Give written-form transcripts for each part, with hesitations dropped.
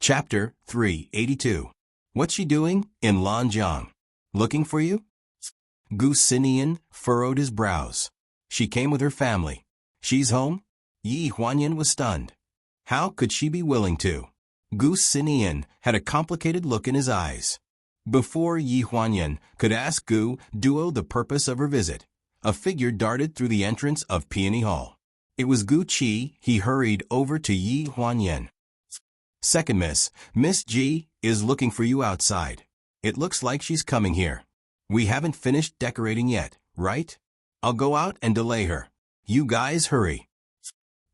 Chapter 382. What's she doing in Lanjiang? Looking for you? Gu Xinian furrowed his brows. She came with her family. She's home? Yi Huanyan was stunned. How could she be willing to? Gu Xinian had a complicated look in his eyes. Before Yi Huanyan could ask Gu Duo the purpose of her visit, a figure darted through the entrance of Peony Hall. It was Gu Qi. He hurried over to Yi Huanyan. Second Miss G is looking for you outside. It looks like she's coming here. We haven't finished decorating yet, right? I'll go out and delay her. You guys hurry.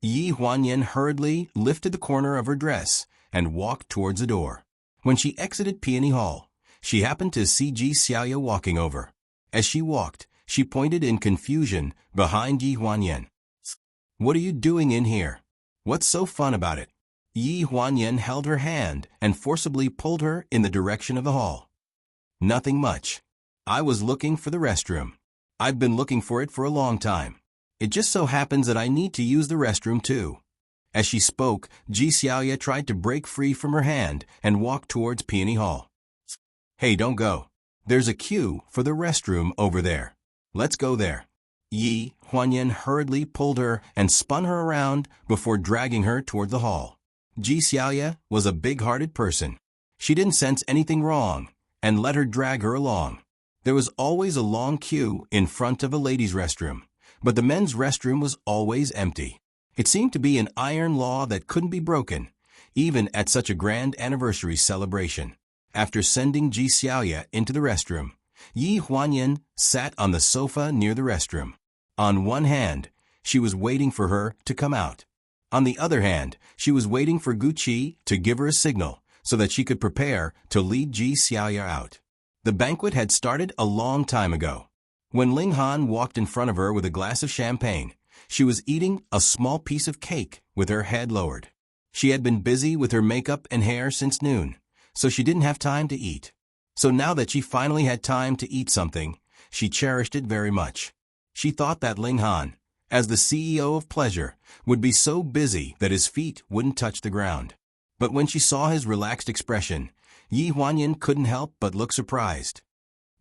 Yi Huanyan hurriedly lifted the corner of her dress and walked towards the door. When she exited Peony Hall, she happened to see Ji Xiaoya walking over. As she walked, she pointed in confusion behind Yi Huanyan. What are you doing in here? What's so fun about it? Yi Huanyan held her hand and forcibly pulled her in the direction of the hall. Nothing much. I was looking for the restroom. I've been looking for it for a long time. It just so happens that I need to use the restroom too. As she spoke, Ji Xiaoya tried to break free from her hand and walk towards Peony Hall. Hey, don't go. There's a queue for the restroom over there. Let's go there. Yi Huanyan hurriedly pulled her and spun her around before dragging her toward the hall. Ji Xiaoya was a big-hearted person. She didn't sense anything wrong and let her drag her along. There was always a long queue in front of a ladies' restroom, but the men's restroom was always empty. It seemed to be an iron law that couldn't be broken, even at such a grand anniversary celebration. After sending Ji Xiaoya into the restroom, Yi Huanyan sat on the sofa near the restroom. On one hand, she was waiting for her to come out. On the other hand, she was waiting for Gu Qi to give her a signal so that she could prepare to lead Ji Xiaoya out. The banquet had started a long time ago. When Ling Han walked in front of her with a glass of champagne, she was eating a small piece of cake with her head lowered. She had been busy with her makeup and hair since noon, so she didn't have time to eat. So now that she finally had time to eat something, she cherished it very much. She thought that Ling Han, as the CEO of Pleasure, would be so busy that his feet wouldn't touch the ground. But when she saw his relaxed expression, Yi Huanyan couldn't help but look surprised.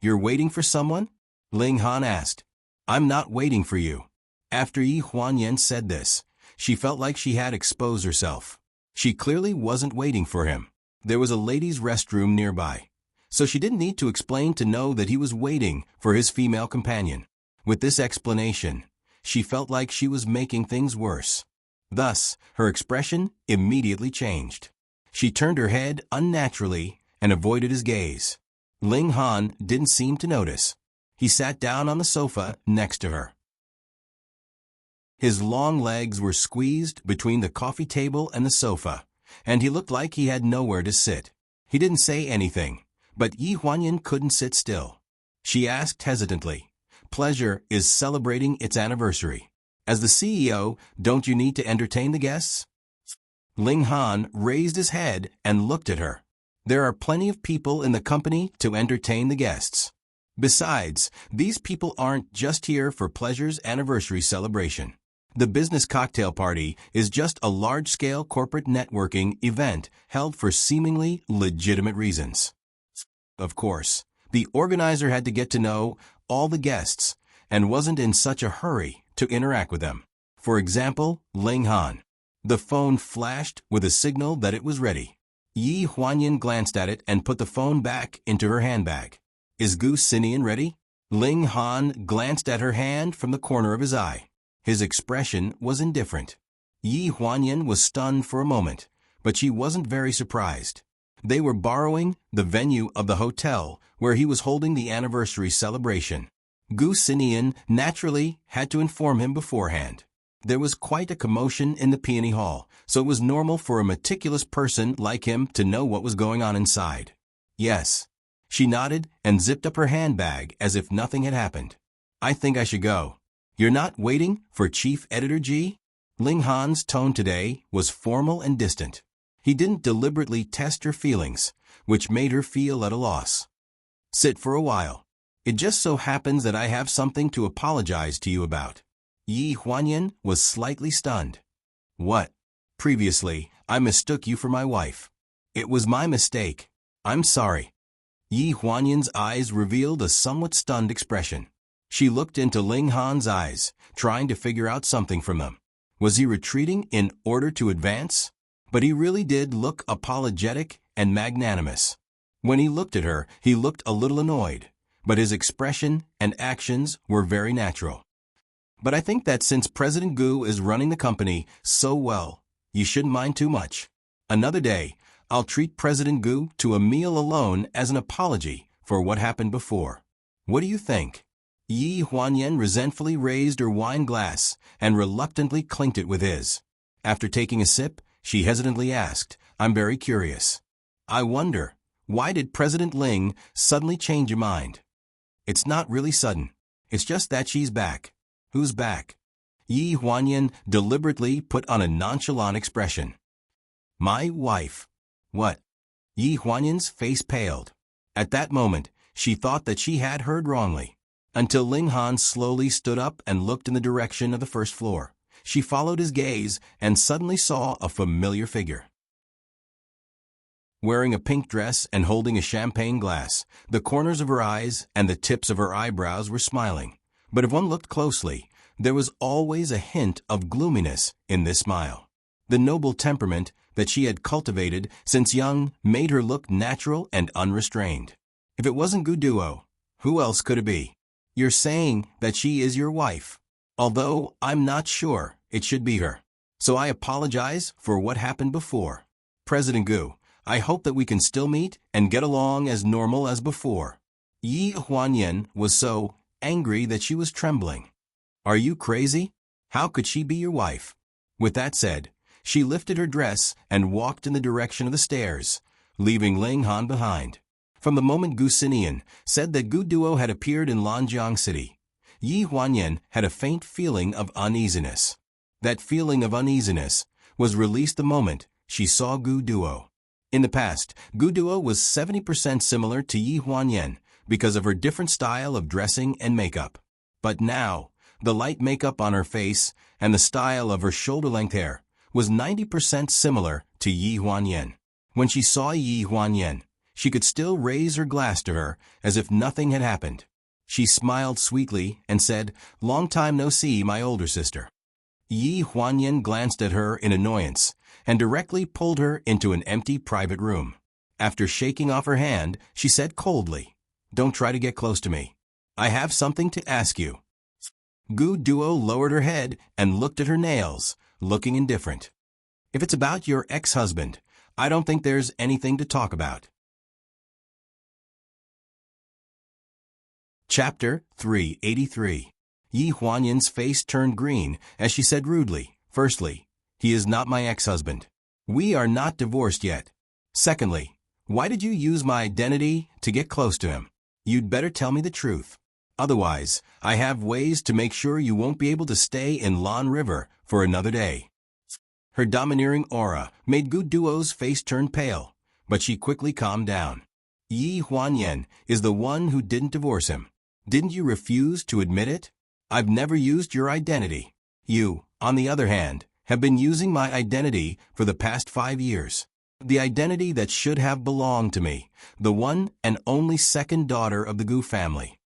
You're waiting for someone? Ling Han asked. I'm not waiting for you. After Yi Huanyan said this, she felt like she had exposed herself. She clearly wasn't waiting for him. There was a ladies' restroom nearby, so she didn't need to explain to know that he was waiting for his female companion. With this explanation, she felt like she was making things worse. Thus, her expression immediately changed. She turned her head unnaturally and avoided his gaze. Ling Han didn't seem to notice. He sat down on the sofa next to her. His long legs were squeezed between the coffee table and the sofa, and he looked like he had nowhere to sit. He didn't say anything, but Yi Huanyan couldn't sit still. She asked hesitantly, Pleasure is celebrating its anniversary. As the CEO, don't you need to entertain the guests? Ling Han raised his head and looked at her. There are plenty of people in the company to entertain the guests. Besides, these people aren't just here for Pleasure's anniversary celebration. The business cocktail party is just a large-scale corporate networking event held for seemingly legitimate reasons. Of course, the organizer had to get to know all the guests and wasn't in such a hurry to interact with them. For example, Ling Han. The phone flashed with a signal that it was ready. Yi Huanyan glanced at it and put the phone back into her handbag. Is Gu Xinian ready? Ling Han glanced at her hand from the corner of his eye. His expression was indifferent. Yi Huanyan was stunned for a moment, but she wasn't very surprised. They were borrowing the venue of the hotel where he was holding the anniversary celebration. Gu Xinian naturally had to inform him beforehand. There was quite a commotion in the Peony Hall, so it was normal for a meticulous person like him to know what was going on inside. Yes. She nodded and zipped up her handbag as if nothing had happened. I think I should go. You're not waiting for Chief Editor G? Ling Han's tone today was formal and distant. He didn't deliberately test her feelings, which made her feel at a loss. Sit for a while. It just so happens that I have something to apologize to you about. Yi Huanyan was slightly stunned. What? Previously, I mistook you for my wife. It was my mistake. I'm sorry. Yi Huanyan's eyes revealed a somewhat stunned expression. She looked into Ling Han's eyes, trying to figure out something from them. Was he retreating in order to advance? But he really did look apologetic and magnanimous. When he looked at her, he looked a little annoyed, but his expression and actions were very natural. But I think that since President Gu is running the company so well, you shouldn't mind too much. Another day, I'll treat President Gu to a meal alone as an apology for what happened before. What do you think? Yi Huanyan resentfully raised her wine glass and reluctantly clinked it with his. After taking a sip, she hesitantly asked, I'm very curious. I wonder, why did President Ling suddenly change your mind? It's not really sudden. It's just that she's back. Who's back? Yi Huanyan deliberately put on a nonchalant expression. My wife. What? Yi Huanyan's face paled. At that moment, she thought that she had heard wrongly. Until Ling Han slowly stood up and looked in the direction of the first floor. She followed his gaze and suddenly saw a familiar figure. Wearing a pink dress and holding a champagne glass, the corners of her eyes and the tips of her eyebrows were smiling. But if one looked closely, there was always a hint of gloominess in this smile. The noble temperament that she had cultivated since young made her look natural and unrestrained. If it wasn't Gu Duo, who else could it be? You're saying that she is your wife. Although I'm not sure it should be her. So I apologize for what happened before. President Gu, I hope that we can still meet and get along as normal as before. Yi Huanyan was so angry that she was trembling. Are you crazy? How could she be your wife? With that said, she lifted her dress and walked in the direction of the stairs, leaving Ling Han behind. From the moment Gu Sinian said that Gu Duo had appeared in Lanjiang City, Yi Huanyan had a faint feeling of uneasiness. That feeling of uneasiness was released the moment she saw Gu Duo. In the past, Gu Duo was 70% similar to Yi Huanyan because of her different style of dressing and makeup. But now, the light makeup on her face and the style of her shoulder-length hair was 90% similar to Yi Huanyan. When she saw Yi Huanyan, she could still raise her glass to her as if nothing had happened. She smiled sweetly and said, Long time no see, my older sister. Yi Huanyan glanced at her in annoyance and directly pulled her into an empty private room. After shaking off her hand, she said coldly, Don't try to get close to me. I have something to ask you. Gu Duo lowered her head and looked at her nails, looking indifferent. If it's about your ex-husband, I don't think there's anything to talk about. Chapter 383. Yi Huanyan's face turned green as she said rudely, Firstly, he is not my ex-husband. We are not divorced yet. Secondly, why did you use my identity to get close to him? You'd better tell me the truth. Otherwise, I have ways to make sure you won't be able to stay in Lan River for another day. Her domineering aura made Gu Duo's face turn pale, but she quickly calmed down. Yi Huanyan is the one who didn't divorce him. Didn't you refuse to admit it? I've never used your identity. You, on the other hand, have been using my identity for the past 5 years. The identity that should have belonged to me, the one and only second daughter of the Gu family.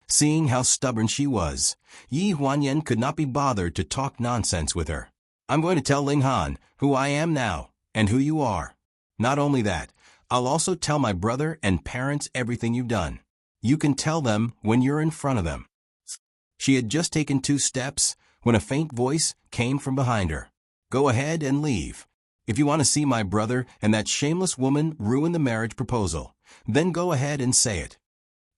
Seeing how stubborn she was, Yi Huanyan could not be bothered to talk nonsense with her. I'm going to tell Ling Han who I am now and who you are. Not only that, I'll also tell my brother and parents everything you've done. You can tell them when you're in front of them. She had just taken 2 steps when a faint voice came from behind her. Go ahead and leave. If you want to see my brother and that shameless woman ruin the marriage proposal, then go ahead and say it.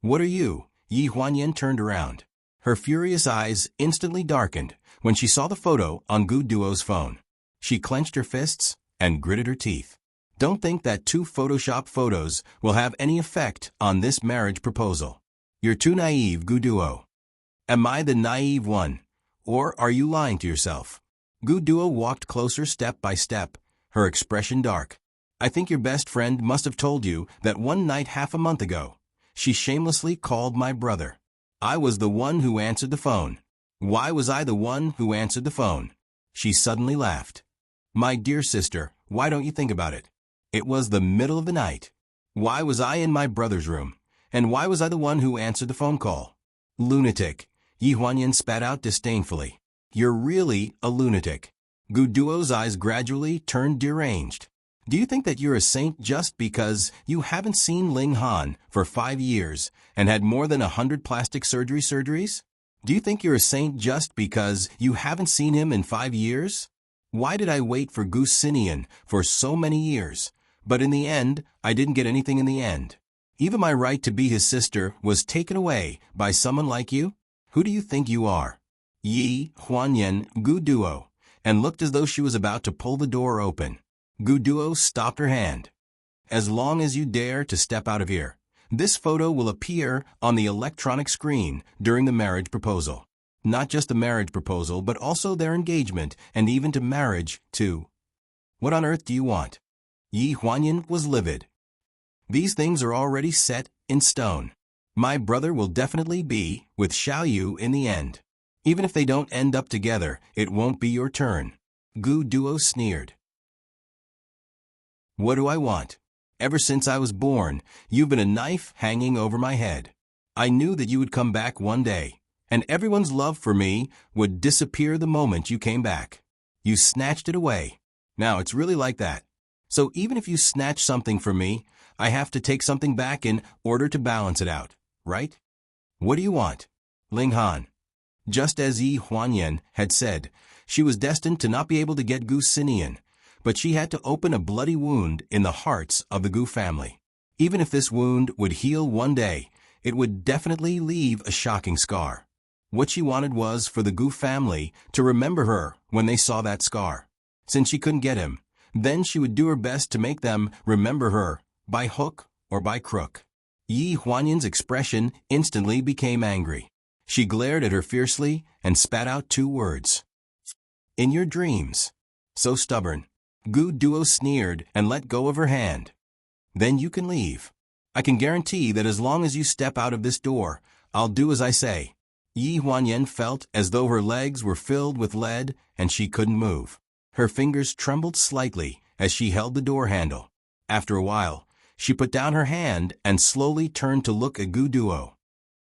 What are you? Yi Huanyan turned around. Her furious eyes instantly darkened when she saw the photo on Gu Duo's phone. She clenched her fists and gritted her teeth. Don't think that 2 Photoshop photos will have any effect on this marriage proposal. You're too naive, Gu Duo. Am I the naive one, or are you lying to yourself? Gu Duo walked closer step by step, her expression dark. I think your best friend must have told you that one night half a month ago, she shamelessly called my brother. I was the one who answered the phone. Why was I the one who answered the phone? She suddenly laughed. My dear sister, why don't you think about it? It was the middle of the night. Why was I in my brother's room? And why was I the one who answered the phone call? Lunatic, Yi Huanyan spat out disdainfully. You're really a lunatic. Gu Duo's eyes gradually turned deranged. Do you think that you're a saint just because you haven't seen Ling Han for 5 years and had more than 100 plastic surgeries? Do you think you're a saint just because you haven't seen him in 5 years? Why did I wait for Gu Sinian for so many years? But in the end, I didn't get anything in the end. Even my right to be his sister was taken away by someone like you? Who do you think you are? Yi Huanyan Gu Duo, and looked as though she was about to pull the door open. Gu Duo stopped her hand. As long as you dare to step out of here, this photo will appear on the electronic screen during the marriage proposal. Not just the marriage proposal, but also their engagement and even to marriage, too. What on earth do you want? Yi Huanyan was livid. These things are already set in stone. My brother will definitely be with Xiao Yu in the end. Even if they don't end up together, it won't be your turn. Gu Duo sneered. What do I want? Ever since I was born, you've been a knife hanging over my head. I knew that you would come back one day, and everyone's love for me would disappear the moment you came back. You snatched it away. Now it's really like that. So even if you snatch something from me, I have to take something back in order to balance it out, right? What do you want? Ling Han. Just as Yi Huanyan had said, she was destined to not be able to get Gu Sinian, but she had to open a bloody wound in the hearts of the Gu family. Even if this wound would heal one day, it would definitely leave a shocking scar. What she wanted was for the Gu family to remember her when they saw that scar. Since she couldn't get him, then she would do her best to make them remember her, by hook or by crook. Yi Huanyan's expression instantly became angry. She glared at her fiercely and spat out 2 words. In your dreams. So stubborn. Gu Duo sneered and let go of her hand. Then you can leave. I can guarantee that as long as you step out of this door, I'll do as I say. Yi Huanyan felt as though her legs were filled with lead and she couldn't move. Her fingers trembled slightly as she held the door handle. After a while, she put down her hand and slowly turned to look at Gu Duo.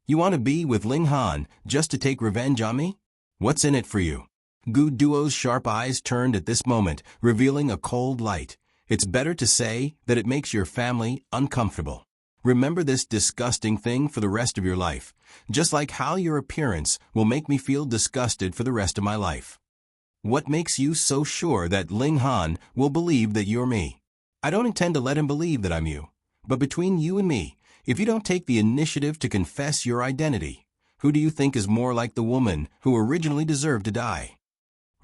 You want to be with Ling Han just to take revenge on me? What's in it for you? Gu Duo's sharp eyes turned at this moment, revealing a cold light. It's better to say that it makes your family uncomfortable. Remember this disgusting thing for the rest of your life, just like how your appearance will make me feel disgusted for the rest of my life. What makes you so sure that Ling Han will believe that you're me? I don't intend to let him believe that I'm you. But between you and me, if you don't take the initiative to confess your identity, who do you think is more like the woman who originally deserved to die?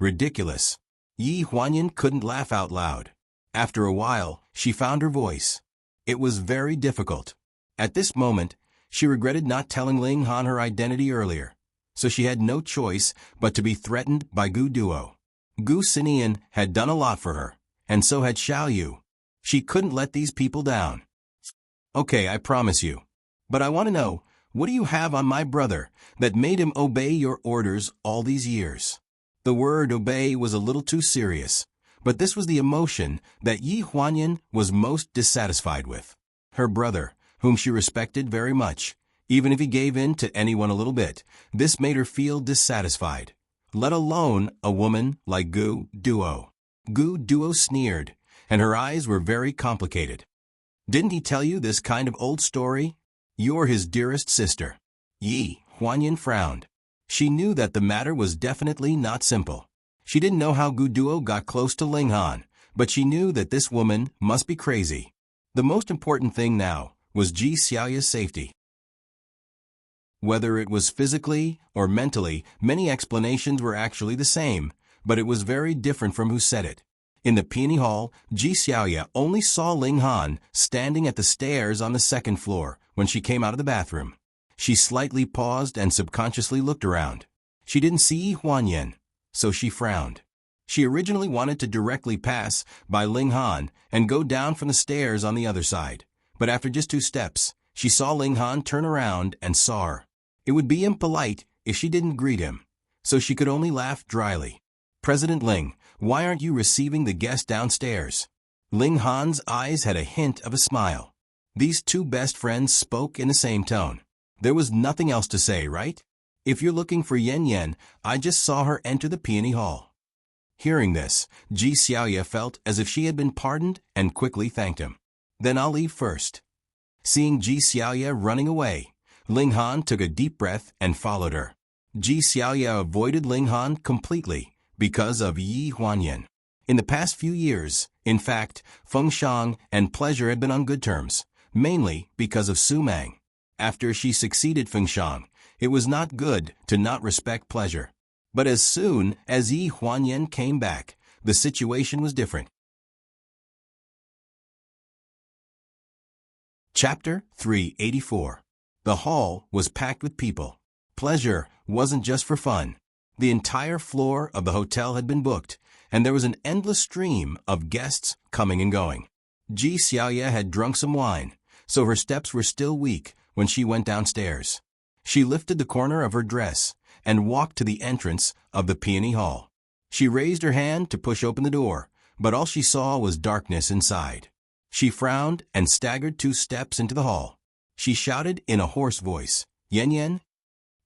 Ridiculous. Yi Huanyan couldn't laugh out loud. After a while, she found her voice. It was very difficult. At this moment, she regretted not telling Ling Han her identity earlier, so she had no choice but to be threatened by Gu Duo. Gu Sinian had done a lot for her, and so had Xiao Yu. She couldn't let these people down. Okay, I promise you. But I want to know, what do you have on my brother that made him obey your orders all these years? The word obey was a little too serious, but this was the emotion that Yi Huanyan was most dissatisfied with. Her brother, whom she respected very much, even if he gave in to anyone a little bit, this made her feel dissatisfied. Let alone a woman like Gu Duo. Gu Duo sneered, and her eyes were very complicated. Didn't he tell you this kind of old story? You're his dearest sister. Yi Huanyan frowned. She knew that the matter was definitely not simple. She didn't know how Gu Duo got close to Ling Han, but she knew that this woman must be crazy. The most important thing now was Ji Xiaoya's safety. Whether it was physically or mentally, many explanations were actually the same, but it was very different from who said it. In the Peony Hall, Ji Xiaoya only saw Ling Han standing at the stairs on the 2nd floor when she came out of the bathroom. She slightly paused and subconsciously looked around. She didn't see Yi Huanyan, so she frowned. She originally wanted to directly pass by Ling Han and go down from the stairs on the other side, but after just 2 steps, she saw Ling Han turn around and saw her. It would be impolite if she didn't greet him, so she could only laugh dryly. President Ling, why aren't you receiving the guest downstairs? Ling Han's eyes had a hint of a smile. These two best friends spoke in the same tone. There was nothing else to say, right? If you're looking for Yan Yan, I just saw her enter the peony hall. Hearing this, Ji Xiaoya felt as if she had been pardoned and quickly thanked him. Then I'll leave first. Seeing Ji Xiaoya running away, Ling Han took a deep breath and followed her. Ji Xiaoya avoided Ling Han completely because of Yi Huanyan. In the past few years, in fact, Feng Shang and Pleasure had been on good terms, mainly because of Su Mang. After she succeeded Feng Shang, it was not good to not respect Pleasure. But as soon as Yi Huanyan came back, the situation was different. Chapter 384. The hall was packed with people. Pleasure wasn't just for fun. The entire floor of the hotel had been booked, and there was an endless stream of guests coming and going. Ji Xiaoya had drunk some wine, so her steps were still weak when she went downstairs. She lifted the corner of her dress and walked to the entrance of the peony hall. She raised her hand to push open the door, but all she saw was darkness inside. She frowned and staggered 2 steps into the hall. She shouted in a hoarse voice, "Yan Yan?"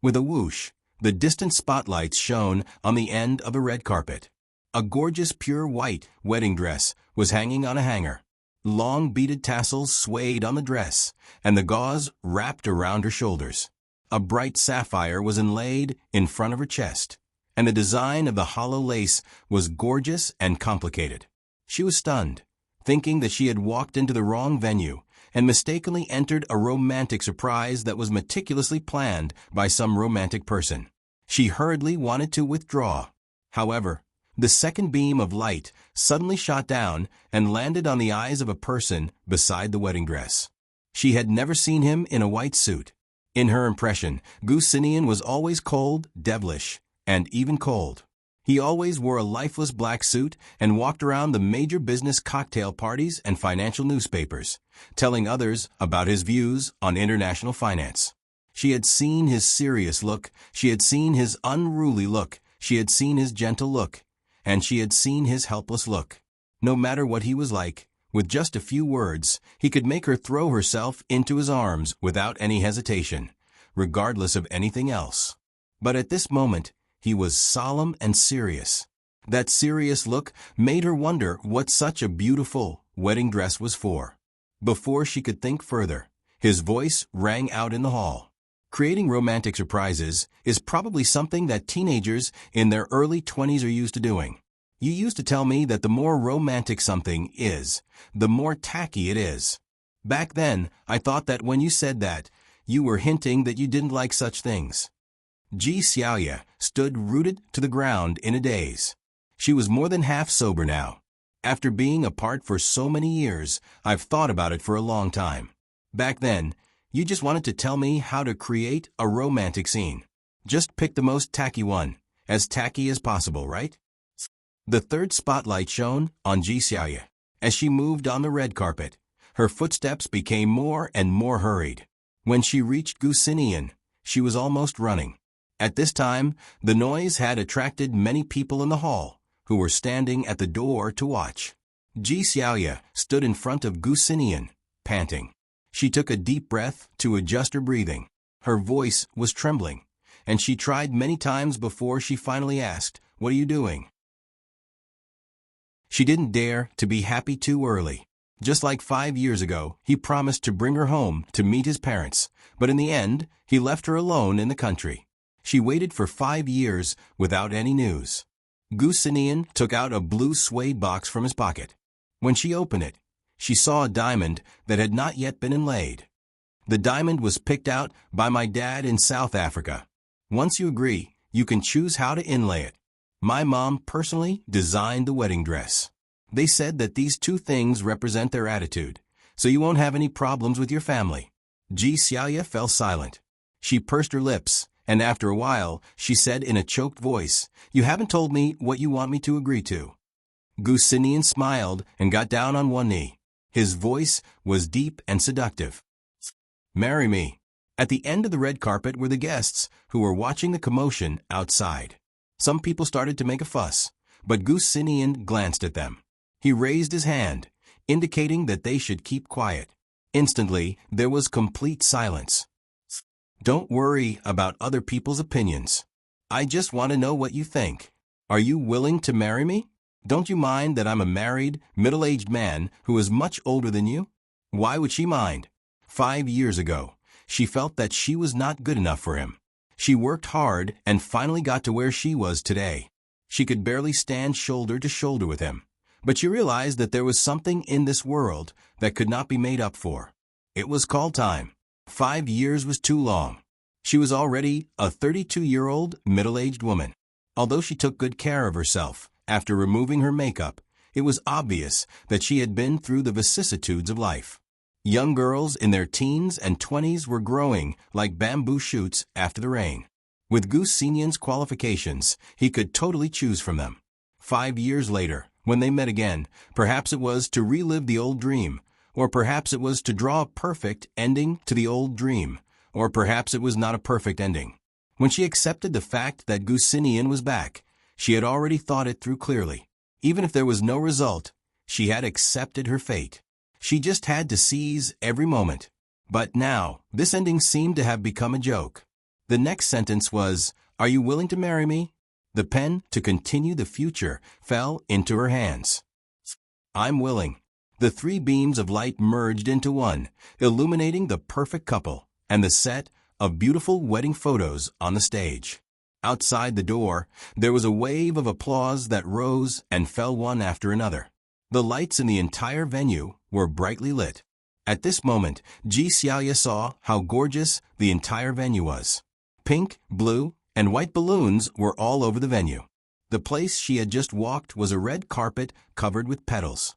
With a whoosh, the distant spotlights shone on the end of a red carpet. A gorgeous pure white wedding dress was hanging on a hanger. Long beaded tassels swayed on the dress, and the gauze wrapped around her shoulders. A bright sapphire was inlaid in front of her chest, and the design of the hollow lace was gorgeous and complicated. She was stunned, thinking that she had walked into the wrong venue and mistakenly entered a romantic surprise that was meticulously planned by some romantic person. She hurriedly wanted to withdraw. However, the second beam of light suddenly shot down and landed on the eyes of a person beside the wedding dress. She had never seen him in a white suit. In her impression, Gu Sinian was always cold, devilish, and even cold. He always wore a lifeless black suit and walked around the major business cocktail parties and financial newspapers, telling others about his views on international finance. She had seen his serious look, she had seen his unruly look, she had seen his gentle look, and she had seen his helpless look. No matter what he was like, with just a few words, he could make her throw herself into his arms without any hesitation, regardless of anything else. But at this moment, he was solemn and serious. That serious look made her wonder what such a beautiful wedding dress was for. Before she could think further, his voice rang out in the hall. Creating romantic surprises is probably something that teenagers in their early 20s are used to doing. You used to tell me that the more romantic something is, the more tacky it is. Back then, I thought that when you said that, you were hinting that you didn't like such things. Ji Xiaoya stood rooted to the ground in a daze. She was more than half sober now. After being apart for so many years, I've thought about it for a long time. Back then, you just wanted to tell me how to create a romantic scene. Just pick the most tacky one, as tacky as possible, right? The third spotlight shone on Ji Xiaoya. As she moved on the red carpet, her footsteps became more and more hurried. When she reached Gu Sinian, she was almost running. At this time, the noise had attracted many people in the hall, who were standing at the door to watch. Ji Xiaoya stood in front of Gu Sinian, panting. She took a deep breath to adjust her breathing. Her voice was trembling, and she tried many times before she finally asked, "What are you doing?" She didn't dare to be happy too early. Just like 5 years ago, he promised to bring her home to meet his parents, but in the end, he left her alone in the country. She waited for 5 years without any news. Gu Sinian took out a blue suede box from his pocket. When she opened it, she saw a diamond that had not yet been inlaid. The diamond was picked out by my dad in South Africa. Once you agree, you can choose how to inlay it. My mom personally designed the wedding dress. They said that these 2 things represent their attitude, so you won't have any problems with your family. Ji Xiaoya fell silent. She pursed her lips, and after a while, she said in a choked voice, "You haven't told me what you want me to agree to." Gu Sinian smiled and got down on one knee. His voice was deep and seductive. "Marry me." At the end of the red carpet were the guests who were watching the commotion outside. Some people started to make a fuss, but Gu Sinian glanced at them. He raised his hand, indicating that they should keep quiet. Instantly, there was complete silence. Don't worry about other people's opinions. I just want to know what you think. Are you willing to marry me? Don't you mind that I'm a married, middle-aged man who is much older than you? Why would she mind? 5 years ago, she felt that she was not good enough for him. She worked hard and finally got to where she was today. She could barely stand shoulder to shoulder with him. But she realized that there was something in this world that could not be made up for. It was call time. 5 years was too long. She was already a 32-year-old middle-aged woman. Although she took good care of herself, after removing her makeup, it was obvious that she had been through the vicissitudes of life. Young girls in their teens and 20s were growing like bamboo shoots after the rain. With Gu Xinyan's qualifications, he could totally choose from them. 5 years later, when they met again, perhaps it was to relive the old dream, or perhaps it was to draw a perfect ending to the old dream, or perhaps it was not a perfect ending. When she accepted the fact that Gu Xinyan was back, she had already thought it through clearly. Even if there was no result, she had accepted her fate. She just had to seize every moment. But now, this ending seemed to have become a joke. The next sentence was, "Are you willing to marry me?" The pen to continue the future fell into her hands. I'm willing. The 3 beams of light merged into one, illuminating the perfect couple and the set of beautiful wedding photos on the stage. Outside the door, there was a wave of applause that rose and fell one after another. The lights in the entire venue were brightly lit. At this moment, Ji Xiaoya saw how gorgeous the entire venue was. Pink, blue, and white balloons were all over the venue. The place she had just walked was a red carpet covered with petals.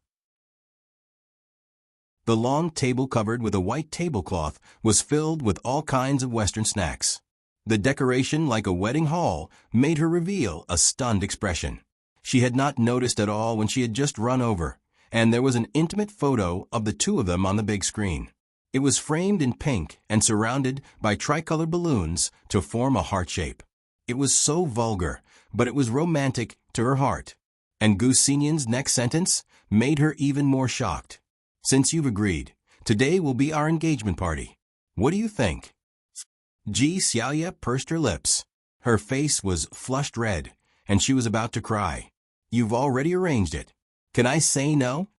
The long table covered with a white tablecloth was filled with all kinds of Western snacks. The decoration, like a wedding hall, made her reveal a stunned expression. She had not noticed at all when she had just run over, and there was an intimate photo of the 2 of them on the big screen. It was framed in pink and surrounded by tricolor balloons to form a heart shape. It was so vulgar, but it was romantic to her heart. And Gu Xinyan's next sentence made her even more shocked. Since you've agreed, today will be our engagement party. What do you think? Ji Xiaoya pursed her lips. Her face was flushed red, and she was about to cry. You've already arranged it. Can I say no?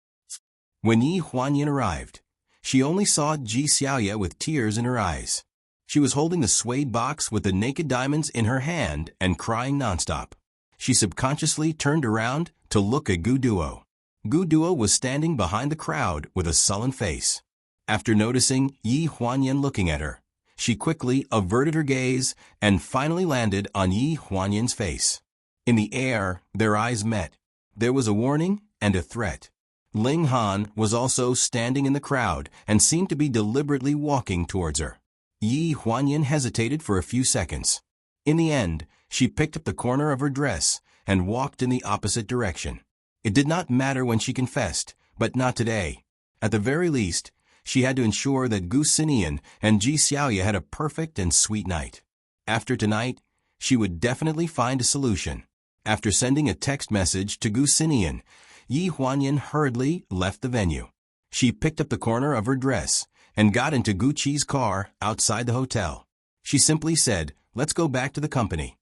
When Yi Huanyan arrived, she only saw Ji Xiaoya with tears in her eyes. She was holding the suede box with the naked diamonds in her hand and crying nonstop. She subconsciously turned around to look at Gu Duo. Gu Duo was standing behind the crowd with a sullen face. After noticing Yi Huanyan looking at her, she quickly averted her gaze and finally landed on Yi Huanyan's face. In the air, their eyes met. There was a warning and a threat. Ling Han was also standing in the crowd and seemed to be deliberately walking towards her. Yi Huanyan hesitated for a few seconds. In the end, she picked up the corner of her dress and walked in the opposite direction. It did not matter when she confessed, but not today. At the very least, she had to ensure that Gu Xinyan and Ji Xiaoya had a perfect and sweet night. After tonight, she would definitely find a solution. After sending a text message to Gu Xinyan, Yi Huanyan hurriedly left the venue. She picked up the corner of her dress and got into Gu Qi's car outside the hotel. She simply said, "Let's go back to the company."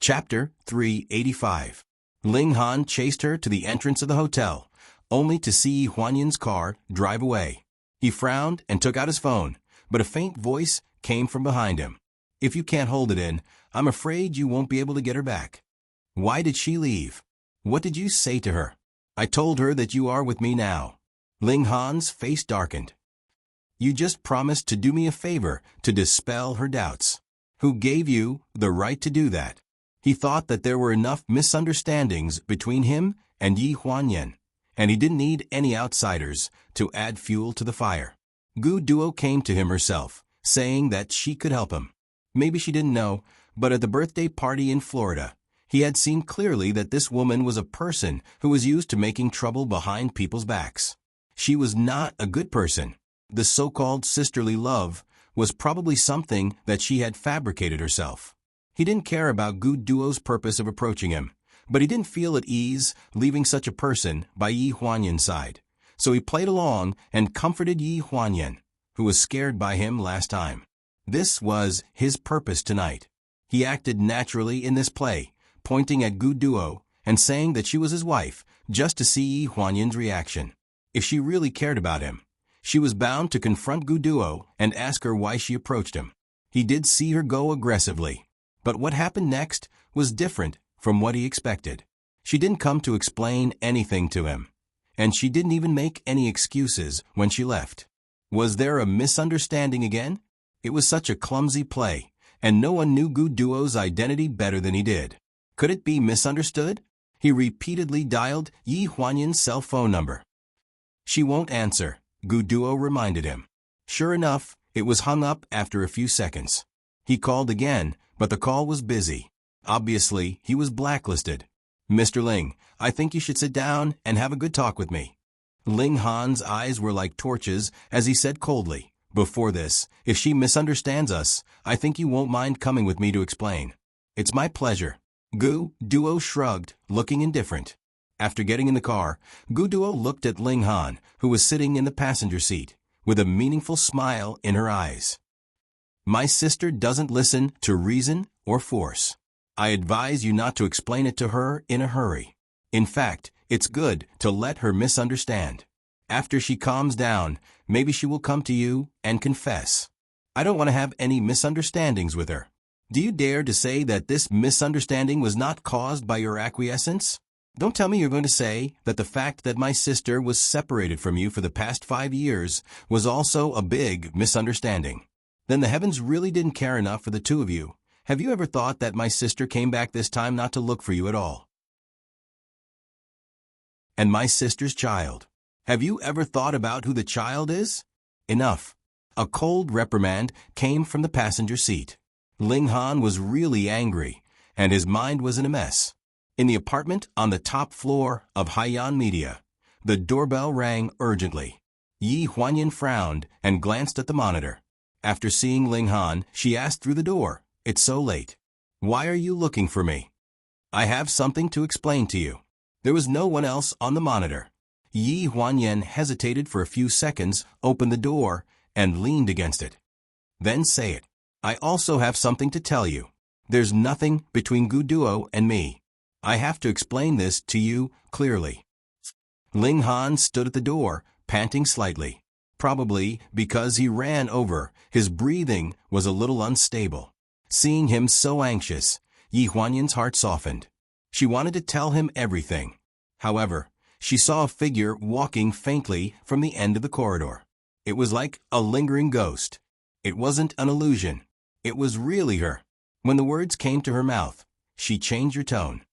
Chapter 385. Ling Han chased her to the entrance of the hotel, only to see Yi Huanyan's car drive away. He frowned and took out his phone, but a faint voice came from behind him. "If you can't hold it in, I'm afraid you won't be able to get her back." "Why did she leave? What did you say to her?" "I told her that you are with me now." Ling Han's face darkened. "You just promised to do me a favor to dispel her doubts. Who gave you the right to do that?" He thought that there were enough misunderstandings between him and Yi Huanyan, and he didn't need any outsiders to add fuel to the fire. Gu Duo came to him herself, saying that she could help him. Maybe she didn't know, but at the birthday party in Florida, he had seen clearly that this woman was a person who was used to making trouble behind people's backs. She was not a good person. The so-called sisterly love was probably something that she had fabricated herself. He didn't care about Gu Duo's purpose of approaching him, But he didn't feel at ease leaving such a person by Yi Huanyan's side. So he played along and comforted Yi Huanyan, who was scared by him last time. This was his purpose tonight. He acted naturally in this play, pointing at Gu Duo and saying that she was his wife, just to see Yi Huanyan's reaction. If she really cared about him, she was bound to confront Gu Duo and ask her why she approached him. He did see her go aggressively, but what happened next was different from what he expected. She didn't come to explain anything to him, and she didn't even make any excuses when she left. Was there a misunderstanding again? It was such a clumsy play, and no one knew Gu Duo's identity better than he did. Could it be misunderstood? He repeatedly dialed Yi Huanyan's cell phone number. She won't answer, Gu Duo reminded him. Sure enough, it was hung up after a few seconds. He called again, but the call was busy. Obviously, he was blacklisted. Mr. Ling, I think you should sit down and have a good talk with me. Ling Han's eyes were like torches as he said coldly, before this, if she misunderstands us, I think you won't mind coming with me to explain. It's my pleasure. Gu Duo shrugged, looking indifferent. After getting in the car, Gu Duo looked at Ling Han, who was sitting in the passenger seat, with a meaningful smile in her eyes. My sister doesn't listen to reason or force. I advise you not to explain it to her in a hurry. In fact, it's good to let her misunderstand. After she calms down, maybe she will come to you and confess. I don't want to have any misunderstandings with her. Do you dare to say that this misunderstanding was not caused by your acquiescence? Don't tell me you're going to say that the fact that my sister was separated from you for the past 5 years was also a big misunderstanding. Then the heavens really didn't care enough for the two of you. Have you ever thought that my sister came back this time not to look for you at all? And my sister's child. Have you ever thought about who the child is? Enough. A cold reprimand came from the passenger seat. Ling Han was really angry, and his mind was in a mess. In the apartment on the top floor of Haiyan Media, the doorbell rang urgently. Yi Huanyan frowned and glanced at the monitor. After seeing Ling Han, she asked through the door, "It's so late. Why are you looking for me?" "I have something to explain to you." There was no one else on the monitor. Yi Huanyan hesitated for a few seconds, opened the door, and leaned against it. "Then say it. I also have something to tell you. There's nothing between Gu Duo and me. I have to explain this to you clearly." Ling Han stood at the door, panting slightly. Probably because he ran over, his breathing was a little unstable. Seeing him so anxious, Yi Huanyan's heart softened. She wanted to tell him everything. However, she saw a figure walking faintly from the end of the corridor. It was like a lingering ghost. It wasn't an illusion. It was really her. When the words came to her mouth, she changed her tone.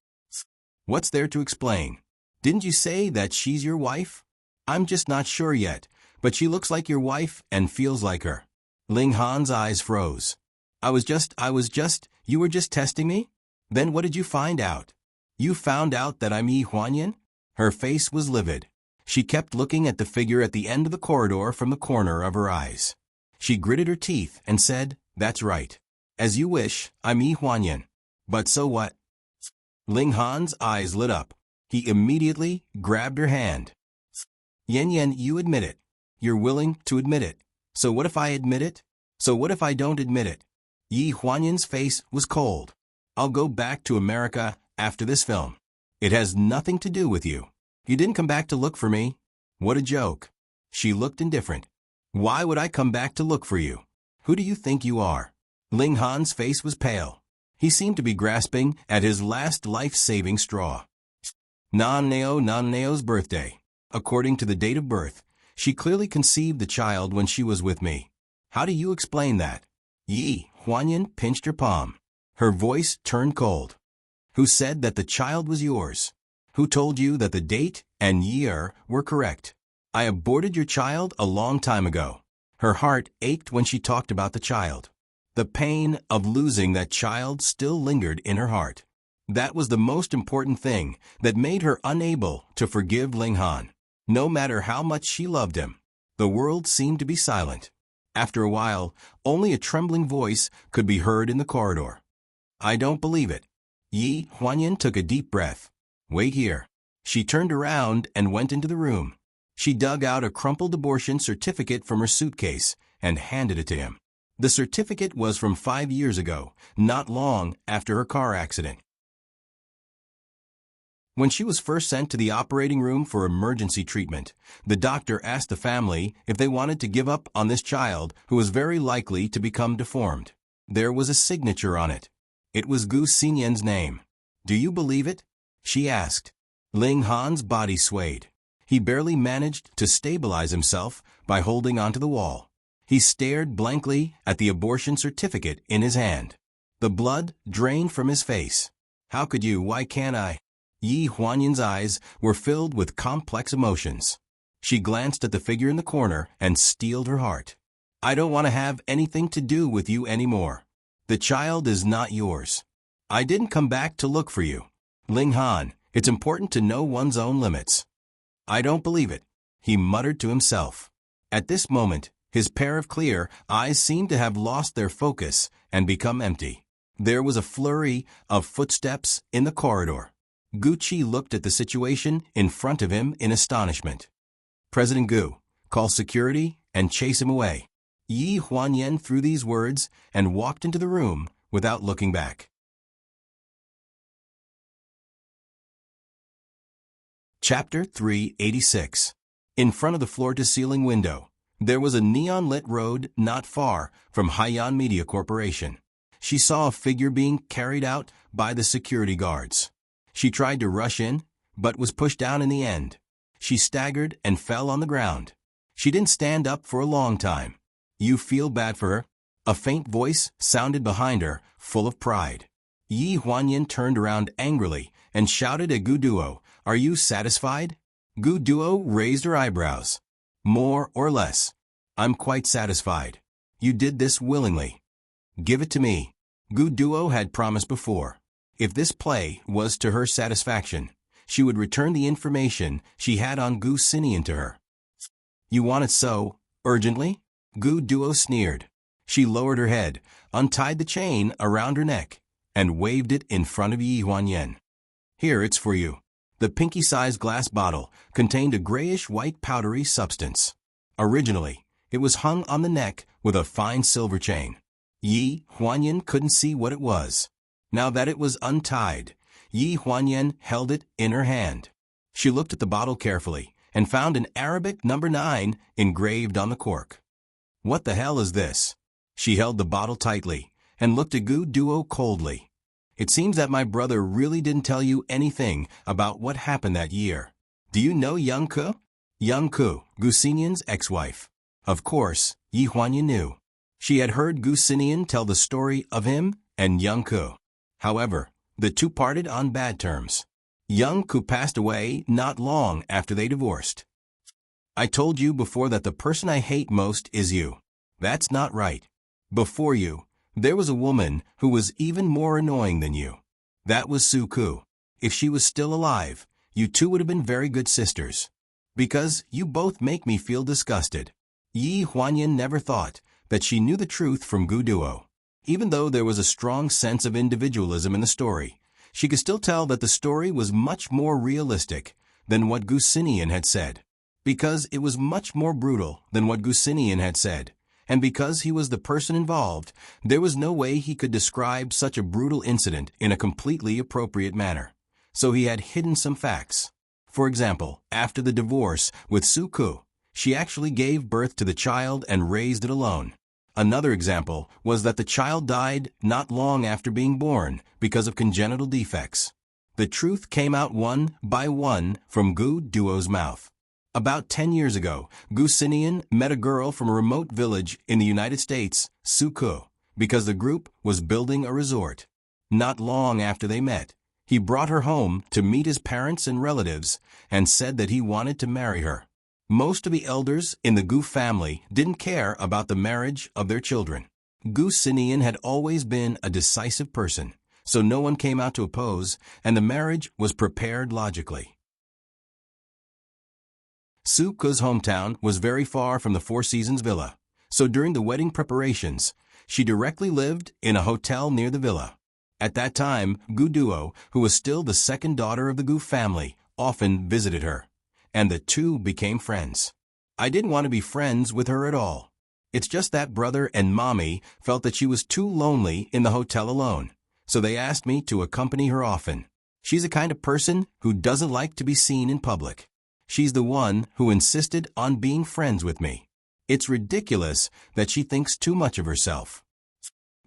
"What's there to explain? Didn't you say that she's your wife?" "I'm just not sure yet, but she looks like your wife and feels like her." Ling Han's eyes froze. You were just testing me? Then what did you find out?" "You found out that I'm Yi Huanyan?" Her face was livid. She kept looking at the figure at the end of the corridor from the corner of her eyes. She gritted her teeth and said, "That's right. As you wish, I'm Yi Huanyan. But so what?" Ling Han's eyes lit up. He immediately grabbed her hand. "Yan Yan, you admit it. You're willing to admit it. So what if I admit it? So what if I don't admit it?" Yi Huanyan's face was cold. "I'll go back to America after this film. It has nothing to do with you. You didn't come back to look for me." "What a joke." She looked indifferent. "Why would I come back to look for you? Who do you think you are?" Ling Han's face was pale. He seemed to be grasping at his last life-saving straw. Nanneo's birthday. According to the date of birth, she clearly conceived the child when she was with me. How do you explain that?" Yi Huanyan pinched her palm. Her voice turned cold. "Who said that the child was yours? Who told you that the date and year were correct? I aborted your child a long time ago." Her heart ached when she talked about the child. The pain of losing that child still lingered in her heart. That was the most important thing that made her unable to forgive Ling Han. No matter how much she loved him, the world seemed to be silent. After a while, only a trembling voice could be heard in the corridor. "I don't believe it. Yi Huanyan took a deep breath. Wait here. She turned around and went into the room. She dug out a crumpled abortion certificate from her suitcase and handed it to him. The certificate was from 5 years ago, not long after her car accident. When she was first sent to the operating room for emergency treatment, the doctor asked the family if they wanted to give up on this child who was very likely to become deformed. There was a signature on it. It was Gu Xinyan's name. Do you believe it? She asked. Ling Han's body swayed. He barely managed to stabilize himself by holding onto the wall. He stared blankly at the abortion certificate in his hand. The blood drained from his face. How could you? Why can't I? Yi Huanyan's eyes were filled with complex emotions. She glanced at the figure in the corner and steeled her heart. I don't want to have anything to do with you anymore. The child is not yours. I didn't come back to look for you. Ling Han, it's important to know one's own limits. I don't believe it, he muttered to himself. At this moment, his pair of clear eyes seemed to have lost their focus and become empty. There was a flurry of footsteps in the corridor. Gu Qi looked at the situation in front of him in astonishment. President Gu, call security and chase him away. Yi Huanyan threw these words and walked into the room without looking back. Chapter 386. In front of the floor-to-ceiling window, there was a neon-lit road not far from Haiyan Media Corporation. She saw a figure being carried out by the security guards. She tried to rush in, but was pushed down in the end. She staggered and fell on the ground. She didn't stand up for a long time. You feel bad for her? A faint voice sounded behind her, full of pride. Yi Huanyan turned around angrily and shouted at Gu Duo, Are you satisfied? Gu Duo raised her eyebrows. More or less. I'm quite satisfied. You did this willingly. Give it to me. Gu Duo had promised before. If this play was to her satisfaction, she would return the information she had on Gu Xinian to her. You want it so urgently? Gu Duo sneered. She lowered her head, untied the chain around her neck, and waved it in front of Yi Huanyan. Here, it's for you. The pinky-sized glass bottle contained a grayish-white powdery substance. Originally, it was hung on the neck with a fine silver chain. Yi Huanyan couldn't see what it was. Now that it was untied, Yi Huanyan held it in her hand. She looked at the bottle carefully and found an Arabic number 9 engraved on the cork. What the hell is this? She held the bottle tightly and looked at Gu Duo coldly. It seems that my brother really didn't tell you anything about what happened that year. Do you know Young Ku? Young Ku, Gu Xinian's ex-wife. Of course, Yi Huanyan knew. She had heard Gu Xinian tell the story of him and Young Ku. However, the two parted on bad terms. Young Ku passed away not long after they divorced. I told you before that the person I hate most is you. That's not right. Before you, there was a woman who was even more annoying than you. That was Su Ku. If she was still alive, you two would have been very good sisters. Because you both make me feel disgusted. Yi Huanyan never thought that she knew the truth from Gu Duo. Even though there was a strong sense of individualism in the story, she could still tell that the story was much more realistic than what Gu Xinian had said. Because it was much more brutal than what Gu Xinian had said, and because he was the person involved, there was no way he could describe such a brutal incident in a completely appropriate manner. So he had hidden some facts. For example, after the divorce with Su Ku, she actually gave birth to the child and raised it alone. Another example was that the child died not long after being born because of congenital defects. The truth came out one by one from Gu Duo's mouth. About 10 years ago, Gu Xinian met a girl from a remote village in the United States, Su Ku, because the group was building a resort. Not long after they met, he brought her home to meet his parents and relatives and said that he wanted to marry her. Most of the elders in the Gu family didn't care about the marriage of their children. Gu Xinian had always been a decisive person, so no one came out to oppose, and the marriage was prepared logically. Su Ku's hometown was very far from the Four Seasons villa, so during the wedding preparations, she directly lived in a hotel near the villa. At that time, Gu Duo, who was still the second daughter of the Gu family, often visited her, and the two became friends. I didn't want to be friends with her at all. It's just that brother and mommy felt that she was too lonely in the hotel alone, so they asked me to accompany her often. She's the kind of person who doesn't like to be seen in public. She's the one who insisted on being friends with me. It's ridiculous that she thinks too much of herself.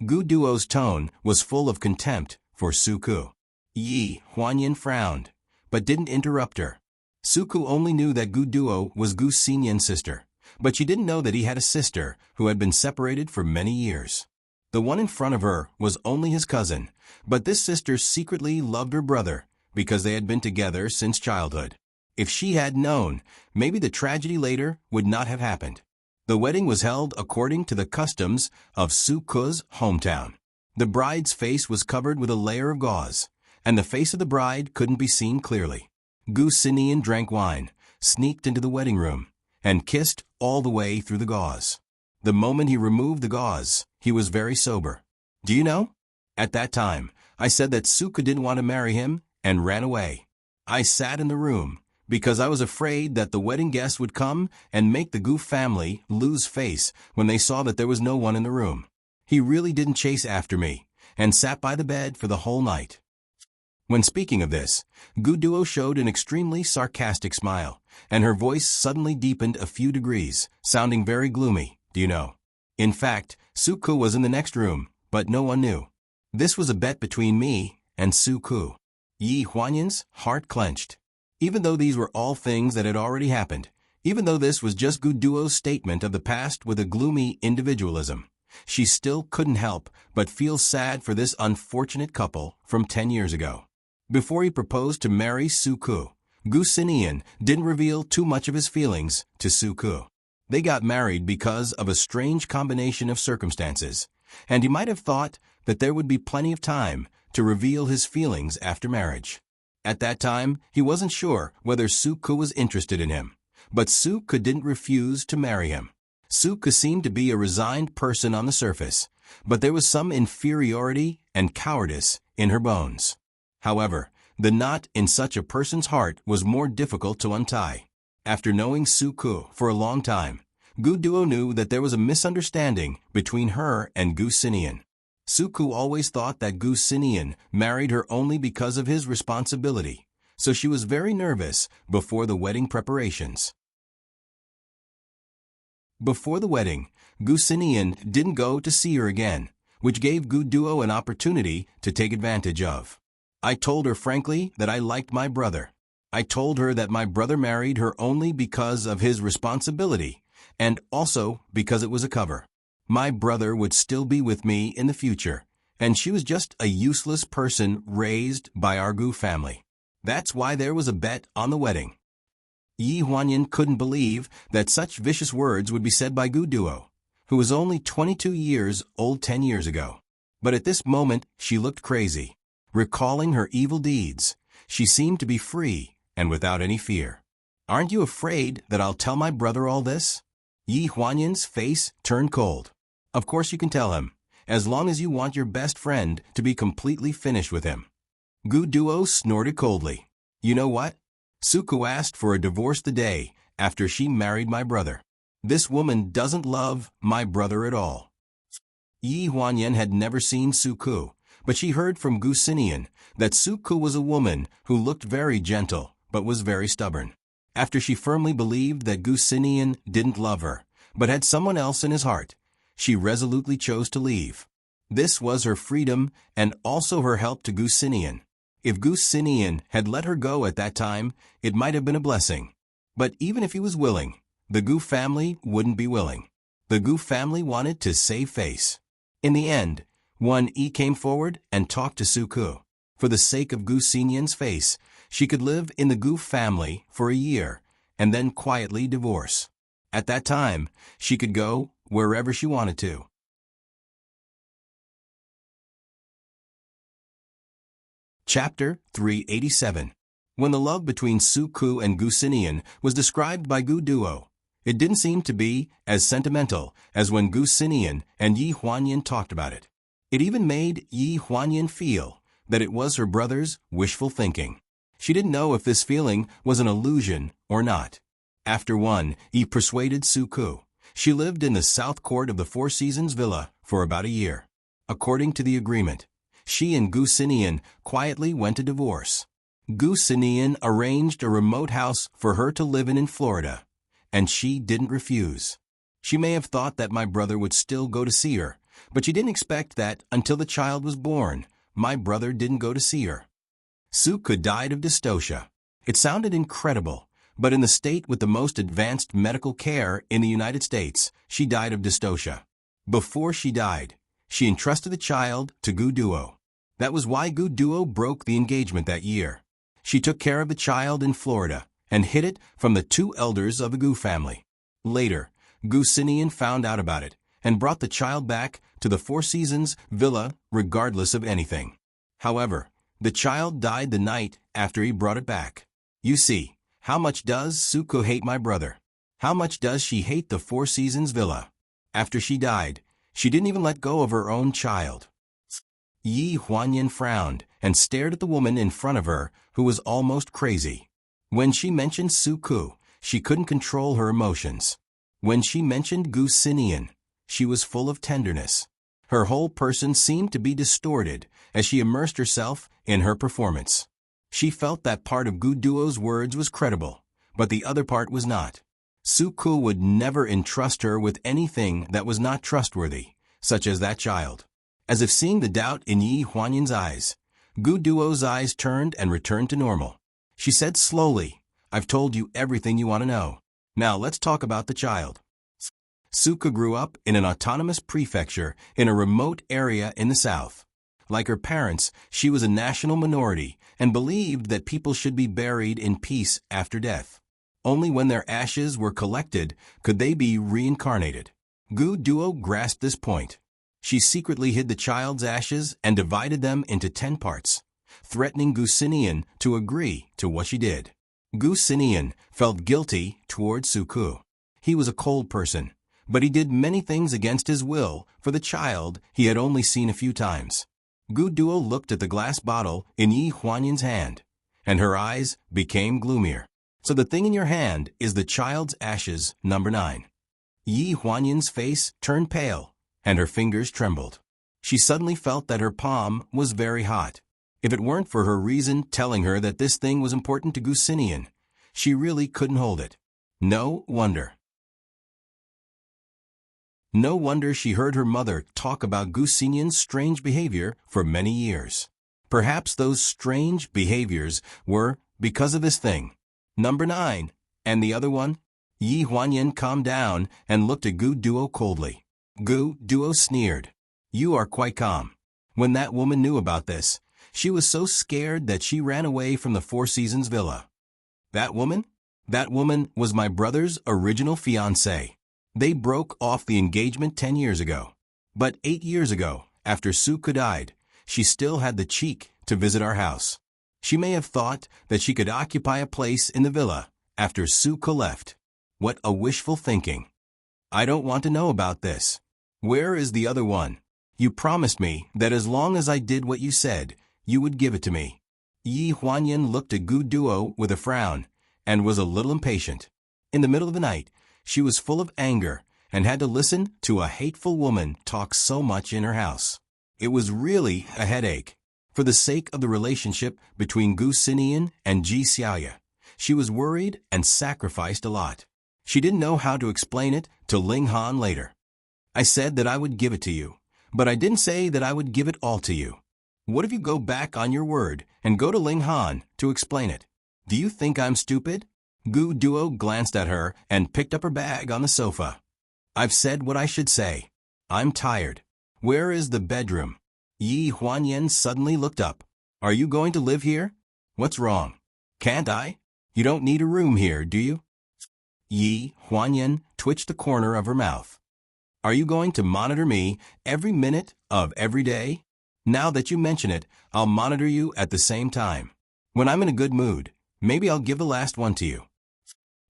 Gu Duo's tone was full of contempt for Suku. Yi Huanyan frowned, but didn't interrupt her. Suku only knew that Gu Duo was Gu Xinyan's sister, but she didn't know that he had a sister who had been separated for many years. The one in front of her was only his cousin, but this sister secretly loved her brother because they had been together since childhood. If she had known, maybe the tragedy later would not have happened. The wedding was held according to the customs of Suku's hometown. The bride's face was covered with a layer of gauze, and the face of the bride couldn't be seen clearly. Gu Xinian drank wine, sneaked into the wedding room, and kissed all the way through the gauze. The moment he removed the gauze, he was very sober. Do you know? At that time, I said that Suku didn't want to marry him and ran away. I sat in the room because I was afraid that the wedding guests would come and make the Gu family lose face when they saw that there was no one in the room. He really didn't chase after me and sat by the bed for the whole night. When speaking of this, Gu Duo showed an extremely sarcastic smile, and her voice suddenly deepened a few degrees, sounding very gloomy, do you know? In fact, Suku was in the next room, but no one knew. This was a bet between me and Suku. Yi Huanyan's heart clenched. Even though these were all things that had already happened, even though this was just Gu Duo's statement of the past with a gloomy individualism, she still couldn't help but feel sad for this unfortunate couple from 10 years ago. Before he proposed to marry Suku, Gu Xinian didn't reveal too much of his feelings to Suku. They got married because of a strange combination of circumstances, and he might have thought that there would be plenty of time to reveal his feelings after marriage. At that time, he wasn't sure whether Suku was interested in him, but Suku didn't refuse to marry him. Suku seemed to be a resigned person on the surface, but there was some inferiority and cowardice in her bones. However, the knot in such a person's heart was more difficult to untie. After knowing Suku for a long time, Gu Duo knew that there was a misunderstanding between her and Gu Xinian. Suku always thought that Gu Xinian married her only because of his responsibility, so she was very nervous before the wedding preparations. Before the wedding, Gu Xinian didn't go to see her again, which gave Gu Duo an opportunity to take advantage of. I told her frankly that I liked my brother. I told her that my brother married her only because of his responsibility, and also because it was a cover. My brother would still be with me in the future, and she was just a useless person raised by our Gu family. That's why there was a bet on the wedding. Yi Huanyan couldn't believe that such vicious words would be said by Gu Duo, who was only 22 years old 10 years ago. But at this moment, she looked crazy. Recalling her evil deeds, she seemed to be free and without any fear. Aren't you afraid that I'll tell my brother all this? Yi Huanyan's face turned cold. Of course you can tell him, as long as you want your best friend to be completely finished with him. Gu Duo snorted coldly. You know what? Suku asked for a divorce the day after she married my brother. This woman doesn't love my brother at all. Yi Huanyan had never seen Suku, but she heard from Gu Xinian that Suku was a woman who looked very gentle but was very stubborn. After she firmly believed that Gu Xinian didn't love her, but had someone else in his heart, she resolutely chose to leave. This was her freedom and also her help to Gu Xinian. If Gu Xinian had let her go at that time, it might have been a blessing. But even if he was willing, the Gu family wouldn't be willing. The Gu family wanted to save face. In the end, Wan Yi came forward and talked to Suku. For the sake of Gu Xinian's face, she could live in the Gu family for a year and then quietly divorce. At that time, she could go wherever she wanted to. Chapter 387. When the love between Suku and Gu Xinian was described by Gu Duo, it didn't seem to be as sentimental as when Gu Xinian and Yi Huanyan talked about it. It even made Yi Huanyan feel that it was her brother's wishful thinking. She didn't know if this feeling was an illusion or not. After he persuaded Su Ku. She lived in the south court of the Four Seasons Villa for about a year. According to the agreement, she and Gu Sinian quietly went to divorce. Gu Sinian arranged a remote house for her to live in Florida, and she didn't refuse. She may have thought that my brother would still go to see her, but she didn't expect that until the child was born, my brother didn't go to see her. Su Ku died of dystocia. It sounded incredible, but in the state with the most advanced medical care in the United States, she died of dystocia. Before she died, she entrusted the child to Gu Duo. That was why Gu Duo broke the engagement that year. She took care of the child in Florida and hid it from the two elders of the Gu family. Later, Gu Sinian found out about it and brought the child back to the Four Seasons Villa regardless of anything. However, the child died the night after he brought it back. You see, how much does Su Ku hate my brother? How much does she hate the Four Seasons Villa? After she died, she didn't even let go of her own child. Yi Huanyan frowned and stared at the woman in front of her, who was almost crazy. When she mentioned Su Ku, she couldn't control her emotions. When she mentioned Gu Sinian, she was full of tenderness. Her whole person seemed to be distorted as she immersed herself in her performance. She felt that part of Gu Duo's words was credible, but the other part was not. Su Ku would never entrust her with anything that was not trustworthy, such as that child. As if seeing the doubt in Yi Huanyan's eyes, Gu Duo's eyes turned and returned to normal. She said slowly, "I've told you everything you want to know. Now let's talk about the child." Su Ku grew up in an autonomous prefecture in a remote area in the south. Like her parents, she was a national minority and believed that people should be buried in peace after death. Only when their ashes were collected could they be reincarnated. Gu Duo grasped this point. She secretly hid the child's ashes and divided them into 10 parts, threatening Gu Sinian to agree to what she did. Gu Sinian felt guilty toward Su Ku. He was a cold person, but he did many things against his will for the child he had only seen a few times. Gu Duo looked at the glass bottle in Yi Huanyan's hand, and her eyes became gloomier. "So the thing in your hand is the child's ashes, number 9. Yi Huanyan's face turned pale, and her fingers trembled. She suddenly felt that her palm was very hot. If it weren't for her reason telling her that this thing was important to Gu Sinian, she really couldn't hold it. No wonder she heard her mother talk about Gu Sinian's strange behavior for many years. Perhaps those strange behaviors were because of this thing. Number 9. And the other one? Yi Huanyan calmed down and looked at Gu Duo coldly. Gu Duo sneered. "You are quite calm." When that woman knew about this, she was so scared that she ran away from the Four Seasons Villa. That woman? That woman was my brother's original fiancée. They broke off the engagement 10 years ago. But 8 years ago, after Su Ku died, she still had the cheek to visit our house. She may have thought that she could occupy a place in the villa after Su Ku left. What a wishful thinking. I don't want to know about this. Where is the other one? You promised me that as long as I did what you said, you would give it to me. Yi Huanyan looked at Gu Duo with a frown and was a little impatient. In the middle of the night, she was full of anger and had to listen to a hateful woman talk so much in her house. It was really a headache. For the sake of the relationship between Gu Sinian and Ji Xiaoya, she was worried and sacrificed a lot. She didn't know how to explain it to Ling Han later. I said that I would give it to you, but I didn't say that I would give it all to you. What if you go back on your word and go to Ling Han to explain it? Do you think I'm stupid? Gu Duo glanced at her and picked up her bag on the sofa. I've said what I should say. I'm tired. Where is the bedroom? Yi Huanyan suddenly looked up. Are you going to live here? What's wrong? Can't I? You don't need a room here, do you? Yi Huanyan twitched the corner of her mouth. Are you going to monitor me every minute of every day? Now that you mention it, I'll monitor you at the same time. When I'm in a good mood, maybe I'll give the last one to you.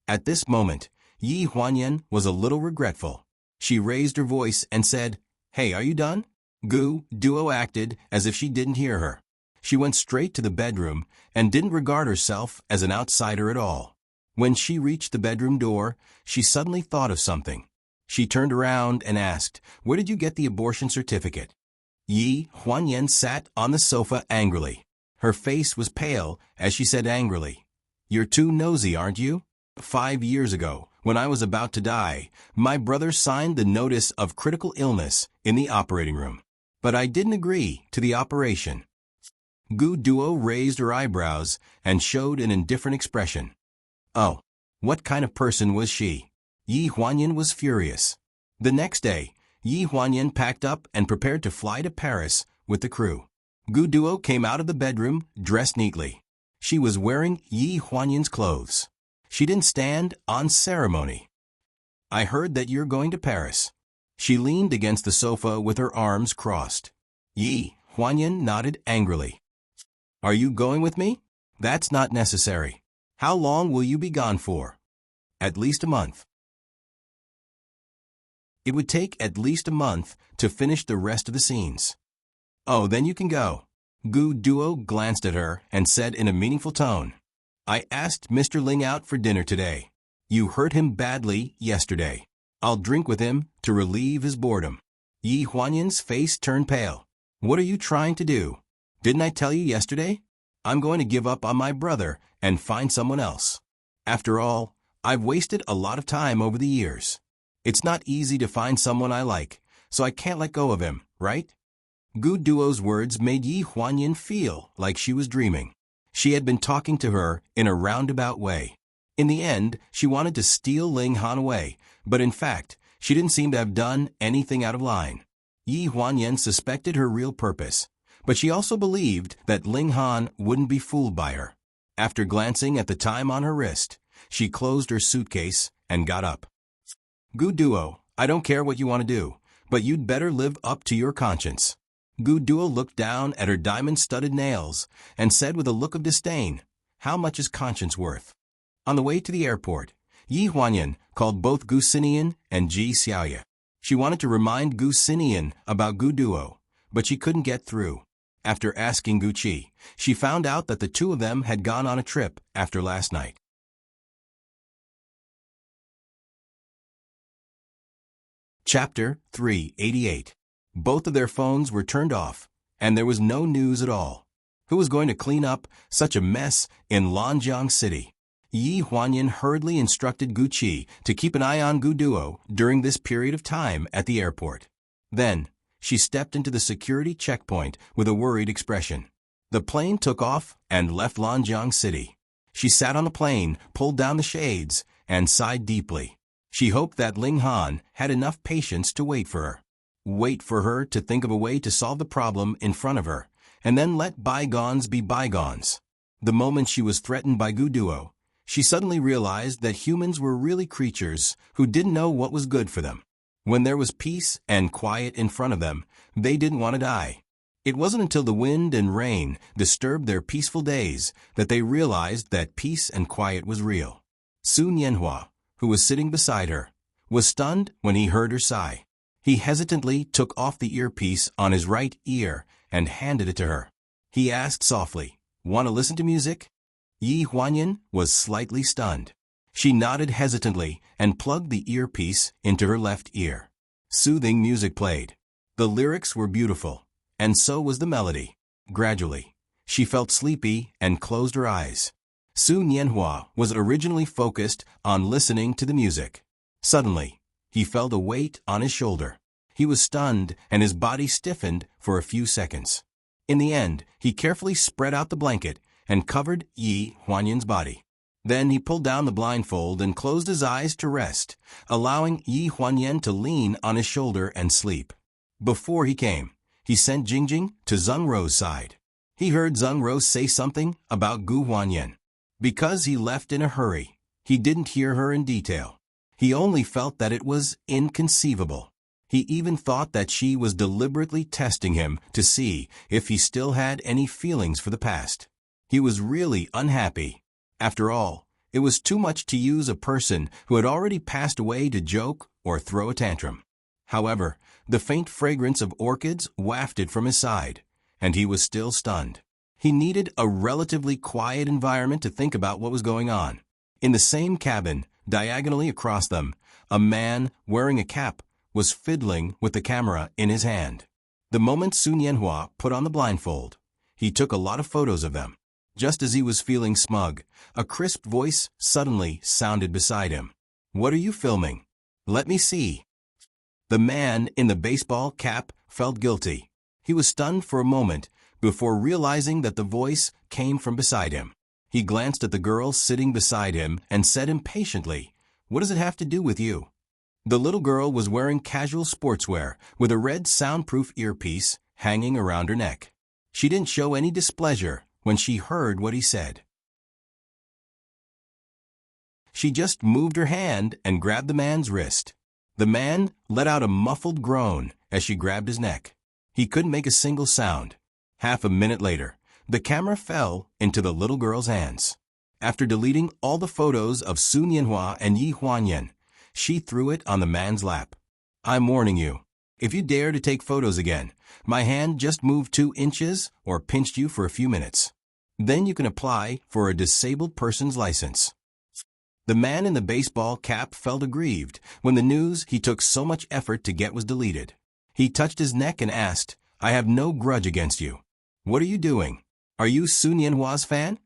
At this moment, Yi Huanyan was a little regretful. She raised her voice and said, Hey, are you done? Gu Duo acted as if she didn't hear her. She went straight to the bedroom and didn't regard herself as an outsider at all. When she reached the bedroom door, she suddenly thought of something. She turned around and asked, "Where did you get the abortion certificate?" Yi Huanyan sat on the sofa angrily. Her face was pale as she said angrily, "You're too nosy, aren't you? 5 years ago, when I was about to die, my brother signed the notice of critical illness in the operating room. But I didn't agree to the operation." Gu Duo raised her eyebrows and showed an indifferent expression. Oh, what kind of person was she? Yi Huanyan was furious. The next day, Yi Huanyan packed up and prepared to fly to Paris with the crew. Gu Duo came out of the bedroom dressed neatly. She was wearing Yi Huanyan's clothes. She didn't stand on ceremony. "I heard that you're going to Paris." She leaned against the sofa with her arms crossed. Yi Huanyan nodded angrily. "Are you going with me?" "That's not necessary." "How long will you be gone for?" "At least a month." It would take at least a month to finish the rest of the scenes. "Oh, then you can go." Gu Duo glanced at her and said in a meaningful tone, "I asked Mr. Ling out for dinner today. You hurt him badly yesterday. I'll drink with him to relieve his boredom." Yi Huanyan's face turned pale. "What are you trying to do? Didn't I tell you yesterday? I'm going to give up on my brother and find someone else. After all, I've wasted a lot of time over the years. It's not easy to find someone I like, so I can't let go of him, right?" Gu Duo's words made Yi Huanyan feel like she was dreaming. She had been talking to her in a roundabout way. In the end, she wanted to steal Ling Han away, but in fact, she didn't seem to have done anything out of line. Yi Huanyan suspected her real purpose, but she also believed that Ling Han wouldn't be fooled by her. After glancing at the time on her wrist, she closed her suitcase and got up. "Gu Duo, I don't care what you want to do, but you'd better live up to your conscience." Gu Duo looked down at her diamond-studded nails and said with a look of disdain, "How much is conscience worth?" On the way to the airport, Yi Huanyan called both Gu Xinian and Ji Xiaoye. She wanted to remind Gu Xinian about Gu Duo, but she couldn't get through. After asking Gu Qi, she found out that the two of them had gone on a trip after last night. Chapter 388. Both of their phones were turned off, and there was no news at all. Who was going to clean up such a mess in Lanjiang City? Yi Huanyan hurriedly instructed Gu Qi to keep an eye on Gu Duo during this period of time at the airport. Then, she stepped into the security checkpoint with a worried expression. The plane took off and left Lanjiang City. She sat on the plane, pulled down the shades, and sighed deeply. She hoped that Ling Han had enough patience to wait for her. Wait for her to think of a way to solve the problem in front of her, and then let bygones be bygones. The moment she was threatened by Gu Duo, she suddenly realized that humans were really creatures who didn't know what was good for them. When there was peace and quiet in front of them, they didn't want to die. It wasn't until the wind and rain disturbed their peaceful days that they realized that peace and quiet was real. Su Nianhua, who was sitting beside her, was stunned when he heard her sigh. He hesitantly took off the earpiece on his right ear and handed it to her. He asked softly, "Want to listen to music?" Yi Huanyan was slightly stunned. She nodded hesitantly and plugged the earpiece into her left ear. Soothing music played. The lyrics were beautiful, and so was the melody. Gradually, she felt sleepy and closed her eyes. Su Nianhua was originally focused on listening to the music. Suddenly, he felt a weight on his shoulder. He was stunned and his body stiffened for a few seconds. In the end, he carefully spread out the blanket and covered Yi Huanyan's body. Then he pulled down the blindfold and closed his eyes to rest, allowing Yi Huanyan to lean on his shoulder and sleep. Before he came, he sent Jingjing to Zheng Rou's side. He heard Zheng Rou say something about Gu Huanyan. Because he left in a hurry, he didn't hear her in detail. He only felt that it was inconceivable. He even thought that she was deliberately testing him to see if he still had any feelings for the past. He was really unhappy. After all, it was too much to use a person who had already passed away to joke or throw a tantrum. However, the faint fragrance of orchids wafted from his side, and he was still stunned. He needed a relatively quiet environment to think about what was going on. In the same cabin, diagonally across them, a man wearing a cap was fiddling with the camera in his hand. The moment Sun Yanhua put on the blindfold, he took a lot of photos of them. Just as he was feeling smug, a crisp voice suddenly sounded beside him. "What are you filming? Let me see." The man in the baseball cap felt guilty. He was stunned for a moment before realizing that the voice came from beside him. He glanced at the girl sitting beside him and said impatiently, "What does it have to do with you?" The little girl was wearing casual sportswear with a red soundproof earpiece hanging around her neck. She didn't show any displeasure when she heard what he said. She just moved her hand and grabbed the man's wrist. The man let out a muffled groan as she grabbed his neck. He couldn't make a single sound. Half a minute later, the camera fell into the little girl's hands. After deleting all the photos of Sun Yanhua and Yi Huanyan, she threw it on the man's lap. "I'm warning you. If you dare to take photos again, my hand just moved 2 inches or pinched you for a few minutes. Then you can apply for a disabled person's license." The man in the baseball cap felt aggrieved when the news he took so much effort to get was deleted. He touched his neck and asked, "I have no grudge against you. What are you doing? Are you Sun Yanhua's fan?"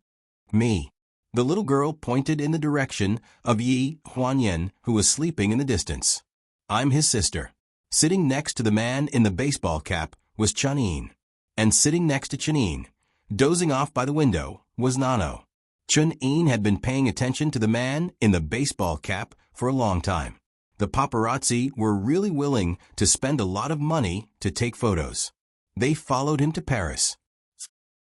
"Me." The little girl pointed in the direction of Yi Huanyan, who was sleeping in the distance. "I'm his sister." Sitting next to the man in the baseball cap was Chun-In. And sitting next to Chun-In, dozing off by the window, was Nano. Chun-In had been paying attention to the man in the baseball cap for a long time. The paparazzi were really willing to spend a lot of money to take photos. They followed him to Paris.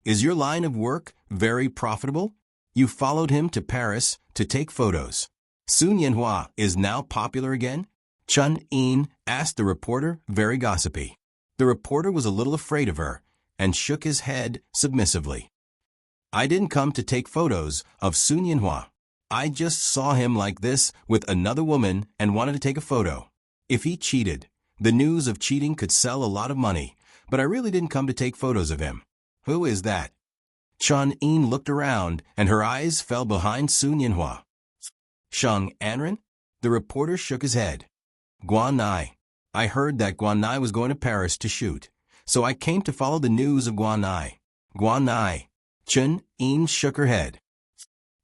Is your line of work very profitable? You followed him to Paris to take photos. Sun Yanhua is now popular again? Chun-In asked the reporter, very gossipy. The reporter was a little afraid of her and shook his head submissively. I didn't come to take photos of Sun Yanhua. I just saw him like this with another woman and wanted to take a photo. If he cheated, the news of cheating could sell a lot of money, but I really didn't come to take photos of him. Who is that? Chun-In looked around and her eyes fell behind Sun Yanhua. Sheng Anren? The reporter shook his head. Guan Nai. I heard that Guan Nai was going to Paris to shoot, so I came to follow the news of Guan Nai. Guan Nai. Chun-In shook her head.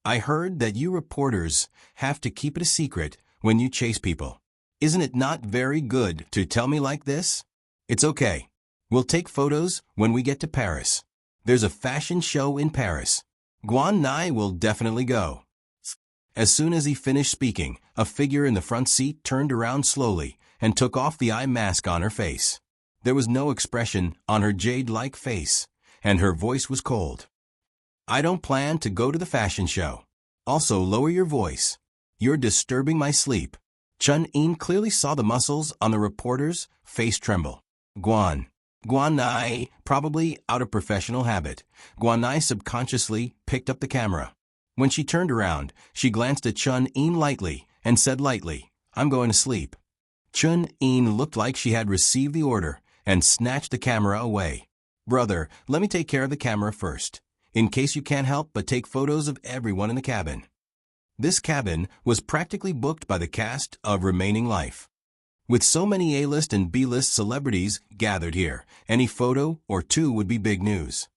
I heard that you reporters have to keep it a secret when you chase people. Isn't it not very good to tell me like this? It's okay. We'll take photos when we get to Paris. There's a fashion show in Paris. Guan Nai will definitely go. As soon as he finished speaking, a figure in the front seat turned around slowly and took off the eye mask on her face. There was no expression on her jade-like face, and her voice was cold. I don't plan to go to the fashion show. Also, lower your voice. You're disturbing my sleep. Chun-In clearly saw the muscles on the reporter's face tremble. Guan Nai, probably out of professional habit. Guan Nai subconsciously picked up the camera. When she turned around, she glanced at Chun-In lightly and said lightly, I'm going to sleep. Chun-In looked like she had received the order and snatched the camera away. Brother, let me take care of the camera first, in case you can't help but take photos of everyone in the cabin. This cabin was practically booked by the cast of Remaining Life. With so many A-list and B-list celebrities gathered here, any photo or two would be big news.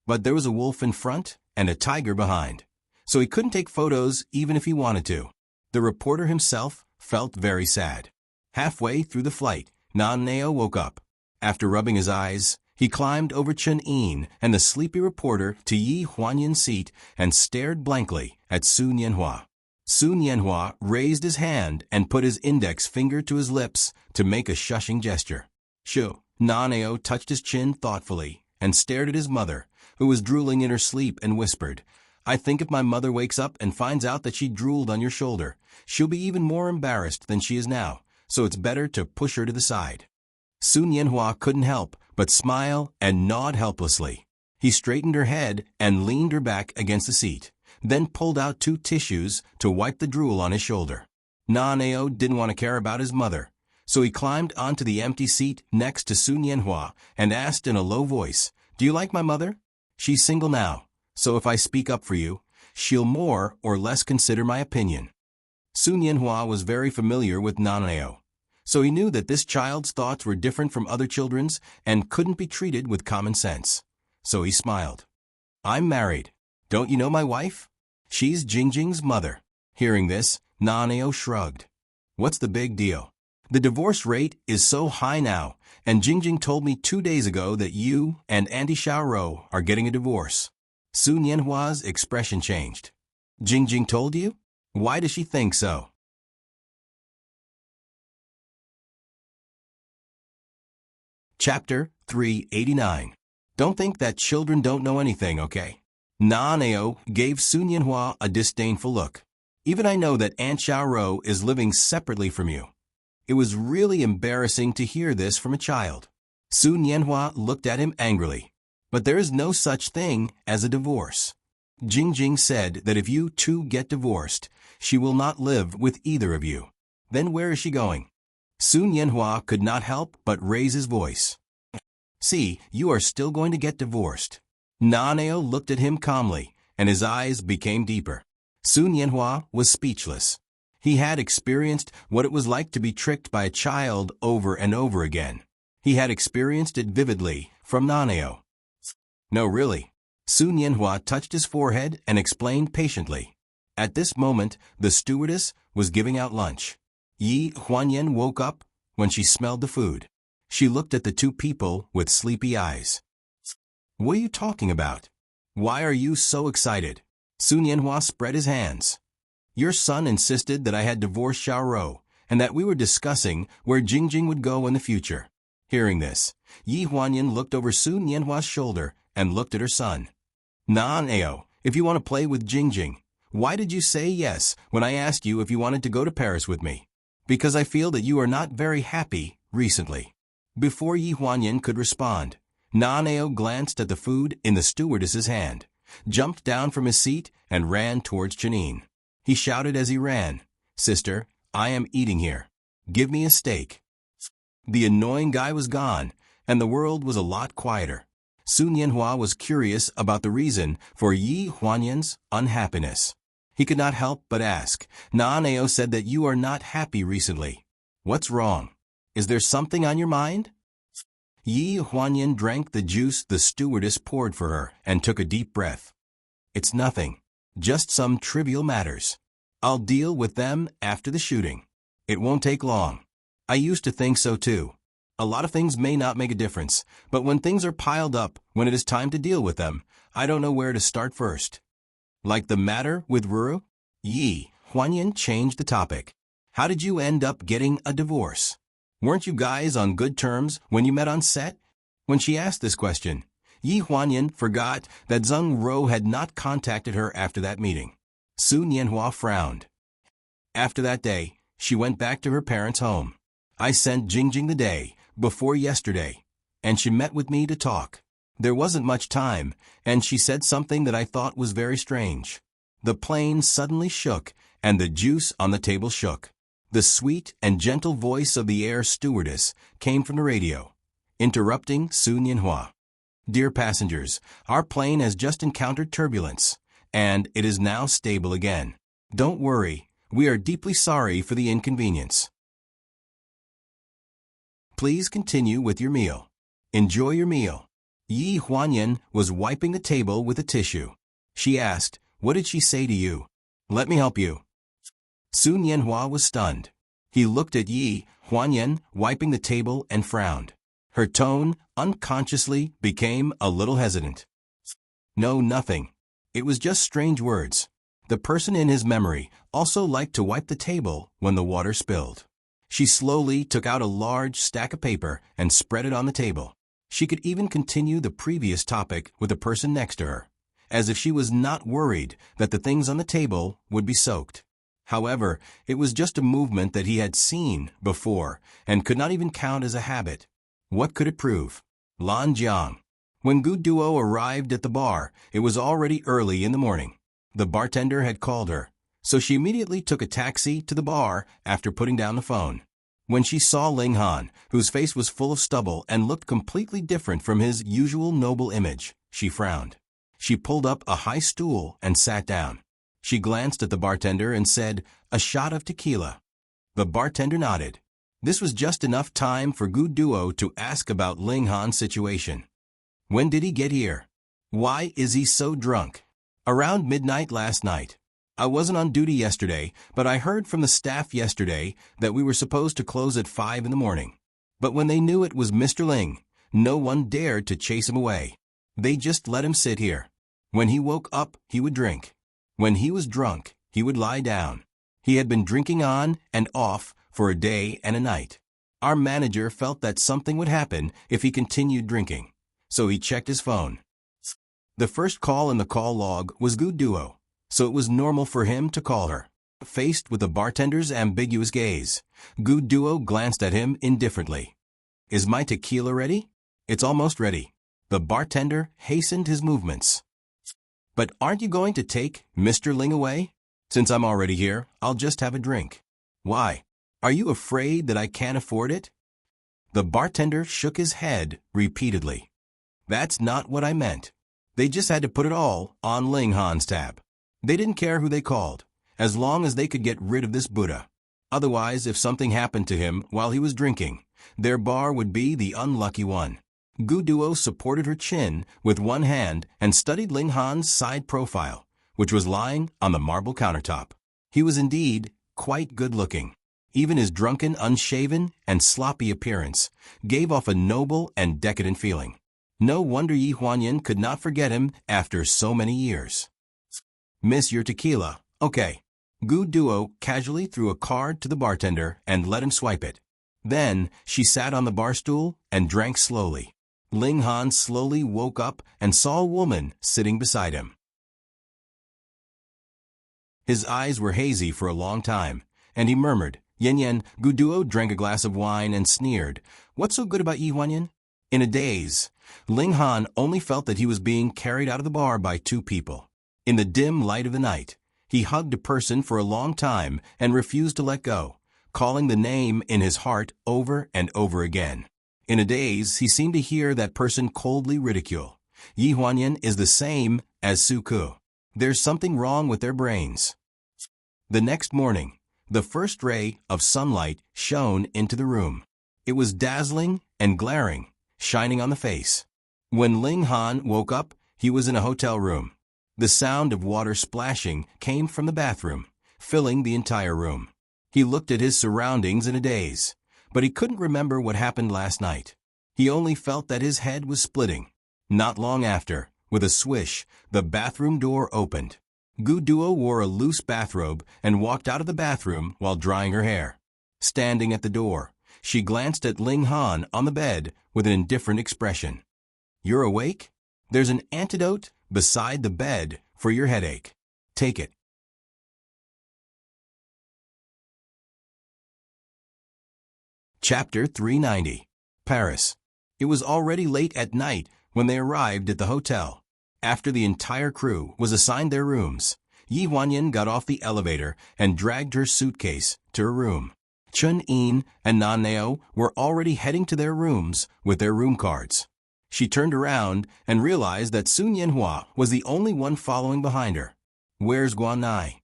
But there was a wolf in front and a tiger behind, so he couldn't take photos even if he wanted to. The reporter himself felt very sad. Halfway through the flight, Naneo woke up. After rubbing his eyes, he climbed over Chun-In and the sleepy reporter to Yi Huanyan's seat and stared blankly at Sun Yanhua. Sun Yanhua raised his hand and put his index finger to his lips to make a shushing gesture. Shoo. Naneo touched his chin thoughtfully and stared at his mother, who was drooling in her sleep, and whispered, I think if my mother wakes up and finds out that she drooled on your shoulder, she'll be even more embarrassed than she is now, so it's better to push her to the side. Sun Yanhua couldn't help but smile and nod helplessly. He straightened her head and leaned her back against the seat, then pulled out 2 tissues to wipe the drool on his shoulder. Na-Neo didn't want to care about his mother, so he climbed onto the empty seat next to Sun Yanhua and asked in a low voice, "Do you like my mother? She's single now, so if I speak up for you, she'll more or less consider my opinion." Sun Yanhua was very familiar with Na-Neo, so he knew that this child's thoughts were different from other children's and couldn't be treated with common sense. So he smiled. "I'm married. Don't you know my wife? She's Jingjing's mother." Hearing this, Na-Neo shrugged. "What's the big deal? The divorce rate is so high now, and Jingjing told me 2 days ago that you and Auntie Xiaorou are getting a divorce." Sun Yanhua's expression changed. "Jingjing told you? Why does she think so?" Chapter 389. Don't think that children don't know anything, okay? Na-Neo gave Sun Yanhua a disdainful look. "Even I know that Aunt Xiaorou is living separately from you." It was really embarrassing to hear this from a child. Sun Yanhua looked at him angrily. "But there is no such thing as a divorce. Jingjing said that if you two get divorced, she will not live with either of you. Then where is she going?" Sun Yanhua could not help but raise his voice. "See, you are still going to get divorced." Na-Neo looked at him calmly, and his eyes became deeper. Sun Yanhua was speechless. He had experienced what it was like to be tricked by a child over and over again. He had experienced it vividly from Na-Neo. "No, really." Sun Yanhua touched his forehead and explained patiently. At this moment, the stewardess was giving out lunch. Yi Huanyan woke up when she smelled the food. She looked at the two people with sleepy eyes. "What are you talking about? Why are you so excited?" Sun Yanhua spread his hands. "Your son insisted that I had divorced Xiaorou, and that we were discussing where Jingjing would go in the future." Hearing this, Yi Huanyan looked over Sun Yanhua's shoulder and looked at her son. "Na-Neo, if you want to play with Jingjing, why did you say yes when I asked you if you wanted to go to Paris with me?" "Because I feel that you are not very happy recently." Before Yi Huanyan could respond, Na-Neo glanced at the food in the stewardess's hand, jumped down from his seat, and ran towards Janine. He shouted as he ran, "Sister, I am eating here. Give me a steak." The annoying guy was gone, and the world was a lot quieter. Sun Yanhua was curious about the reason for Yi Huanyan's unhappiness. He could not help but ask, "Na-Neo said that you are not happy recently. What's wrong? Is there something on your mind?" Yi Huanyan drank the juice the stewardess poured for her and took a deep breath. "It's nothing. Just some trivial matters. I'll deal with them after the shooting. It won't take long." I used to think so too. A lot of things may not make a difference, but when things are piled up, when it is time to deal with them, I don't know where to start first. "Like the matter with Ruru?" Yi Huanyan changed the topic. "How did you end up getting a divorce? Weren't you guys on good terms when you met on set?" When she asked this question, Yi Huanyan forgot that Zheng Ro had not contacted her after that meeting. Sun Yanhua frowned. After that day, she went back to her parents' home. I sent Jingjing the day before yesterday, and she met with me to talk. There wasn't much time, and she said something that I thought was very strange. The plane suddenly shook, and the juice on the table shook. The sweet and gentle voice of the air stewardess came from the radio, interrupting Sun Yanhua. "Dear passengers, our plane has just encountered turbulence, and it is now stable again. Don't worry, we are deeply sorry for the inconvenience. Please continue with your meal. Enjoy your meal." Yi Huanyan was wiping the table with a tissue. She asked, "What did she say to you?" "Let me help you." Sun Yanhua was stunned. He looked at Yi Huanyan wiping the table and frowned. Her tone, unconsciously, became a little hesitant. "No, nothing. It was just strange words." The person in his memory also liked to wipe the table when the water spilled. She slowly took out a large stack of paper and spread it on the table. She could even continue the previous topic with the person next to her, as if she was not worried that the things on the table would be soaked. However, it was just a movement that he had seen before and could not even count as a habit. What could it prove? Lanjiang. When Gu Duo arrived at the bar, it was already early in the morning. The bartender had called her, so she immediately took a taxi to the bar after putting down the phone. When she saw Ling Han, whose face was full of stubble and looked completely different from his usual noble image, she frowned. She pulled up a high stool and sat down. She glanced at the bartender and said, "A shot of tequila." The bartender nodded. This was just enough time for Gu Duo to ask about Ling Han's situation. When did he get here? Why is he so drunk? Around midnight last night. I wasn't on duty yesterday, but I heard from the staff yesterday that we were supposed to close at 5 in the morning. But when they knew it was Mr. Ling, no one dared to chase him away. They just let him sit here. When he woke up, he would drink. When he was drunk, he would lie down. He had been drinking on and off for a day and a night. Our manager felt that something would happen if he continued drinking, so he checked his phone. The first call in the call log was Gu Duo, so it was normal for him to call her. Faced with the bartender's ambiguous gaze, Gu Duo glanced at him indifferently. "Is my tequila ready?" "It's almost ready." The bartender hastened his movements. "But aren't you going to take Mr. Ling away?" "Since I'm already here, I'll just have a drink." "Why? Are you afraid that I can't afford it?" The bartender shook his head repeatedly. "That's not what I meant. They just had to put it all on Ling Han's tab. They didn't care who they called, as long as they could get rid of this Buddha. Otherwise, if something happened to him while he was drinking, their bar would be the unlucky one." Gu Duo supported her chin with one hand and studied Ling Han's side profile, which was lying on the marble countertop. He was indeed quite good-looking. Even his drunken, unshaven, and sloppy appearance gave off a noble and decadent feeling. No wonder Yi Huanyan could not forget him after so many years. "Miss, your tequila." "Okay." Gu Duo casually threw a card to the bartender and let him swipe it. Then she sat on the bar stool and drank slowly. Ling Han slowly woke up and saw a woman sitting beside him. His eyes were hazy for a long time, and he murmured, "Yen Yen." Gu Duo drank a glass of wine and sneered. "What's so good about Yi Huanyan?" In a daze, Ling Han only felt that he was being carried out of the bar by two people. In the dim light of the night, he hugged a person for a long time and refused to let go, calling the name in his heart over and over again. In a daze, he seemed to hear that person coldly ridicule. Yi Huanyan is the same as Su Ku. There's something wrong with their brains. The next morning, the first ray of sunlight shone into the room. It was dazzling and glaring, shining on the face. When Ling Han woke up, he was in a hotel room. The sound of water splashing came from the bathroom, filling the entire room. He looked at his surroundings in a daze, but he couldn't remember what happened last night. He only felt that his head was splitting. Not long after, with a swish, the bathroom door opened. Gu Duo wore a loose bathrobe and walked out of the bathroom while drying her hair. Standing at the door, she glanced at Ling Han on the bed with an indifferent expression. "You're awake? There's an antidote beside the bed for your headache. Take it." Chapter 390. Paris. It was already late at night when they arrived at the hotel. After the entire crew was assigned their rooms, Yi Huanyan got off the elevator and dragged her suitcase to her room. Chun Yin and Nan Neo were already heading to their rooms with their room cards. She turned around and realized that Sun Yanhua was the only one following behind her. "Where's Guan Nai?"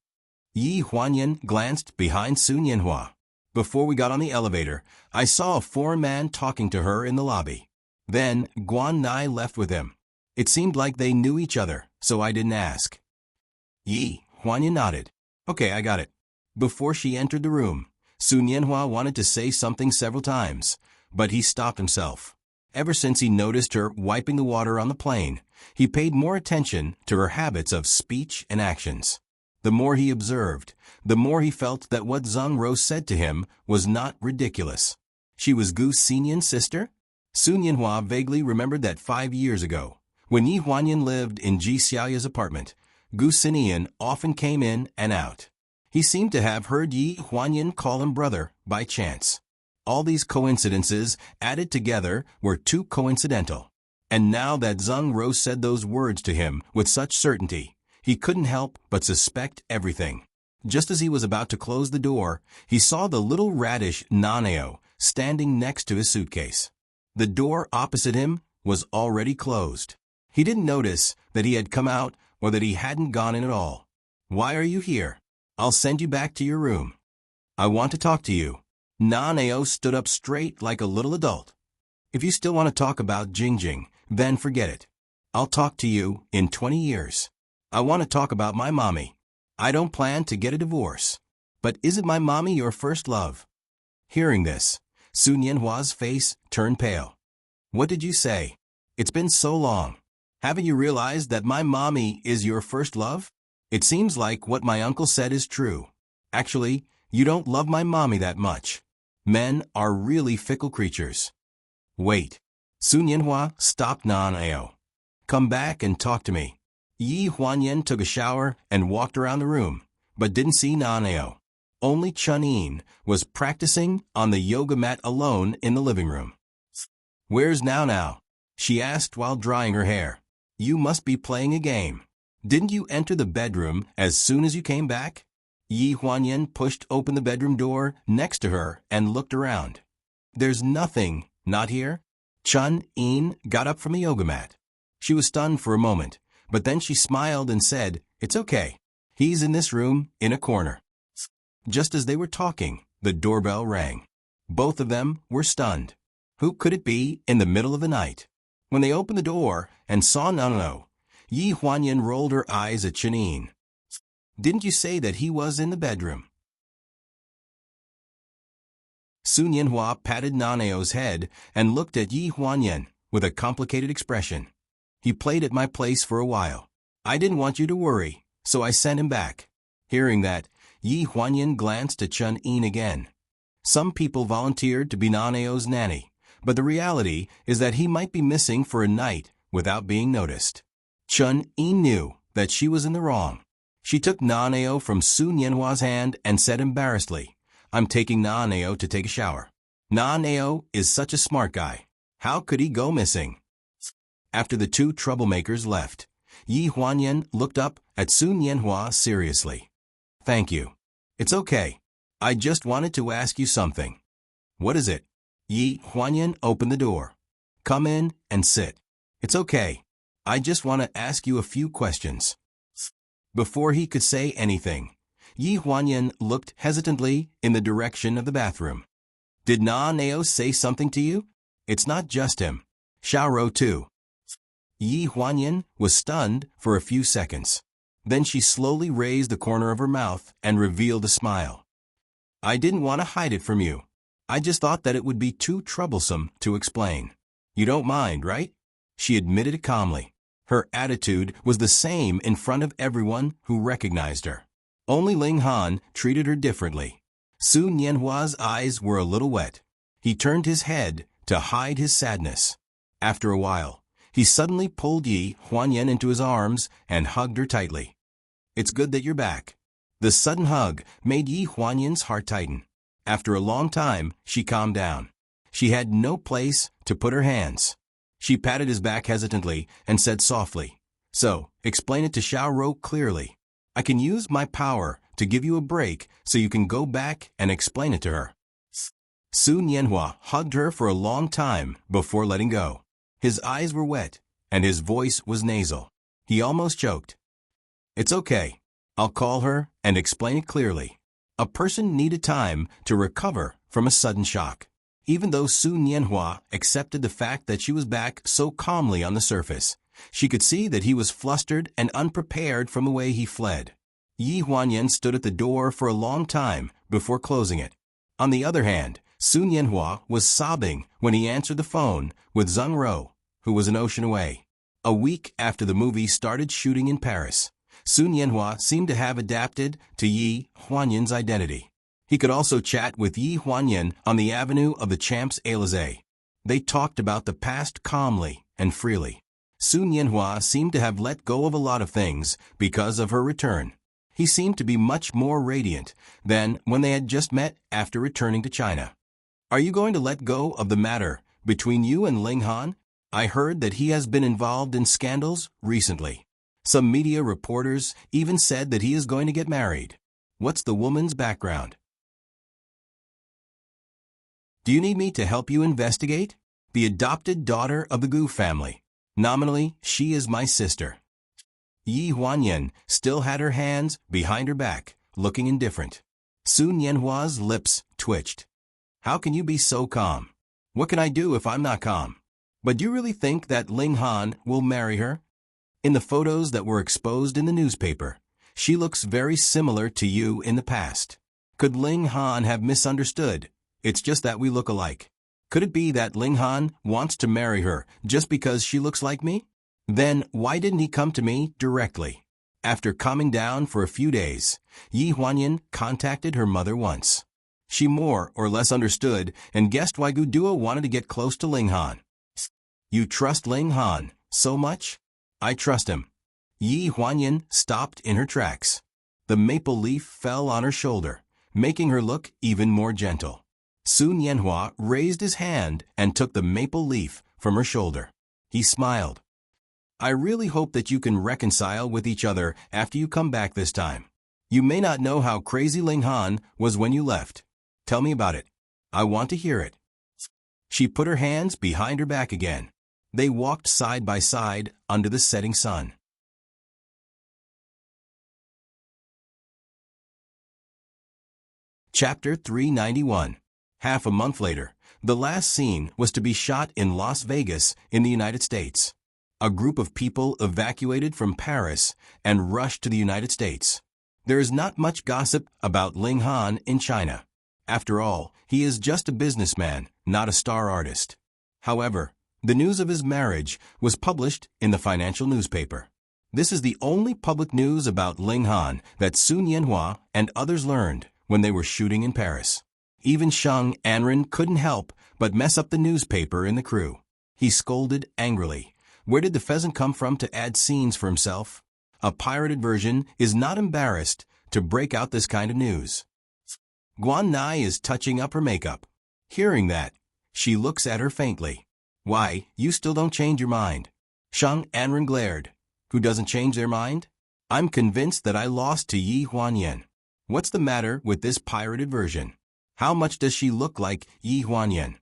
Yi Huanyan glanced behind Sun Yanhua. "Before we got on the elevator, I saw a foreign man talking to her in the lobby. Then Guan Nai left with him. It seemed like they knew each other, so I didn't ask." Yi Huanyan nodded. "Okay, I got it." Before she entered the room, Sun Yanhua wanted to say something several times, but he stopped himself. Ever since he noticed her wiping the water on the plane, he paid more attention to her habits of speech and actions. The more he observed, the more he felt that what Zhang Rou said to him was not ridiculous. She was Gu Xinyan's sister? Sun Yanhua vaguely remembered that 5 years ago, when Yi Huanyan lived in Ji Xiaoya's apartment, Gu Xinyan often came in and out. He seemed to have heard Yi Huanyan call him brother by chance. All these coincidences added together were too coincidental. And now that Zhang Rou said those words to him with such certainty, he couldn't help but suspect everything. Just as he was about to close the door, he saw the little radish Naneo standing next to his suitcase. The door opposite him was already closed. He didn't notice that he had come out or that he hadn't gone in at all. "Why are you here? I'll send you back to your room. I want to talk to you." Naneo stood up straight like a little adult. "If you still want to talk about Jingjing, then forget it. I'll talk to you in 20 years. I want to talk about my mommy. I don't plan to get a divorce. But isn't my mommy your first love?" Hearing this, Su Nianhua's face turned pale. "What did you say? It's been so long. Haven't you realized that my mommy is your first love? It seems like what my uncle said is true. Actually, you don't love my mommy that much. Men are really fickle creatures." "Wait." Su Nianhua stopped Naneo. "Come back and talk to me." Yi Huanyan took a shower and walked around the room, but didn't see Naneo. Only Chun-Yin was practicing on the yoga mat alone in the living room. "Where's Now?" she asked while drying her hair. "You must be playing a game. Didn't you enter the bedroom as soon as you came back?" Yi Huanyan pushed open the bedroom door next to her and looked around. "There's nothing, not here." Chun-Yin got up from the yoga mat. She was stunned for a moment, but then she smiled and said, "It's okay. He's in this room, in a corner." Just as they were talking, the doorbell rang. Both of them were stunned. Who could it be in the middle of the night? When they opened the door and saw Naneo, Yi Huanyan rolled her eyes at Chun-Yin. "Didn't you say that he was in the bedroom?" Su Nianhua patted Naneo's head and looked at Yi Huanyan with a complicated expression. "He played at my place for a while. I didn't want you to worry, so I sent him back." Hearing that, Yi Huanyan glanced at Chun-Yin again. Some people volunteered to be Naneo's nanny, but the reality is that he might be missing for a night without being noticed. Chun-Yin knew that she was in the wrong. She took Naneo from Su Nianhua's hand and said embarrassedly, "I'm taking Naneo to take a shower." Naneo is such a smart guy. How could he go missing? After the two troublemakers left, Yi Huanyan looked up at Su Nianhua seriously. "Thank you. It's okay. I just wanted to ask you something." "What is it?" Yi Huanyan opened the door. "Come in and sit." "It's okay. I just want to ask you a few questions." Before he could say anything, Yi Huanyan looked hesitantly in the direction of the bathroom. "Did Naneo say something to you?" "It's not just him. Xiaoro too." Yi Huanyan was stunned for a few seconds. Then she slowly raised the corner of her mouth and revealed a smile. "I didn't want to hide it from you. I just thought that it would be too troublesome to explain. You don't mind, right?" She admitted it calmly. Her attitude was the same in front of everyone who recognized her. Only Ling Han treated her differently. Su Nianhua's eyes were a little wet. He turned his head to hide his sadness. After a while, he suddenly pulled Yi Huanyan into his arms and hugged her tightly. "It's good that you're back." The sudden hug made Yi Huanyan's heart tighten. After a long time, she calmed down. She had no place to put her hands. She patted his back hesitantly and said softly, "So, explain it to Xiaoro clearly. I can use my power to give you a break so you can go back and explain it to her." Su Nianhua hugged her for a long time before letting go. His eyes were wet, and his voice was nasal. He almost choked. "It's okay. I'll call her and explain it clearly." A person needed time to recover from a sudden shock. Even though Su Nianhua accepted the fact that she was back so calmly on the surface, she could see that he was flustered and unprepared from the way he fled. Yi Huanyan stood at the door for a long time before closing it. On the other hand, Su Nianhua was sobbing when he answered the phone with Zheng Ro, who was an ocean away. A week after the movie started shooting in Paris, Su Nianhua seemed to have adapted to Yi Huanyan's identity. He could also chat with Yi Huanyan on the avenue of the Champs-Élysées. They talked about the past calmly and freely. Su Nianhua seemed to have let go of a lot of things because of her return. He seemed to be much more radiant than when they had just met after returning to China. "Are you going to let go of the matter between you and Ling Han? I heard that he has been involved in scandals recently. Some media reporters even said that he is going to get married." What's the woman's background? Do you need me to help you investigate? The adopted daughter of the Gu family. Nominally, she is my sister. Yi Huanyan still had her hands behind her back, looking indifferent. Sun Yanhua's lips twitched. How can you be so calm? What can I do if I'm not calm? But do you really think that Ling Han will marry her? In the photos that were exposed in the newspaper, she looks very similar to you in the past. Could Ling Han have misunderstood? It's just that we look alike. Could it be that Ling Han wants to marry her just because she looks like me? Then why didn't he come to me directly? After calming down for a few days, Yi Huanyan contacted her mother once. She more or less understood and guessed why Gu Duo wanted to get close to Ling Han. You trust Ling Han so much? I trust him. Yi Huanyan stopped in her tracks. The maple leaf fell on her shoulder, making her look even more gentle. Sun Yanhua raised his hand and took the maple leaf from her shoulder. He smiled. I really hope that you can reconcile with each other after you come back this time. You may not know how crazy Ling Han was when you left. Tell me about it. I want to hear it. She put her hands behind her back again. They walked side by side under the setting sun. Chapter 391. Half a month later, the last scene was to be shot in Las Vegas in the United States. A group of people evacuated from Paris and rushed to the United States. There is not much gossip about Ling Han in China. After all, he is just a businessman, not a star artist. However, the news of his marriage was published in the financial newspaper. This is the only public news about Ling Han that Sun Yanhua and others learned when they were shooting in Paris. Even Sheng Anren couldn't help but mess up the newspaper in the crew. He scolded angrily. Where did the pheasant come from to add scenes for himself? A pirated version is not embarrassed to break out this kind of news. Guan Nai is touching up her makeup. Hearing that, she looks at her faintly. Why, you still don't change your mind? Sheng Anren glared. Who doesn't change their mind? I'm convinced that I lost to Yi Huanyan. What's the matter with this pirated version? How much does she look like Yi Huanyan?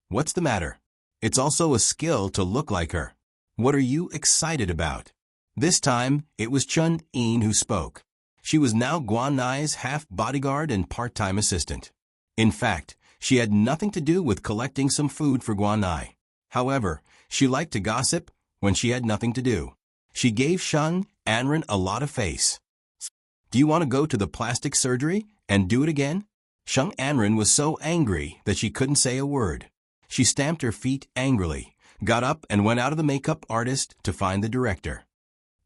What's the matter? It's also a skill to look like her. What are you excited about? This time, it was Chun Yin who spoke. She was now Guan Nai's half-bodyguard and part-time assistant. In fact, she had nothing to do with collecting some food for Guan Nai. However, she liked to gossip when she had nothing to do. She gave Sheng Anren a lot of face. Do you want to go to the plastic surgery and do it again? Sheng Anren was so angry that she couldn't say a word. She stamped her feet angrily, got up and went out of the makeup artist to find the director.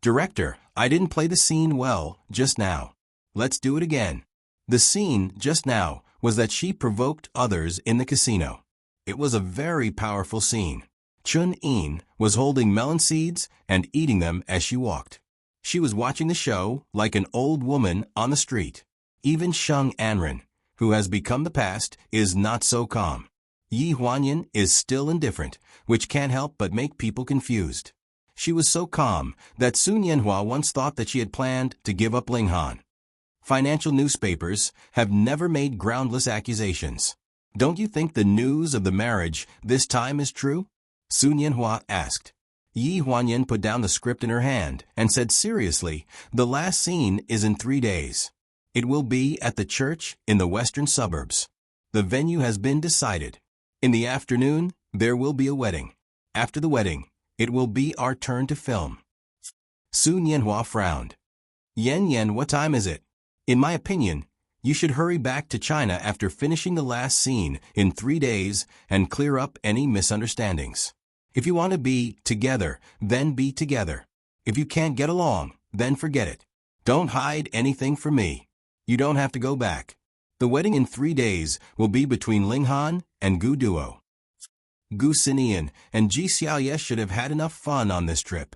Director, I didn't play the scene well just now. Let's do it again. The scene just now was that she provoked others in the casino. It was a very powerful scene. Chun Yin was holding melon seeds and eating them as she walked. She was watching the show like an old woman on the street. Even Sheng Anren, who has become the past, is not so calm. Yi Huanyan is still indifferent, which can't help but make people confused. She was so calm that Sun Yanhua once thought that she had planned to give up Ling Han. Financial newspapers have never made groundless accusations. Don't you think the news of the marriage this time is true? Sun Yanhua asked. Yi Huanyan put down the script in her hand and said seriously, the last scene is in 3 days. It will be at the church in the western suburbs. The venue has been decided. In the afternoon, there will be a wedding. After the wedding, it will be our turn to film. Sun Yanhua frowned. Yan, what time is it? In my opinion, you should hurry back to China after finishing the last scene in 3 days and clear up any misunderstandings. If you want to be together, then be together. If you can't get along, then forget it. Don't hide anything from me. You don't have to go back. The wedding in 3 days will be between Ling Han and Gu Duo. Gu Sinian and Ji Xiaoye should have had enough fun on this trip.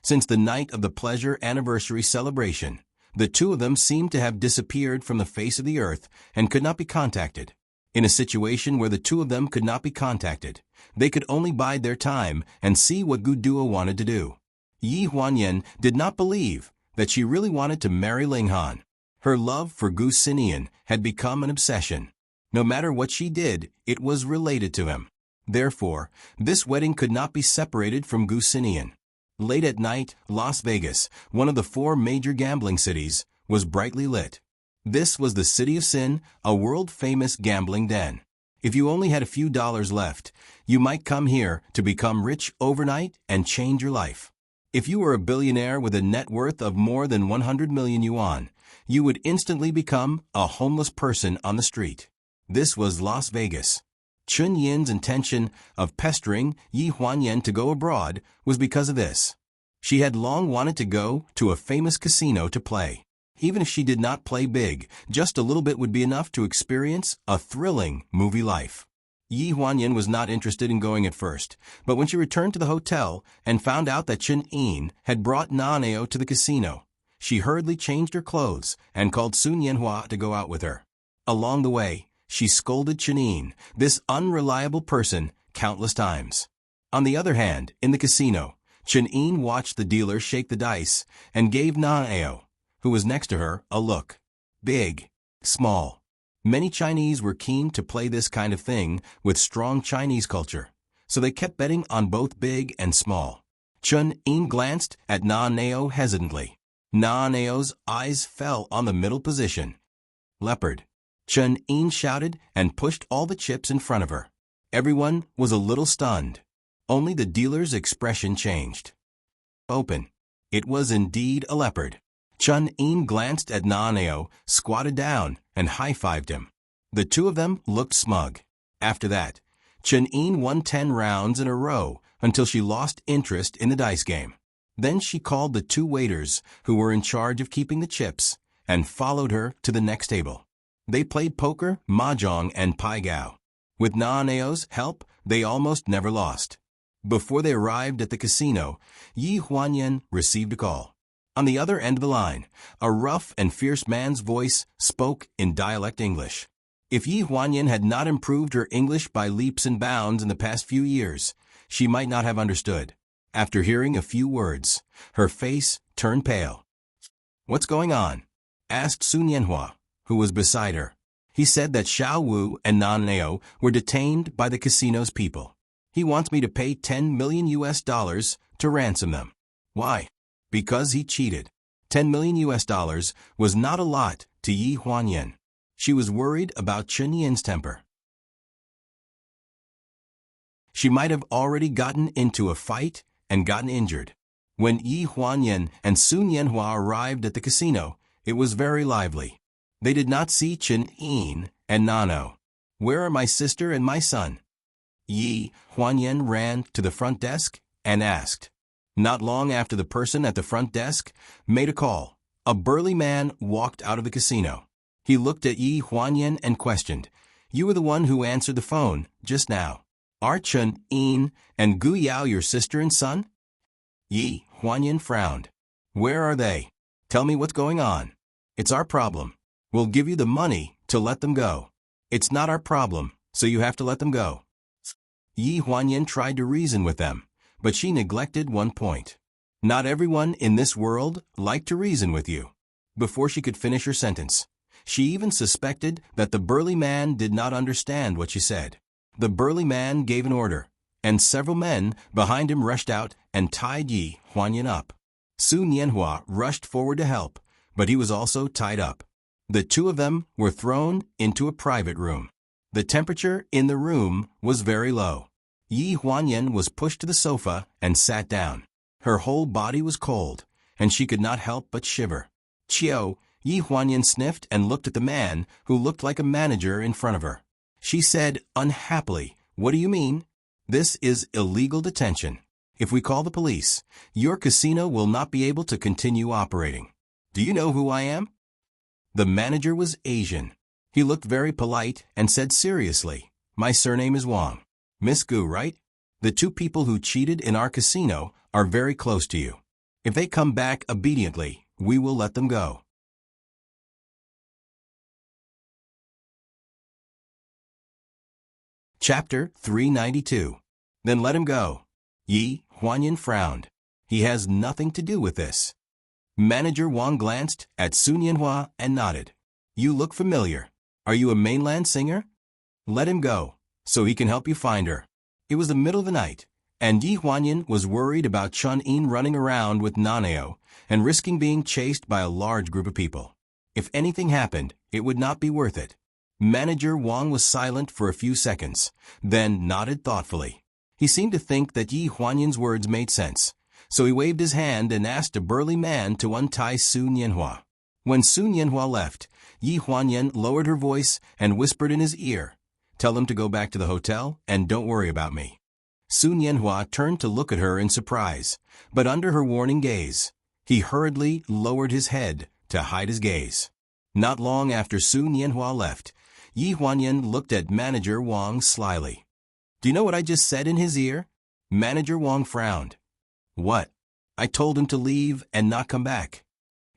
Since the night of the pleasure anniversary celebration, the two of them seemed to have disappeared from the face of the earth and could not be contacted. In a situation where the two of them could not be contacted, they could only bide their time and see what Gu Duo wanted to do. Yi Huanyan did not believe that she really wanted to marry Ling Han. Her love for Gu Xinian had become an obsession. No matter what she did, it was related to him. Therefore, this wedding could not be separated from Gu Xinian. Late at night, Las Vegas, one of the 4 major gambling cities, was brightly lit. This was the City of Sin, a world-famous gambling den. If you only had a few dollars left, you might come here to become rich overnight and change your life. If you were a billionaire with a net worth of more than 100 million yuan, you would instantly become a homeless person on the street. This was Las Vegas. Chun Yin's intention of pestering Yi Huanyan to go abroad was because of this. She had long wanted to go to a famous casino to play. Even if she did not play big, just a little bit would be enough to experience a thrilling movie life. Yi Huanyan was not interested in going at first, but when she returned to the hotel and found out that Chun Yin had brought Naneo to the casino, she hurriedly changed her clothes and called Sun Yanhua to go out with her. Along the way, she scolded Chun Yin, this unreliable person, countless times. On the other hand, in the casino, Chun Yin watched the dealer shake the dice and gave Naneo, who was next to her, a look. Big, small. Many Chinese were keen to play this kind of thing with strong Chinese culture, so they kept betting on both big and small. Chun Yin glanced at Naneo hesitantly. Naneo's eyes fell on the middle position. Leopard. Chun Yin shouted and pushed all the chips in front of her. Everyone was a little stunned. Only the dealer's expression changed. Open. It was indeed a leopard. Chun Yin glanced at Naneo, squatted down, and high-fived him. The two of them looked smug. After that, Chun Yin won 10 rounds in a row until she lost interest in the dice game. Then she called the 2 waiters who were in charge of keeping the chips and followed her to the next table. They played poker, mahjong, and pai gao. With Naneo's help, they almost never lost. Before they arrived at the casino, Yi Huanyan received a call. On the other end of the line, a rough and fierce man's voice spoke in dialect English. If Yi Huanyan had not improved her English by leaps and bounds in the past few years, she might not have understood. After hearing a few words, her face turned pale. "What's going on?" asked Sun Yanhua, who was beside her. He said that Xiao Wu and Naneo were detained by the casino's people. He wants me to pay $10 million to ransom them. Why? Because he cheated. $10 million was not a lot to Yi Huanyan. She was worried about Chun Yin's temper. She might have already gotten into a fight and gotten injured. When Yi Huanyan and Sun Yanhua arrived at the casino, it was very lively. They did not see Chun Yin and Nano. "Where are my sister and my son?" Yi Huanyan ran to the front desk and asked. Not long after the person at the front desk made a call, a burly man walked out of the casino. He looked at Yi Huanyan and questioned, "You were the one who answered the phone just now. Are Chun Yin and Gu Yao your sister and son?" Yi Huanyan frowned. "Where are they? Tell me what's going on. It's our problem. We'll give you the money to let them go. It's not our problem, so you have to let them go." Yi Huanyan tried to reason with them, but she neglected one point. Not everyone in this world liked to reason with you. Before she could finish her sentence, she even suspected that the burly man did not understand what she said. The burly man gave an order, and several men behind him rushed out and tied Yi Huanyan up. Sun Yanhua rushed forward to help, but he was also tied up. The two of them were thrown into a private room. The temperature in the room was very low. Yi Huanyan was pushed to the sofa and sat down. Her whole body was cold, and she could not help but shiver. "Chio," Yi Huanyan sniffed and looked at the man who looked like a manager in front of her. She said unhappily, "What do you mean? This is illegal detention. If we call the police, your casino will not be able to continue operating. Do you know who I am?" The manager was Asian. He looked very polite and said seriously, "My surname is Wang. Miss Gu, right? The 2 people who cheated in our casino are very close to you. If they come back obediently, we will let them go." Chapter 392. Then let him go. Yi Huanyan frowned. He has nothing to do with this. Manager Wang glanced at Sun Yanhua and nodded. You look familiar. Are you a mainland singer? Let him go, so he can help you find her. It was the middle of the night, and Yi Huanyan was worried about Chun-In running around with Naneo and risking being chased by a large group of people. If anything happened, it would not be worth it. Manager Wang was silent for a few seconds, then nodded thoughtfully. He seemed to think that Yi Huanyan's words made sense, so he waved his hand and asked a burly man to untie Sun Yanhua. When Sun Yanhua left, Yi Huanyan lowered her voice and whispered in his ear, "Tell him to go back to the hotel and don't worry about me." Sun Yanhua turned to look at her in surprise, but under her warning gaze, he hurriedly lowered his head to hide his gaze. Not long after Sun Yanhua left, Yi Huanyan looked at Manager Wang slyly. "Do you know what I just said in his ear?" Manager Wang frowned. "What?" "I told him to leave and not come back."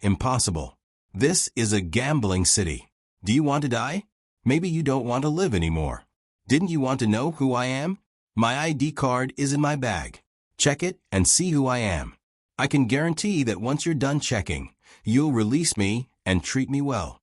"Impossible. This is a gambling city. Do you want to die? Maybe you don't want to live anymore. Didn't you want to know who I am? My ID card is in my bag. Check it and see who I am. I can guarantee that once you're done checking, you'll release me and treat me well."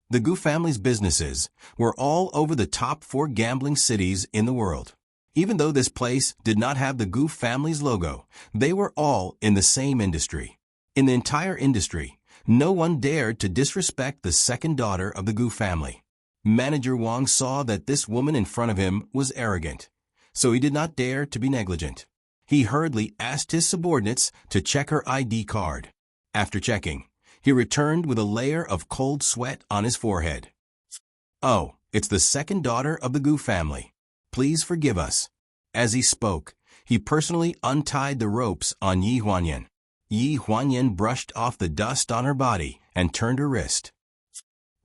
The Gu family's businesses were all over the top 4 gambling cities in the world. Even though this place did not have the Gu family's logo, they were all in the same industry. In the entire industry, no one dared to disrespect the second daughter of the Gu family. Manager Wang saw that this woman in front of him was arrogant, so he did not dare to be negligent. He hurriedly asked his subordinates to check her ID card. After checking, he returned with a layer of cold sweat on his forehead. "Oh, it's the second daughter of the Gu family. Please forgive us." As he spoke, he personally untied the ropes on Yi Huanyan. Yi Huanyan brushed off the dust on her body and turned her wrist.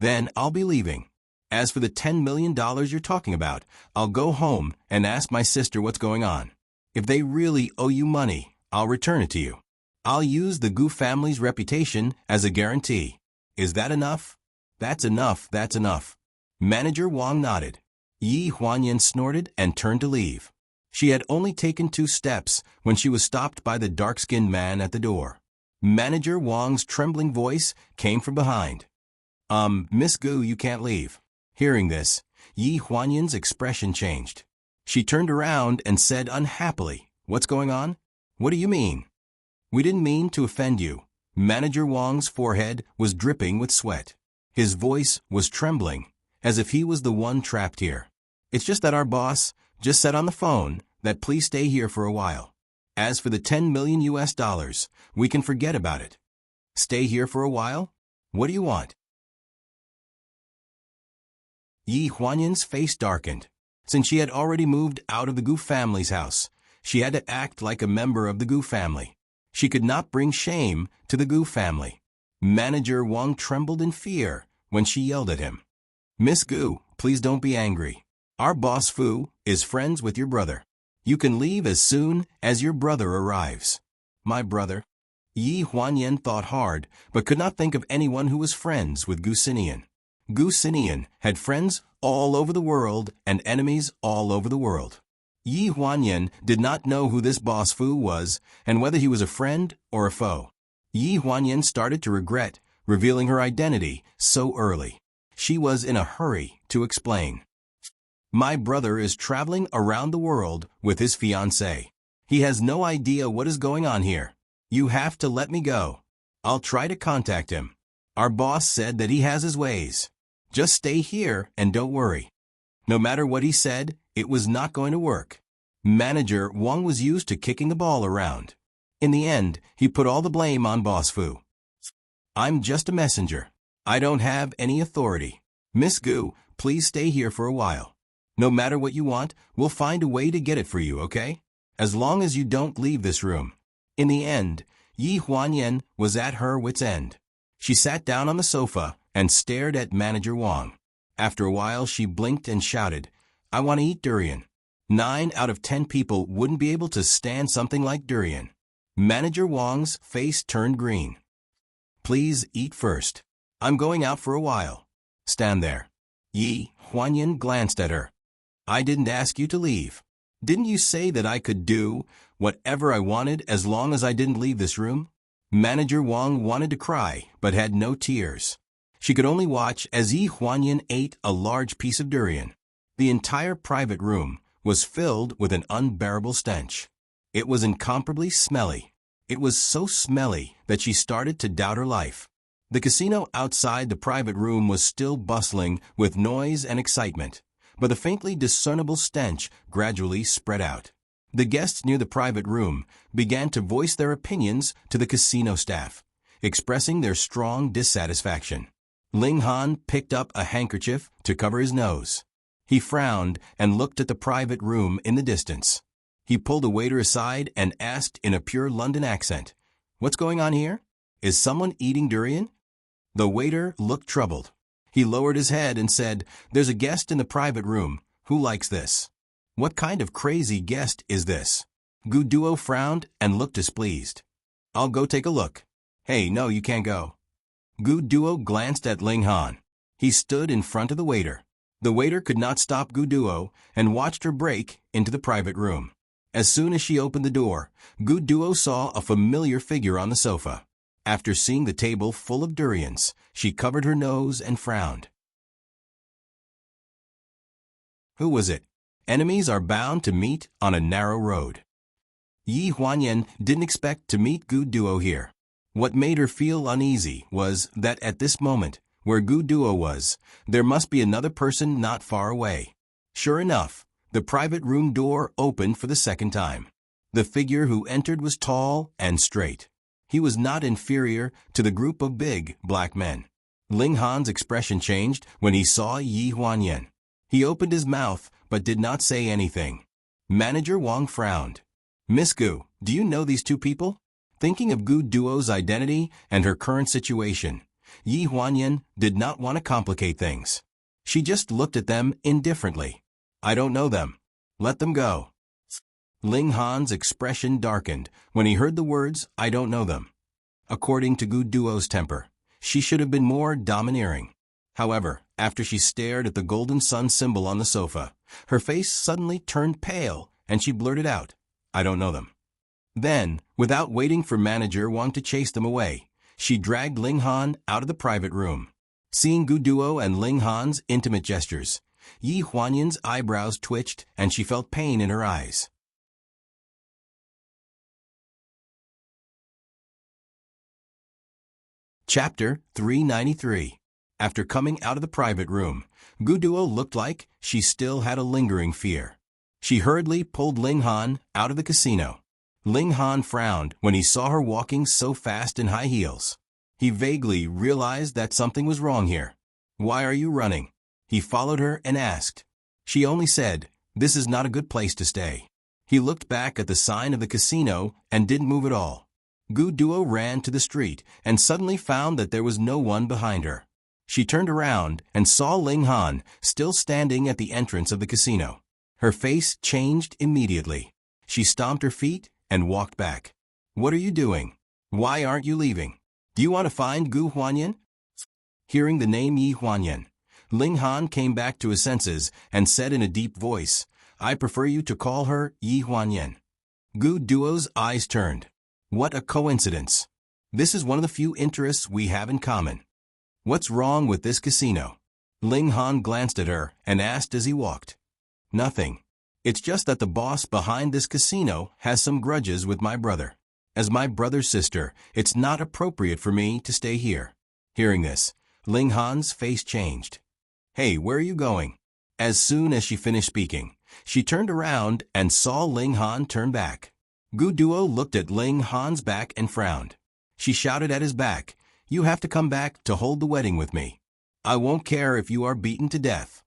"Then I'll be leaving. As for the $10 million you're talking about, I'll go home and ask my sister what's going on. If they really owe you money, I'll return it to you. I'll use the Gu family's reputation as a guarantee. Is that enough?" That's enough. Manager Wang nodded. Yi Huanyan snorted and turned to leave. She had only taken 2 steps when she was stopped by the dark-skinned man at the door. Manager Wang's trembling voice came from behind. Miss Gu, you can't leave." Hearing this, Yi Huanyan's expression changed. She turned around and said unhappily, "What's going on?" "What do you mean?" "We didn't mean to offend you." Manager Wang's forehead was dripping with sweat. His voice was trembling, as if he was the one trapped here. "It's just that our boss just said on the phone that please stay here for a while. As for the $10 million, we can forget about it." "Stay here for a while? What do you want?" Yi Huanyan's face darkened. Since she had already moved out of the Gu family's house, she had to act like a member of the Gu family. She could not bring shame to the Gu family. Manager Wang trembled in fear when she yelled at him. "Miss Gu, please don't be angry. Our boss Fu is friends with your brother. You can leave as soon as your brother arrives." "My brother?" Yi Huanyan thought hard, but could not think of anyone who was friends with Gu Sinian. Gu Sinian had friends all over the world and enemies all over the world. Yi Huanyan did not know who this boss Fu was and whether he was a friend or a foe. Yi Huanyan started to regret revealing her identity so early. She was in a hurry to explain. "My brother is traveling around the world with his fiancée. He has no idea what is going on here. You have to let me go. I'll try to contact him. Our boss said that he has his ways. Just stay here and don't worry." No matter what he said, it was not going to work. Manager Wang was used to kicking the ball around. In the end, he put all the blame on Boss Fu. "I'm just a messenger. I don't have any authority. Miss Gu, please stay here for a while. No matter what you want, we'll find a way to get it for you, okay? As long as you don't leave this room." In the end, Yi Huanyan was at her wit's end. She sat down on the sofa and stared at Manager Wang. After a while, she blinked and shouted, "I want to eat durian." 9 out of 10 people wouldn't be able to stand something like durian. Manager Wang's face turned green. "Please eat first. I'm going out for a while. Stand there." Yi Huanyan glanced at her. "I didn't ask you to leave. Didn't you say that I could do whatever I wanted as long as I didn't leave this room?" Manager Wang wanted to cry, but had no tears. She could only watch as Yi Huanyan ate a large piece of durian. The entire private room was filled with an unbearable stench. It was incomparably smelly. It was so smelly that she started to doubt her life. The casino outside the private room was still bustling with noise and excitement, but a faintly discernible stench gradually spread out. The guests near the private room began to voice their opinions to the casino staff, expressing their strong dissatisfaction. Ling Han picked up a handkerchief to cover his nose. He frowned and looked at the private room in the distance. He pulled a waiter aside and asked in a pure London accent, "What's going on here? Is someone eating durian?" The waiter looked troubled. He lowered his head and said, "There's a guest in the private room. Who likes this?" "What kind of crazy guest is this?" Gu Duo frowned and looked displeased. "I'll go take a look." "Hey, no, you can't go." Gu Duo glanced at Ling Han. He stood in front of the waiter. The waiter could not stop Gu Duo and watched her break into the private room. As soon as she opened the door, Gu Duo saw a familiar figure on the sofa. After seeing the table full of durians, she covered her nose and frowned. Who was it? Enemies are bound to meet on a narrow road. Yi Huanyan didn't expect to meet Gu Duo here. What made her feel uneasy was that at this moment, where Gu Duo was, there must be another person not far away. Sure enough, the private room door opened for the second time. The figure who entered was tall and straight. He was not inferior to the group of big, black men. Ling Han's expression changed when he saw Yi Huanyan. He opened his mouth but did not say anything. Manager Wang frowned. "Miss Gu, do you know these two people?" Thinking of Gu Duo's identity and her current situation, Yi Huanyan did not want to complicate things. She just looked at them indifferently. "I don't know them. Let them go." Ling Han's expression darkened when he heard the words, "I don't know them." According to Gu Duo's temper, she should have been more domineering. However, after she stared at the golden sun symbol on the sofa, her face suddenly turned pale and she blurted out, "I don't know them." Then, without waiting for Manager Wang to chase them away, she dragged Ling Han out of the private room. Seeing Gu Duo and Ling Han's intimate gestures, Yi Huanyan's eyebrows twitched and she felt pain in her eyes. Chapter 393. After coming out of the private room, Gu Duo looked like she still had a lingering fear. She hurriedly pulled Ling Han out of the casino. Ling Han frowned when he saw her walking so fast in high heels. He vaguely realized that something was wrong here. "Why are you running?" He followed her and asked. She only said, "This is not a good place to stay." He looked back at the sign of the casino and didn't move at all. Gu Duo ran to the street and suddenly found that there was no one behind her. She turned around and saw Ling Han still standing at the entrance of the casino. Her face changed immediately. She stomped her feet and walked back. "What are you doing? Why aren't you leaving? Do you want to find Gu Huanyan?" Hearing the name Yi Huanyan, Ling Han came back to his senses and said in a deep voice, "I prefer you to call her Yi Huanyan." Gu Duo's eyes turned. What a coincidence. This is one of the few interests we have in common. What's wrong with this casino? Ling Han glanced at her and asked as he walked. Nothing. It's just that the boss behind this casino has some grudges with my brother. As my brother's sister, it's not appropriate for me to stay here. Hearing this, Ling Han's face changed. Hey, where are you going? As soon as she finished speaking, she turned around and saw Ling Han turn back. Gu Duo looked at Ling Han's back and frowned. She shouted at his back, "You have to come back to hold the wedding with me. I won't care if you are beaten to death."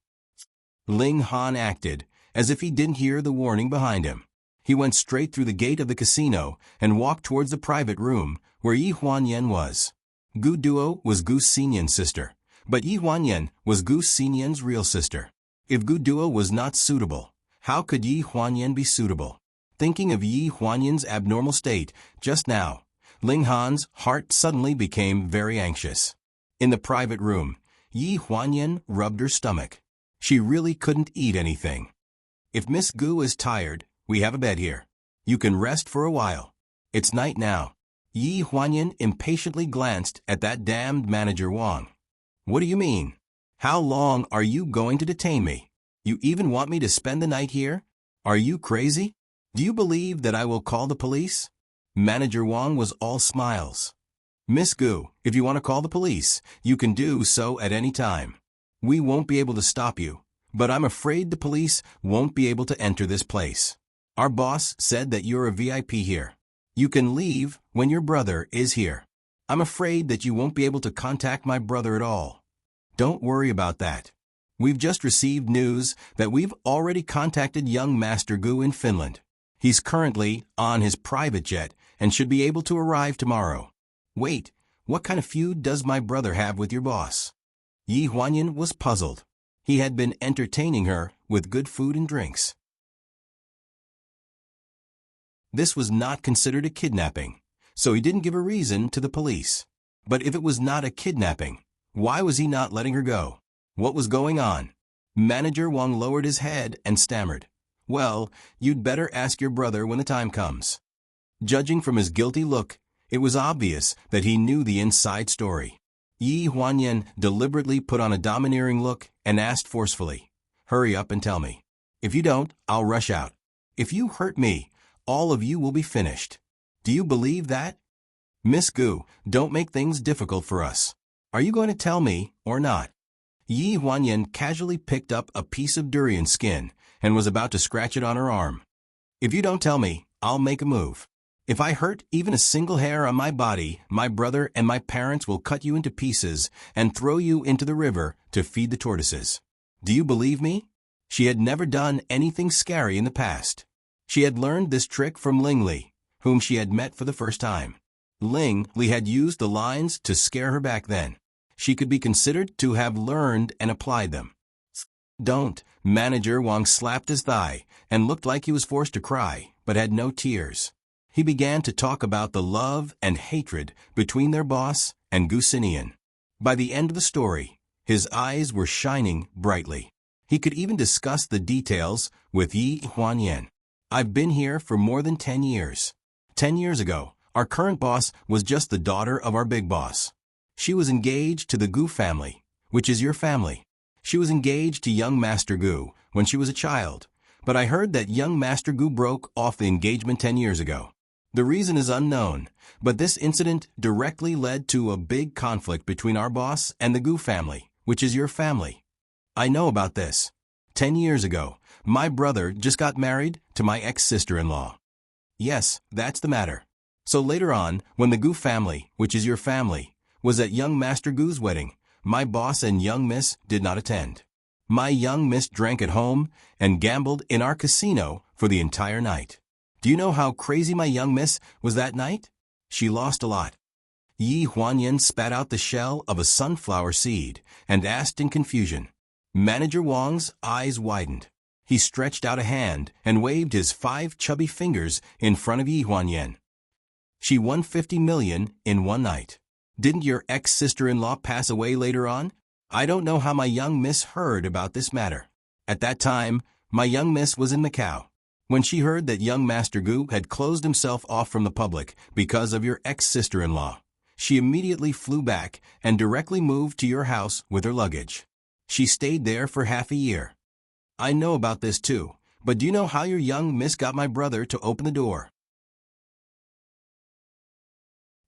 Ling Han acted as if he didn't hear the warning behind him. He went straight through the gate of the casino and walked towards the private room where Yi Huanyan was. Gu Duo was Gu Xinyan's sister, but Yi Huanyan was Gu Xinyan's real sister. If Gu Duo was not suitable, how could Yi Huanyan be suitable? Thinking of Yi Huanyan's abnormal state just now, Ling Han's heart suddenly became very anxious. In the private room, Yi Huanyan rubbed her stomach. She really couldn't eat anything. "If Miss Gu is tired, we have a bed here. You can rest for a while. It's night now." Yi Huanyan impatiently glanced at that damned Manager Wang. What do you mean? How long are you going to detain me? You even want me to spend the night here? Are you crazy? Do you believe that I will call the police? Manager Wang was all smiles. Miss Gu, if you want to call the police, you can do so at any time. We won't be able to stop you, but I'm afraid the police won't be able to enter this place. Our boss said that you're a VIP here. You can leave when your brother is here. I'm afraid that you won't be able to contact my brother at all. Don't worry about that. We've just received news that we've already contacted young Master Gu in Finland. He's currently on his private jet and should be able to arrive tomorrow. Wait, what kind of feud does my brother have with your boss? Yi Huanyan was puzzled. He had been entertaining her with good food and drinks. This was not considered a kidnapping, so he didn't give a reason to the police. But if it was not a kidnapping, why was he not letting her go? What was going on? Manager Wang lowered his head and stammered. Well, you'd better ask your brother when the time comes. Judging from his guilty look, it was obvious that he knew the inside story. Yi Huanyan deliberately put on a domineering look and asked forcefully, Hurry up and tell me. If you don't, I'll rush out. If you hurt me, all of you will be finished. Do you believe that? Miss Gu, don't make things difficult for us. Are you going to tell me or not? Yi Huanyan casually picked up a piece of durian skin and was about to scratch it on her arm. If you don't tell me, I'll make a move. If I hurt even a single hair on my body, my brother and my parents will cut you into pieces and throw you into the river to feed the tortoises. Do you believe me? She had never done anything scary in the past. She had learned this trick from Ling Li, whom she had met for the first time. Ling Li had used the lines to scare her back then. She could be considered to have learned and applied them. Don't. Manager Wang slapped his thigh and looked like he was forced to cry, but had no tears. He began to talk about the love and hatred between their boss and Gu Sinian. By the end of the story, his eyes were shining brightly. He could even discuss the details with Yi Huanyan. I've been here for more than 10 years. 10 years ago, our current boss was just the daughter of our big boss. She was engaged to the Gu family, which is your family. She was engaged to young Master Gu when she was a child, but I heard that young Master Gu broke off the engagement 10 years ago. The reason is unknown, but this incident directly led to a big conflict between our boss and the Gu family, which is your family. I know about this. 10 years ago, my brother just got married to my ex-sister-in-law. Yes, that's the matter. So later on, when the Gu family, which is your family, was at young Master Gu's wedding, my boss and young miss did not attend. My young miss drank at home and gambled in our casino for the entire night. Do you know how crazy my young miss was that night? She lost a lot. Yi Huanyan spat out the shell of a sunflower seed and asked in confusion. Manager Wang's eyes widened. He stretched out a hand and waved his 5 chubby fingers in front of Yi Huanyan. She won 50 million in one night. Didn't your ex-sister-in-law pass away later on? I don't know how my young miss heard about this matter. At that time, my young miss was in Macau. When she heard that young Master Gu had closed himself off from the public because of your ex-sister-in-law, she immediately flew back and directly moved to your house with her luggage. She stayed there for half a year. I know about this too, but do you know how your young miss got my brother to open the door?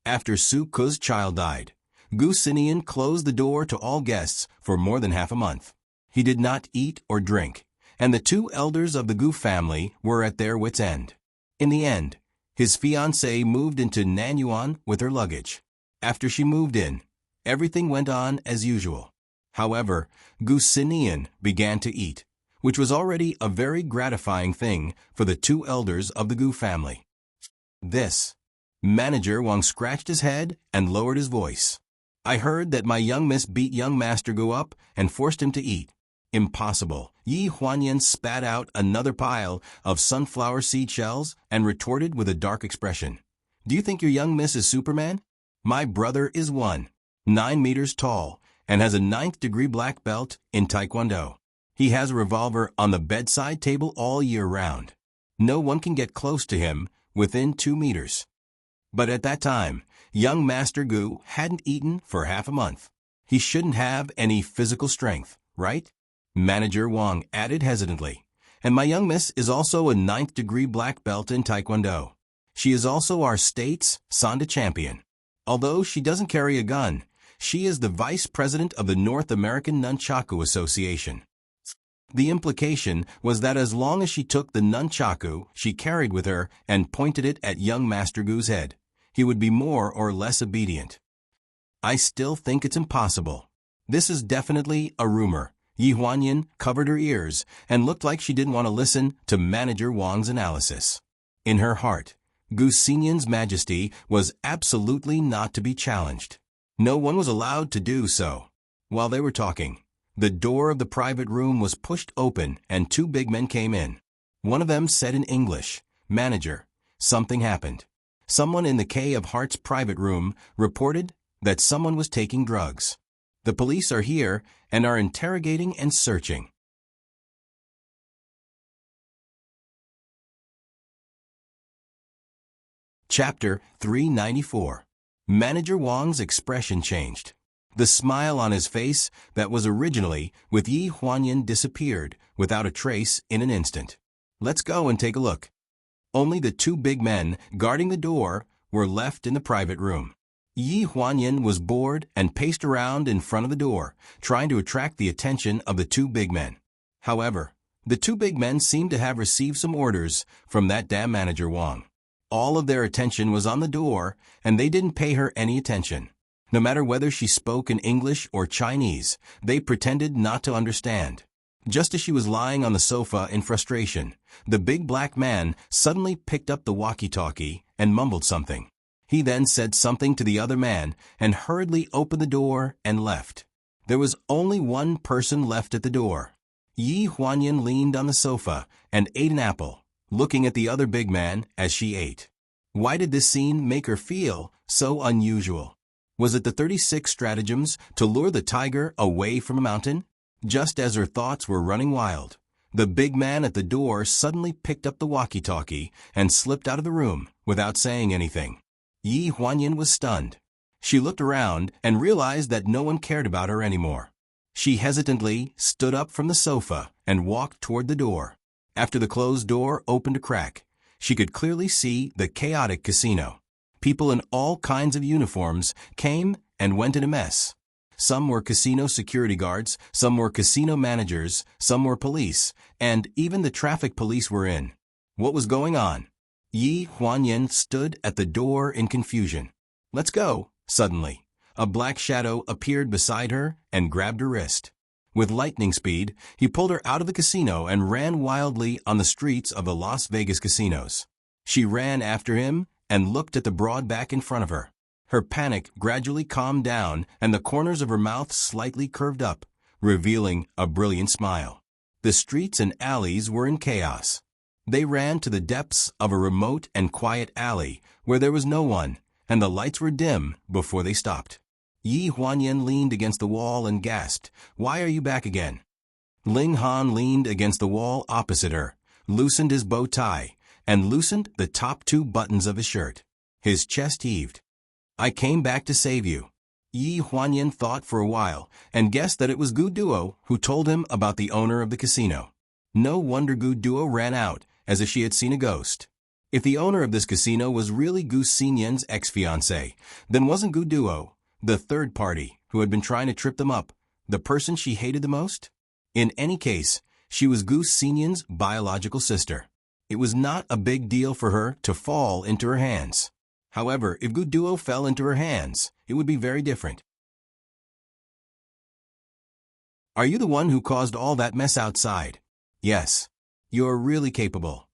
After Su Ku's child died, Gu Sinian closed the door to all guests for more than half a month. He did not eat or drink, and the 2 elders of the Gu family were at their wits' end. In the end, his fiancée moved into Nanyuan with her luggage. After she moved in, everything went on as usual. However, Gu Sinian began to eat, which was already a very gratifying thing for the 2 elders of the Gu family. Manager Wang scratched his head and lowered his voice. I heard that my young miss beat young Master Gu up and forced him to eat. Impossible. Yi Huanyan spat out another pile of sunflower seed shells and retorted with a dark expression. Do you think your young miss is Superman? My brother is 9 meters tall and has a 9th-degree black belt in Taekwondo. He has a revolver on the bedside table all year round. No one can get close to him within 2 meters. But at that time, young Master Gu hadn't eaten for half a month. He shouldn't have any physical strength, right? Manager Wang added hesitantly. And my young miss is also a 9th-degree black belt in Taekwondo. She is also our state's Sanda champion. Although she doesn't carry a gun, she is the vice president of the North American Nunchaku Association. The implication was that as long as she took the nunchaku she carried with her and pointed it at young Master Gu's head, he would be more or less obedient. I still think it's impossible. This is definitely a rumor. Yi Huanyan covered her ears and looked like she didn't want to listen to Manager Wang's analysis. In her heart, Gu Xinyan's majesty was absolutely not to be challenged. No one was allowed to do so. While they were talking, the door of the private room was pushed open and two big men came in. One of them said in English, "Manager, something happened." Someone in the K of Hearts private room reported that someone was taking drugs. The police are here and are interrogating and searching. Chapter 394. Manager Wang's expression changed. The smile on his face that was originally with Yi Huanyan disappeared without a trace in an instant. Let's go and take a look. Only the two big men guarding the door were left in the private room. Yi Huanyan was bored and paced around in front of the door, trying to attract the attention of the two big men. However, the two big men seemed to have received some orders from that damn Manager Wang. All of their attention was on the door, and they didn't pay her any attention. No matter whether she spoke in English or Chinese, they pretended not to understand. Just as she was lying on the sofa in frustration, the big black man suddenly picked up the walkie-talkie and mumbled something. He then said something to the other man and hurriedly opened the door and left. There was only one person left at the door. Yi Huanyan leaned on the sofa and ate an apple, looking at the other big man as she ate. Why did this scene make her feel so unusual? Was it the 36 stratagems to lure the tiger away from a mountain? Just as her thoughts were running wild, the big man at the door suddenly picked up the walkie-talkie and slipped out of the room without saying anything. Yi Huanyan was stunned. She looked around and realized that no one cared about her anymore. She hesitantly stood up from the sofa and walked toward the door. After the closed door opened a crack, she could clearly see the chaotic casino. People in all kinds of uniforms came and went in a mess. Some were casino security guards, some were casino managers, some were police, and even the traffic police were in. What was going on? Yi Huanyan stood at the door in confusion. "Let's go," suddenly. A black shadow appeared beside her and grabbed her wrist. With lightning speed, he pulled her out of the casino and ran wildly on the streets of the Las Vegas casinos. She ran after him and looked at the broad back in front of her. Her panic gradually calmed down and the corners of her mouth slightly curved up, revealing a brilliant smile. The streets and alleys were in chaos. They ran to the depths of a remote and quiet alley where there was no one, and the lights were dim before they stopped. Yi Huanyan leaned against the wall and gasped, "Why are you back again?" Ling Han leaned against the wall opposite her, loosened his bow tie, and loosened the top two buttons of his shirt. His chest heaved. "I came back to save you." Yi Huanyan thought for a while and guessed that it was Gu Duo who told him about the owner of the casino. No wonder Gu Duo ran out as if she had seen a ghost. If the owner of this casino was really Gu Xinyan's ex-fiancé, then wasn't Gu Duo, the third party who had been trying to trip them up, the person she hated the most? In any case, she was Gu Xinyan's biological sister. It was not a big deal for her to fall into her hands. However, if Gu Duo fell into her hands, it would be very different. "Are you the one who caused all that mess outside?" "Yes. You're really capable."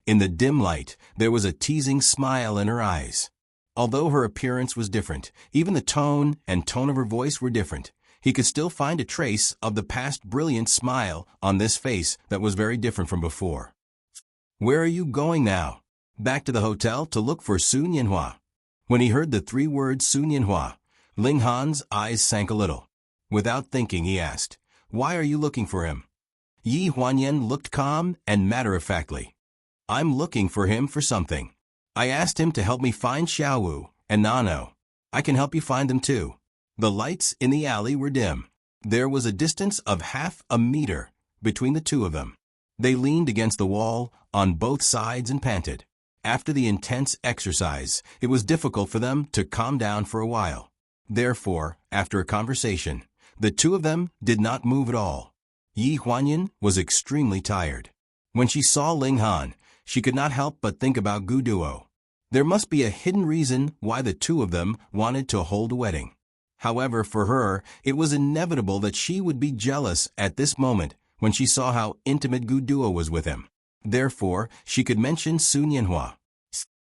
In the dim light, there was a teasing smile in her eyes. Although her appearance was different, even the tone of her voice were different, he could still find a trace of the past brilliant smile on this face that was very different from before. "Where are you going now?" "Back to the hotel to look for Su Nianhua." When he heard the three words Su Nianhua, Ling Han's eyes sank a little. Without thinking, he asked, "Why are you looking for him?" Yi Huanyan looked calm and matter-of-factly. "I'm looking for him for something." I asked him to help me find Xiaowu and Nano. I can help you find them too. The lights in the alley were dim. There was a distance of half a meter between the two of them. They leaned against the wall on both sides and panted. After the intense exercise, it was difficult for them to calm down for a while. Therefore, after a conversation, the two of them did not move at all. Yi Huanyan was extremely tired. When she saw Ling Han, she could not help but think about Gu Duo. There must be a hidden reason why the two of them wanted to hold a wedding. However, for her, it was inevitable that she would be jealous at this moment when she saw how intimate Gu Duo was with him. Therefore, she could mention Su Nianhua.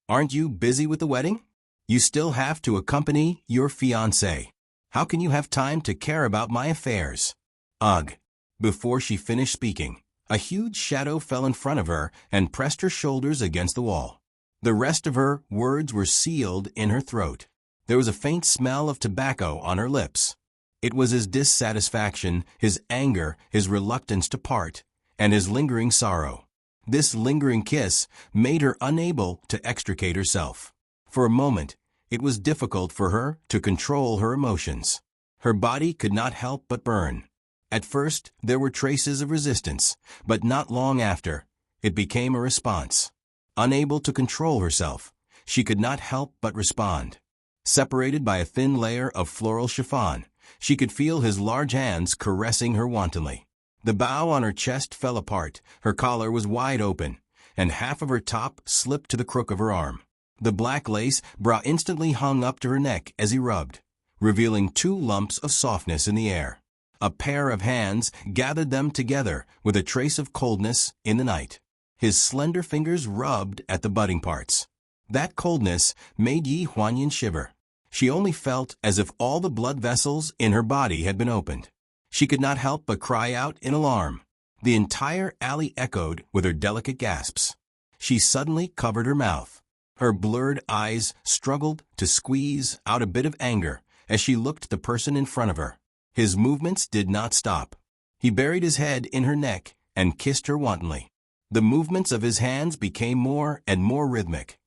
Aren't you busy with the wedding? You still have to accompany your fiancé. How can you have time to care about my affairs? Ugh. Before she finished speaking, a huge shadow fell in front of her and pressed her shoulders against the wall. The rest of her words were sealed in her throat. There was a faint smell of tobacco on her lips. It was his dissatisfaction, his anger, his reluctance to part, and his lingering sorrow. This lingering kiss made her unable to extricate herself. For a moment, it was difficult for her to control her emotions. Her body could not help but burn. At first, there were traces of resistance, but not long after, it became a response. Unable to control herself, she could not help but respond. Separated by a thin layer of floral chiffon, she could feel his large hands caressing her wantonly. The bow on her chest fell apart, her collar was wide open, and half of her top slipped to the crook of her arm. The black lace bra instantly hung up to her neck as he rubbed, revealing 2 lumps of softness in the air. A pair of hands gathered them together with a trace of coldness in the night. His slender fingers rubbed at the budding parts. That coldness made Yi Huanyan shiver. She only felt as if all the blood vessels in her body had been opened. She could not help but cry out in alarm. The entire alley echoed with her delicate gasps. She suddenly covered her mouth. Her blurred eyes struggled to squeeze out a bit of anger as she looked at the person in front of her. His movements did not stop. He buried his head in her neck and kissed her wantonly. The movements of his hands became more and more rhythmic.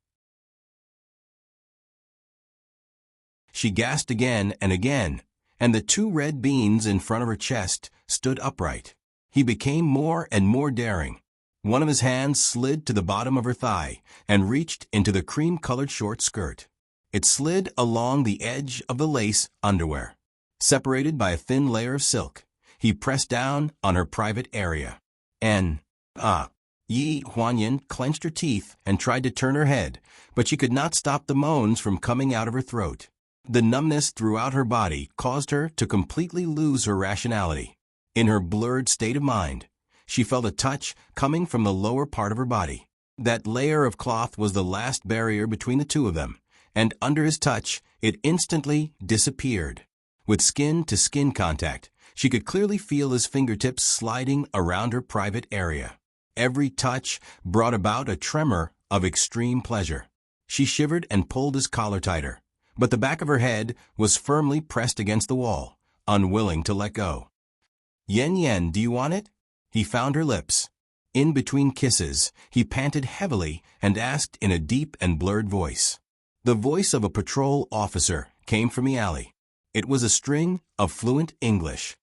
She gasped again and again, and the 2 red beans in front of her chest stood upright. He became more and more daring. One of his hands slid to the bottom of her thigh and reached into the cream-colored short skirt. It slid along the edge of the lace underwear. Separated by a thin layer of silk, he pressed down on her private area. Yi Huanyan clenched her teeth and tried to turn her head, but she could not stop the moans from coming out of her throat. The numbness throughout her body caused her to completely lose her rationality. In her blurred state of mind, she felt a touch coming from the lower part of her body. That layer of cloth was the last barrier between the two of them, and under his touch, it instantly disappeared. With skin-to-skin contact, she could clearly feel his fingertips sliding around her private area. Every touch brought about a tremor of extreme pleasure. She shivered and pulled his collar tighter, but the back of her head was firmly pressed against the wall, unwilling to let go. Yen, do you want it? He found her lips. In between kisses, he panted heavily and asked in a deep and blurred voice. The voice of a patrol officer came from the alley. It was a string of fluent English.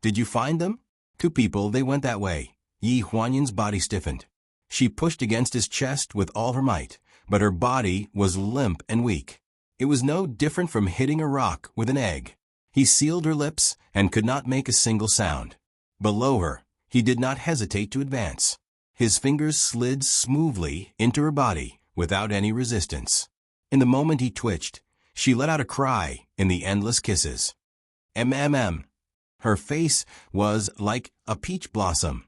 Did you find them? 2 people, they went that way. Yi Huanyan's body stiffened. She pushed against his chest with all her might, but her body was limp and weak. It was no different from hitting a rock with an egg. He sealed her lips and could not make a single sound. Below her, he did not hesitate to advance. His fingers slid smoothly into her body without any resistance. In the moment he twitched, she let out a cry in the endless kisses. Her face was like a peach blossom.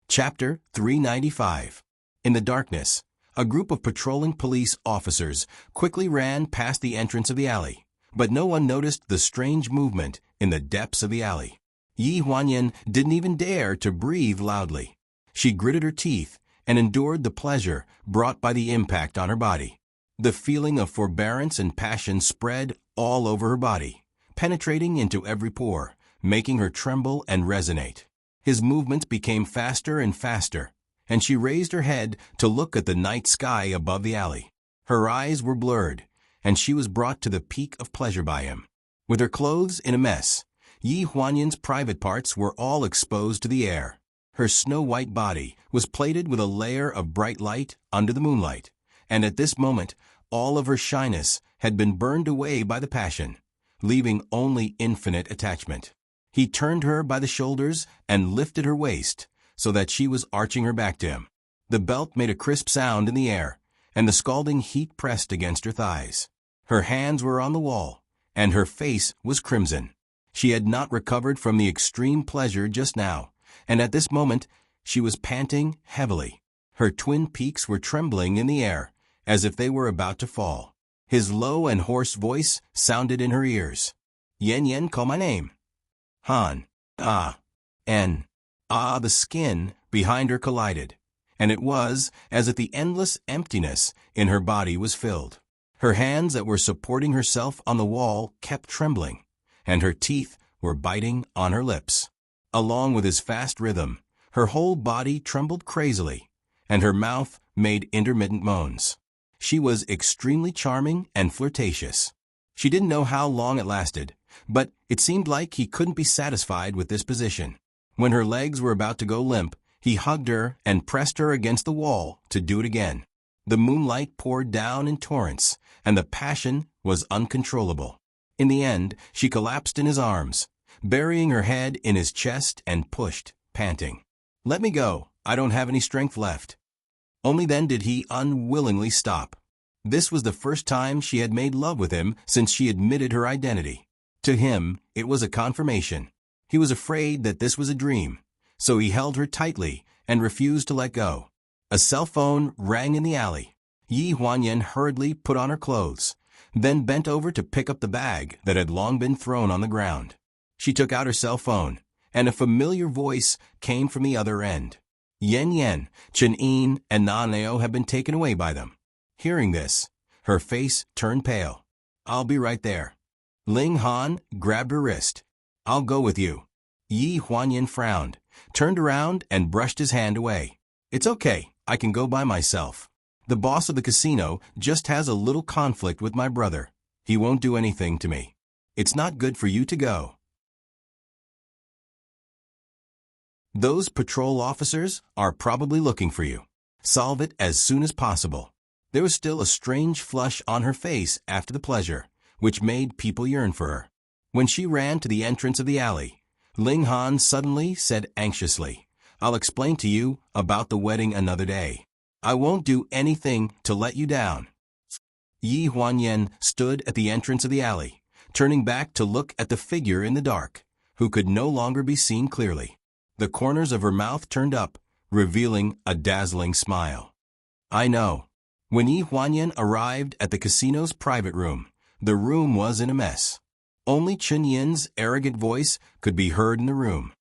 Chapter 395. In the darkness, a group of patrolling police officers quickly ran past the entrance of the alley, but no one noticed the strange movement in the depths of the alley. Yi Huanyan didn't even dare to breathe loudly. She gritted her teeth and endured the pleasure brought by the impact on her body. The feeling of forbearance and passion spread all over her body, penetrating into every pore, making her tremble and resonate. His movements became faster and faster, and she raised her head to look at the night sky above the alley. Her eyes were blurred, and she was brought to the peak of pleasure by him. With her clothes in a mess, Yi Huanyan's private parts were all exposed to the air. Her snow-white body was plated with a layer of bright light under the moonlight, and at this moment, all of her shyness had been burned away by the passion, leaving only infinite attachment. He turned her by the shoulders and lifted her waist so that she was arching her back to him. The belt made a crisp sound in the air, and the scalding heat pressed against her thighs. Her hands were on the wall, and her face was crimson. She had not recovered from the extreme pleasure just now, and at this moment she was panting heavily. Her twin peaks were trembling in the air, as if they were about to fall. His low and hoarse voice sounded in her ears. "Yen Yen, call my name." "Han." "Ah." "En." "Ah." The skin behind her collided, and it was as if the endless emptiness in her body was filled. Her hands that were supporting herself on the wall kept trembling, and her teeth were biting on her lips. Along with his fast rhythm, her whole body trembled crazily, and her mouth made intermittent moans. She was extremely charming and flirtatious. She didn't know how long it lasted, but it seemed like he couldn't be satisfied with this position. When her legs were about to go limp, he hugged her and pressed her against the wall to do it again. The moonlight poured down in torrents, and the passion was uncontrollable. In the end, she collapsed in his arms, burying her head in his chest and pushed, panting. "Let me go. I don't have any strength left." Only then did he unwillingly stop. This was the first time she had made love with him since she admitted her identity. To him, it was a confirmation. He was afraid that this was a dream, so he held her tightly and refused to let go. A cell phone rang in the alley. Yi Huanyan hurriedly put on her clothes, then bent over to pick up the bag that had long been thrown on the ground. She took out her cell phone, and a familiar voice came from the other end. "Yen Yen, Chen-In, and Na-Neo have been taken away by them." Hearing this, her face turned pale. "I'll be right there." Ling Han grabbed her wrist. "I'll go with you." Yi Huanyan frowned, turned around, and brushed his hand away. "It's okay, I can go by myself. The boss of the casino just has a little conflict with my brother. He won't do anything to me. It's not good for you to go." Those patrol officers are probably looking for you. Solve it as soon as possible. There was still a strange flush on her face after the pleasure, which made people yearn for her. When she ran to the entrance of the alley, Ling Han suddenly said anxiously, "I'll explain to you about the wedding another day. I won't do anything to let you down." Yi Huanyan stood at the entrance of the alley, turning back to look at the figure in the dark, who could no longer be seen clearly. The corners of her mouth turned up, revealing a dazzling smile. "I know." When Yi Huanyan arrived at the casino's private room, the room was in a mess. Only Chen Yin's arrogant voice could be heard in the room.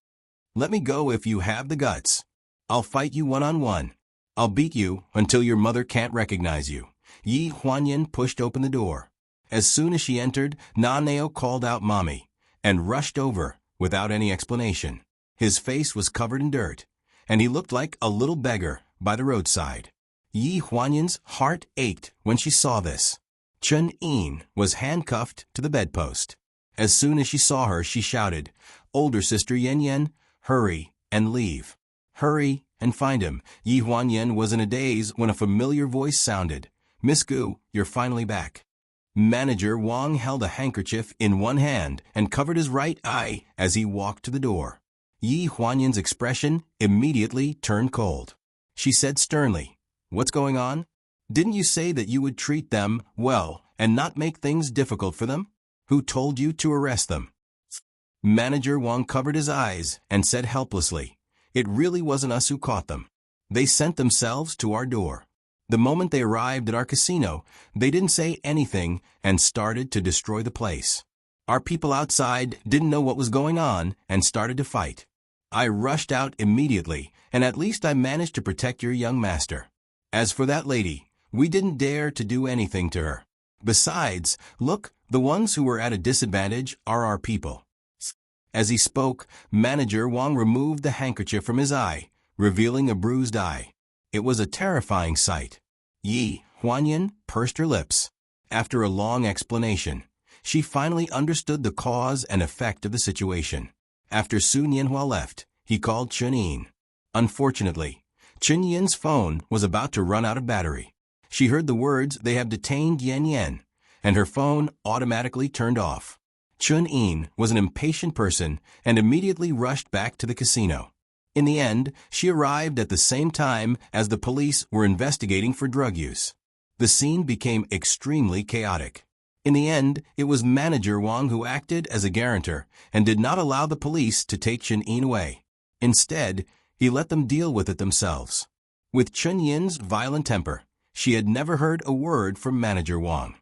"Let me go if you have the guts. I'll fight you one-on-one. I'll beat you until your mother can't recognize you." Yi Huanyan pushed open the door. As soon as she entered, Na-Neo called out "Mommy," and rushed over without any explanation. His face was covered in dirt, and he looked like a little beggar by the roadside. Yi Huanyan's heart ached when she saw this. Chen-In was handcuffed to the bedpost. As soon as she saw her, she shouted, "Older sister Yen Yen, hurry and leave. Hurry and find him." Yi Huanyan was in a daze when a familiar voice sounded. "Miss Gu, you're finally back." Manager Wang held a handkerchief in one hand and covered his right eye as he walked to the door. Yi Huanyan's expression immediately turned cold. She said sternly, "What's going on? Didn't you say that you would treat them well and not make things difficult for them? Who told you to arrest them?" Manager Wang covered his eyes and said helplessly, "It really wasn't us who caught them. They sent themselves to our door. The moment they arrived at our casino, they didn't say anything and started to destroy the place. Our people outside didn't know what was going on and started to fight. I rushed out immediately, and at least I managed to protect your young master. As for that lady, we didn't dare to do anything to her. Besides, look, the ones who were at a disadvantage are our people." As he spoke, Manager Wang removed the handkerchief from his eye, revealing a bruised eye. It was a terrifying sight. Yi Huanyan pursed her lips. After a long explanation, she finally understood the cause and effect of the situation. After Su Nianhua left, he called Chen Yin. Unfortunately, Chen Yin's phone was about to run out of battery. She heard the words, "They have detained Yan Yan," and her phone automatically turned off. Chen Yin was an impatient person and immediately rushed back to the casino. In the end, she arrived at the same time as the police were investigating for drug use. The scene became extremely chaotic. In the end, it was Manager Wang who acted as a guarantor and did not allow the police to take Chen Yin away. Instead, he let them deal with it themselves. With Chen Yin's violent temper, she had never heard a word from Manager Wang.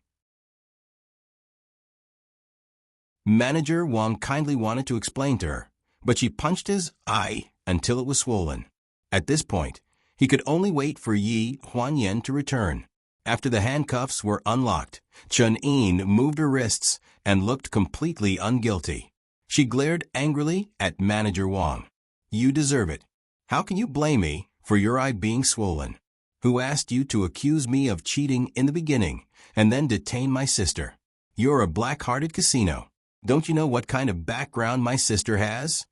Manager Wang kindly wanted to explain to her, but she punched his eye until it was swollen. At this point, he could only wait for Yi Huanyan to return. After the handcuffs were unlocked, Chen Yin moved her wrists and looked completely unguilty. She glared angrily at Manager Wang. "You deserve it. How can you blame me for your eye being swollen? Who asked you to accuse me of cheating in the beginning and then detain my sister? You're a black-hearted casino. Don't you know what kind of background my sister has?"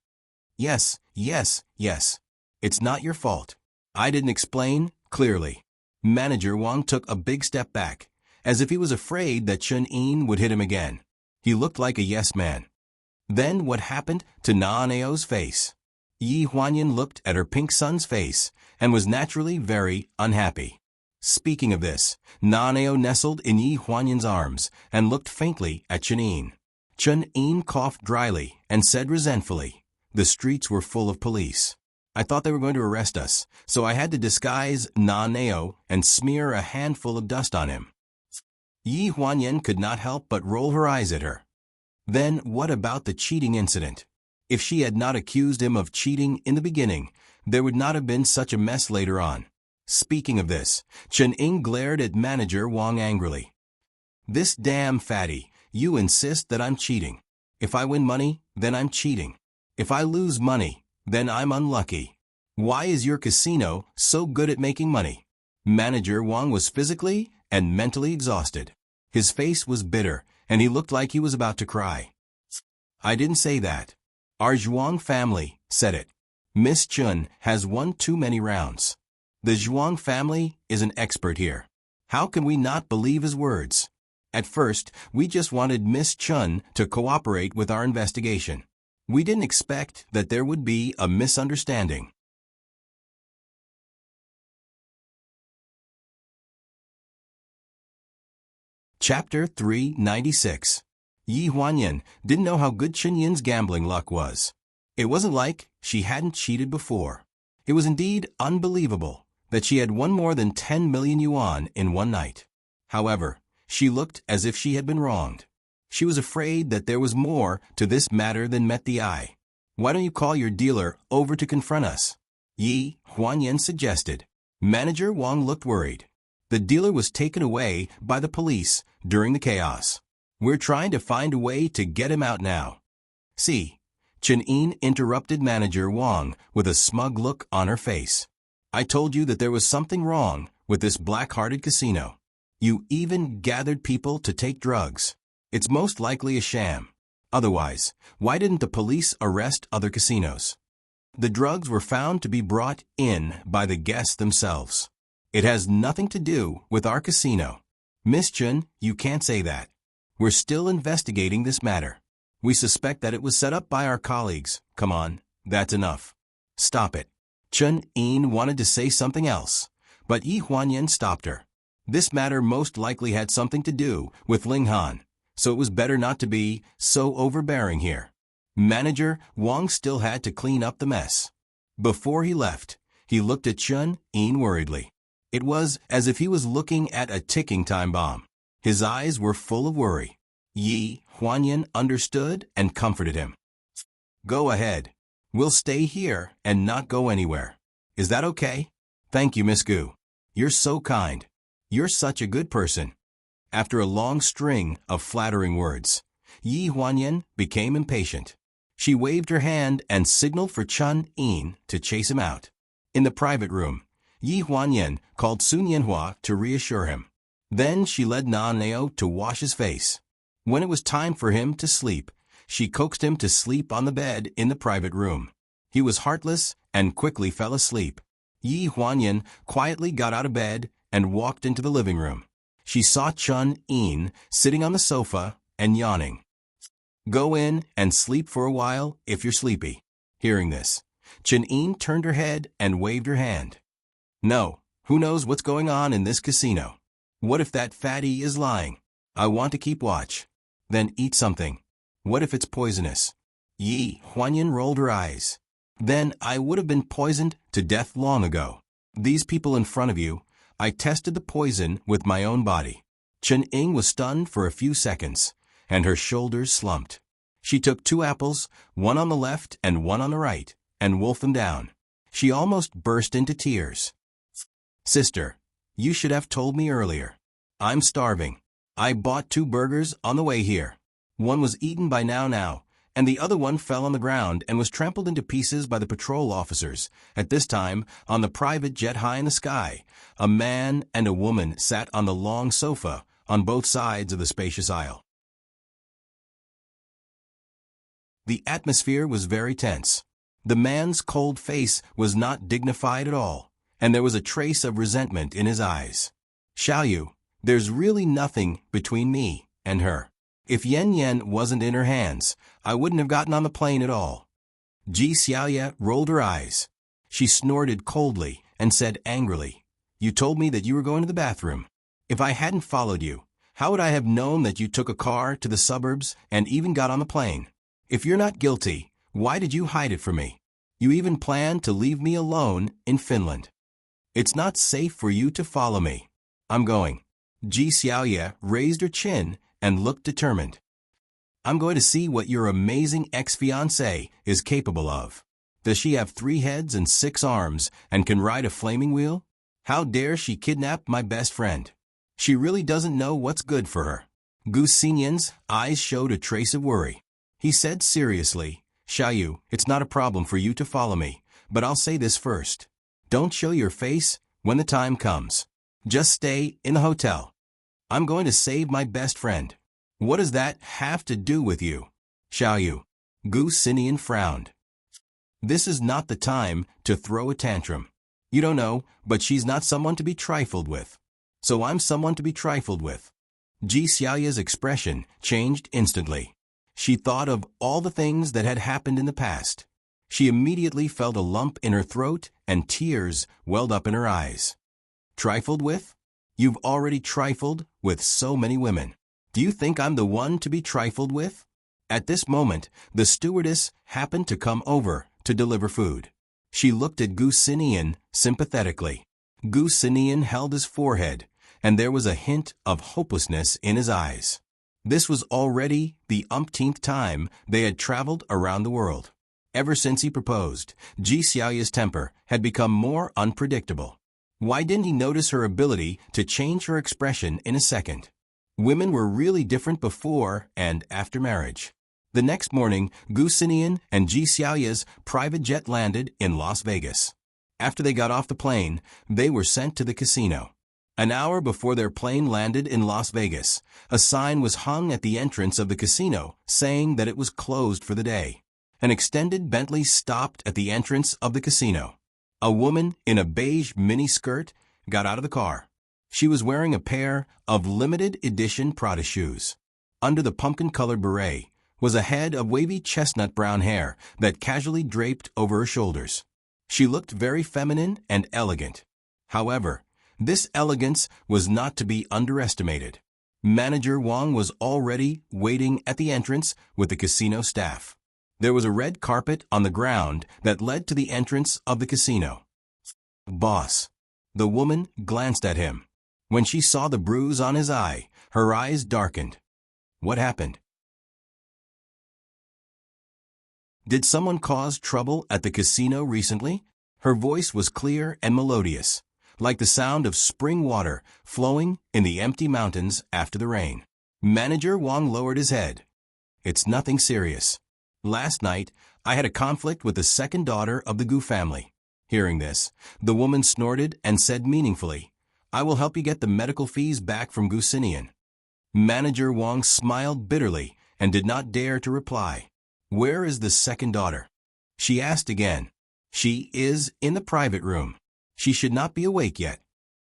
Yes. It's not your fault. I didn't explain clearly." Manager Wang took a big step back, as if he was afraid that Chen Yin would hit him again. He looked like a yes man. Then what happened to Na Neo's face? Yi Huanyan looked at her pink son's face and was naturally very unhappy. Speaking of this, Na Neo nestled in Yi Huanyan's arms and looked faintly at Chen Yin. Chen Yin coughed dryly and said resentfully, "The streets were full of police. I thought they were going to arrest us, so I had to disguise Na Neo and smear a handful of dust on him." Yi Huanyan could not help but roll her eyes at her. Then what about the cheating incident? If she had not accused him of cheating in the beginning, there would not have been such a mess later on. Speaking of this, Chen Yin glared at Manager Wang angrily. "This damn fatty, you insist that I'm cheating. If I win money, then I'm cheating. If I lose money, then I'm unlucky. Why is your casino so good at making money?" Manager Wang was physically and mentally exhausted. His face was bitter, and he looked like he was about to cry. "I didn't say that. Our Zhuang family said it. Miss Chun has won too many rounds. The Zhuang family is an expert here. How can we not believe his words? At first, we just wanted Miss Chun to cooperate with our investigation. We didn't expect that there would be a misunderstanding." Chapter 396. Yi Huanyan didn't know how good Chen Yin's gambling luck was. It wasn't like she hadn't cheated before. It was indeed unbelievable that she had won more than 10 million yuan in one night. However, she looked as if she had been wronged. She was afraid that there was more to this matter than met the eye. "Why don't you call your dealer over to confront us?" Yi Huanyan suggested. Manager Wang looked worried. The dealer was taken away by the police during the chaos. "We're trying to find a way to get him out now." "See," Chen Yin interrupted Manager Wang with a smug look on her face. "I told you that there was something wrong with this black-hearted casino. You even gathered people to take drugs. It's most likely a sham. Otherwise, why didn't the police arrest other casinos? The drugs were found to be brought in by the guests themselves. It has nothing to do with our casino. Miss Chun, you can't say that. We're still investigating this matter. We suspect that it was set up by our colleagues. Come on, that's enough. Stop it." Chen Yin wanted to say something else, but Yi Huanyan stopped her. This matter most likely had something to do with Ling Han, so it was better not to be so overbearing here. Manager Wang still had to clean up the mess. Before he left, he looked at Chen Yin worriedly. It was as if he was looking at a ticking time bomb. His eyes were full of worry. Yi Huanyan understood and comforted him. "Go ahead. We'll stay here and not go anywhere. Is that okay? Thank you, Miss Gu. You're so kind. You're such a good person." After a long string of flattering words, Yi Huanyan became impatient. She waved her hand and signaled for Chun In to chase him out. In the private room, Yi Huanyan called Sun Yanhua to reassure him. Then she led Na Neo to wash his face. When it was time for him to sleep, she coaxed him to sleep on the bed in the private room. He was heartless and quickly fell asleep. Yi Huanyan quietly got out of bed and walked into the living room. She saw Chun In sitting on the sofa and yawning. "Go in and sleep for a while if you're sleepy." Hearing this, Chun In turned her head and waved her hand. "No, who knows what's going on in this casino? What if that fatty is lying? I want to keep watch." "Then eat something. What if it's poisonous?" Yi Huanyan rolled her eyes. "Then I would have been poisoned to death long ago. These people in front of you, I tested the poison with my own body." Chun In was stunned for a few seconds, and her shoulders slumped. She took 2 apples, one on the left and one on the right, and wolfed them down. She almost burst into tears. "Sister, you should have told me earlier. I'm starving. I bought 2 burgers on the way here. One was eaten by now, and the other one fell on the ground and was trampled into pieces by the patrol officers. At this time, on the private jet high in the sky, a man and a woman sat on the long sofa on both sides of the spacious aisle. The atmosphere was very tense. The man's cold face was not dignified at all, and there was a trace of resentment in his eyes. "Xiaoyu, there's really nothing between me and her. If Yen Yen wasn't in her hands, I wouldn't have gotten on the plane at all." Ji Xiaoye rolled her eyes. She snorted coldly and said angrily, "You told me that you were going to the bathroom. If I hadn't followed you, how would I have known that you took a car to the suburbs and even got on the plane? If you're not guilty, why did you hide it from me? You even planned to leave me alone in Finland. It's not safe for you to follow me. I'm going." Ji Xiaoye raised her chin and looked determined. "I'm going to see what your amazing ex-fiancé is capable of. Does she have 3 heads and 6 arms and can ride a flaming wheel? How dare she kidnap my best friend? She really doesn't know what's good for her." Gu Xinyan's eyes showed a trace of worry. He said seriously, "Xiaoyu, it's not a problem for you to follow me, but I'll say this first. Don't show your face when the time comes. Just stay in the hotel. I'm going to save my best friend." "What does that have to do with you, Xiaoyu?" Gu Xinyan frowned. "This is not the time to throw a tantrum. You don't know, but she's not someone to be trifled with. So I'm someone to be trifled with." Ji Xiaoye's expression changed instantly. She thought of all the things that had happened in the past. She immediately felt a lump in her throat and tears welled up in her eyes. "Trifled with? You've already trifled with so many women. Do you think I'm the one to be trifled with?" At this moment, the stewardess happened to come over to deliver food. She looked at Gu Xinyan sympathetically. Gu Xinyan held his forehead, and there was a hint of hopelessness in his eyes. This was already the umpteenth time they had traveled around the world. Ever since he proposed, Ji Xiaoye's temper had become more unpredictable. Why didn't he notice her ability to change her expression in a second? Women were really different before and after marriage. The next morning, Gu Xinyan and Ji Xiaoye's private jet landed in Las Vegas. After they got off the plane, they were sent to the casino. An hour before their plane landed in Las Vegas, a sign was hung at the entrance of the casino saying that it was closed for the day. An extended Bentley stopped at the entrance of the casino. A woman in a beige mini skirt got out of the car. She was wearing a pair of limited edition Prada shoes. Under the pumpkin-colored beret was a head of wavy chestnut brown hair that casually draped over her shoulders. She looked very feminine and elegant. However, this elegance was not to be underestimated. Manager Wang was already waiting at the entrance with the casino staff. There was a red carpet on the ground that led to the entrance of the casino. "Boss." The woman glanced at him. When she saw the bruise on his eye, her eyes darkened. "What happened? Did someone cause trouble at the casino recently?" Her voice was clear and melodious, like the sound of spring water flowing in the empty mountains after the rain. Manager Wang lowered his head. "It's nothing serious. Last night, I had a conflict with the second daughter of the Gu family. Hearing this, the woman snorted and said meaningfully, I will help you get the medical fees back from Gu Sinian. Manager Wang smiled bitterly and did not dare to reply. Where is the second daughter? She asked again. She is in the private room. She should not be awake yet.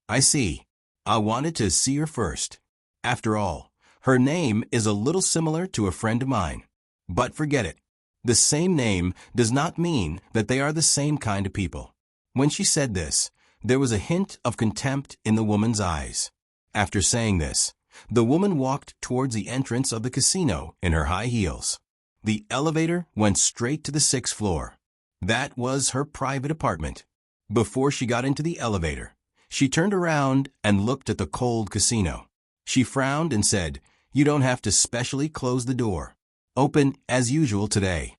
I see. I wanted to see her first. After all, her name is a little similar to a friend of mine. But forget it. The same name does not mean that they are the same kind of people. When she said this, there was a hint of contempt in the woman's eyes. After saying this, the woman walked towards the entrance of the casino in her high heels. The elevator went straight to the 6th floor. That was her private apartment. Before she got into the elevator, she turned around and looked at the cold casino. She frowned and said, You don't have to specially close the door. Open as usual today.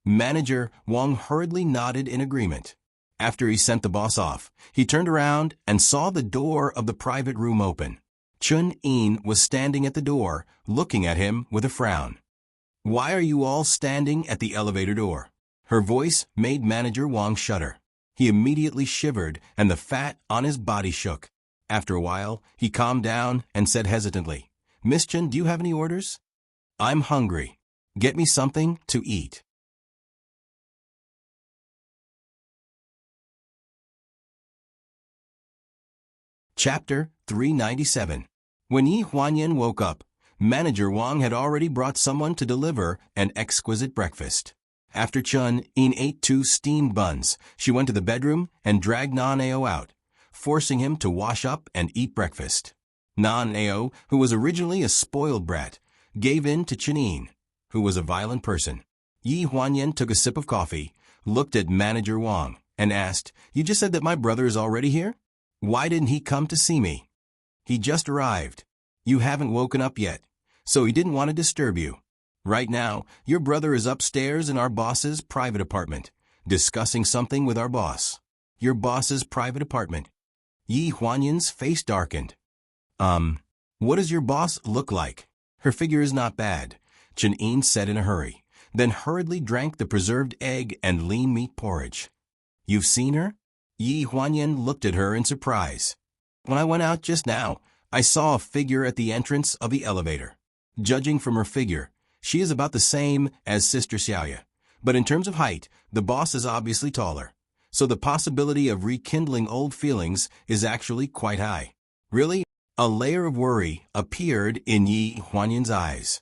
Manager Wang hurriedly nodded in agreement. After he sent the boss off, he turned around and saw the door of the private room open. Chun-In was standing at the door, looking at him with a frown. Why are you all standing at the elevator door? Her voice made Manager Wang shudder. He immediately shivered and the fat on his body shook. After a while, he calmed down and said hesitantly, Miss Chun, do you have any orders? I'm hungry. Get me something to eat. Chapter 397. When Yi Huanyan woke up, Manager Wang had already brought someone to deliver an exquisite breakfast. After Chun-In ate 2 steamed buns, she went to the bedroom and dragged Nan-Ao out, forcing him to wash up and eat breakfast. Nan-Ao, who was originally a spoiled brat, gave in to Chun-In, who was a violent person. Yi Huanyan took a sip of coffee, looked at Manager Wang, and asked, You just said that my brother is already here? Why didn't he come to see me? He just arrived. You haven't woken up yet, so he didn't want to disturb you. Right now, your brother is upstairs in our boss's private apartment, discussing something with our boss. Your boss's private apartment. Yi Huanyan's face darkened. What does your boss look like? Her figure is not bad, Chun-In said in a hurry, then hurriedly drank the preserved egg and lean meat porridge. You've seen her? Yi Huanyan looked at her in surprise. When I went out just now, I saw a figure at the entrance of the elevator. Judging from her figure, she is about the same as Sister Xiaoya, but in terms of height, the boss is obviously taller, so the possibility of rekindling old feelings is actually quite high. Really? A layer of worry appeared in Yi Huanyan's eyes.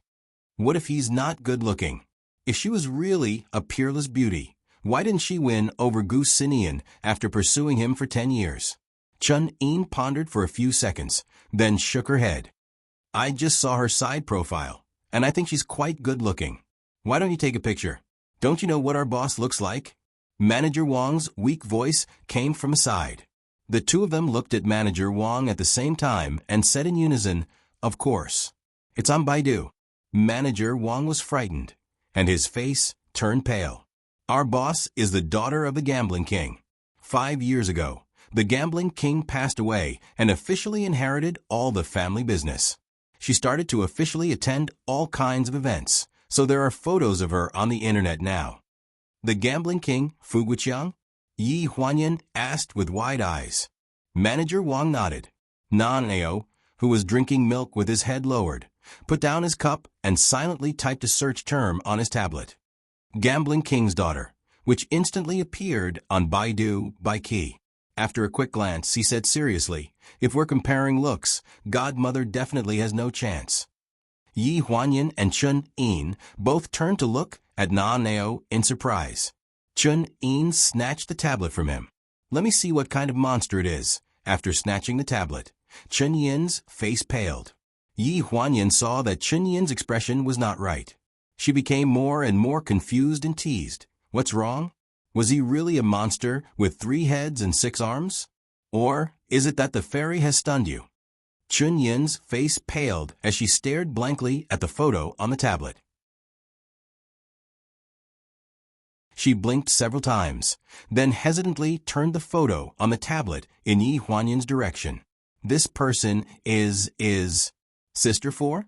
What if he's not good-looking? If she was really a peerless beauty, why didn't she win over Gu Sinian after pursuing him for 10 years? Chun-In pondered for a few seconds, then shook her head. I just saw her side profile, and I think she's quite good-looking. Why don't you take a picture? Don't you know what our boss looks like? Manager Wang's weak voice came from a side. The two of them looked at Manager Wang at the same time and said in unison, Of course. It's on Baidu. Manager Wang was frightened, and his face turned pale. Our boss is the daughter of the gambling king. 5 years ago, the gambling king passed away and officially inherited all the family business. She started to officially attend all kinds of events, so there are photos of her on the internet now. The gambling king, Fu Guqiang? Yi Huanyan asked with wide eyes. Manager Wang nodded. Nan-Ao, who was drinking milk with his head lowered, put down his cup and silently typed a search term on his tablet. Gambling King's daughter, which instantly appeared on Baidu by key. After a quick glance, he said seriously, If we're comparing looks, Godmother definitely has no chance. Yi Huanyan and Chun-In both turned to look at Nan-Ao in surprise. Chun-In snatched the tablet from him. Let me see what kind of monster it is. After snatching the tablet, Chun-Yin's face paled. Yi Huanyan saw that Chun-Yin's expression was not right. She became more and more confused and teased. What's wrong? Was he really a monster with 3 heads and 6 arms? Or is it that the fairy has stunned you? Chun-Yin's face paled as she stared blankly at the photo on the tablet. She blinked several times, then hesitantly turned the photo on the tablet in Yi Huanyan's direction. This person is Sister 4?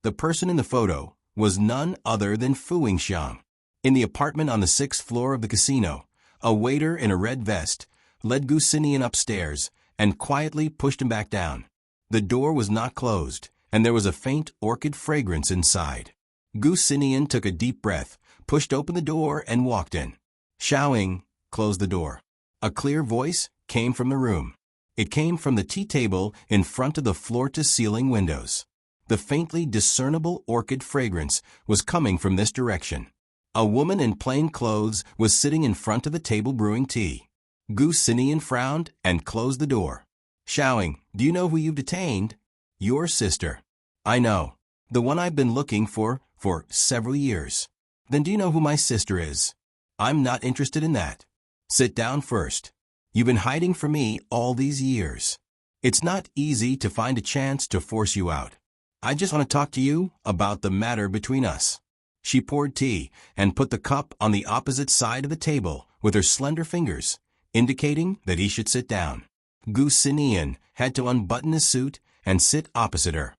The person in the photo was none other than Fu Yingxiang. In the apartment on the 6th floor of the casino, a waiter in a red vest led Gu Xinian upstairs and quietly pushed him back down. The door was not closed, and there was a faint orchid fragrance inside. Gu Xinian took a deep breath, pushed open the door, and walked in. Xiaoying closed the door. A clear voice came from the room. It came from the tea table in front of the floor-to-ceiling windows. The faintly discernible orchid fragrance was coming from this direction. A woman in plain clothes was sitting in front of the table brewing tea. Gu Xinian frowned and closed the door. Xiaoying, do you know who you've detained? Your sister. I know. The one I've been looking for several years. Then do you know who my sister is? I'm not interested in that. Sit down first. You've been hiding from me all these years. It's not easy to find a chance to force you out. I just want to talk to you about the matter between us. She poured tea and put the cup on the opposite side of the table with her slender fingers, indicating that he should sit down. Gu Xinian had to unbutton his suit and sit opposite her.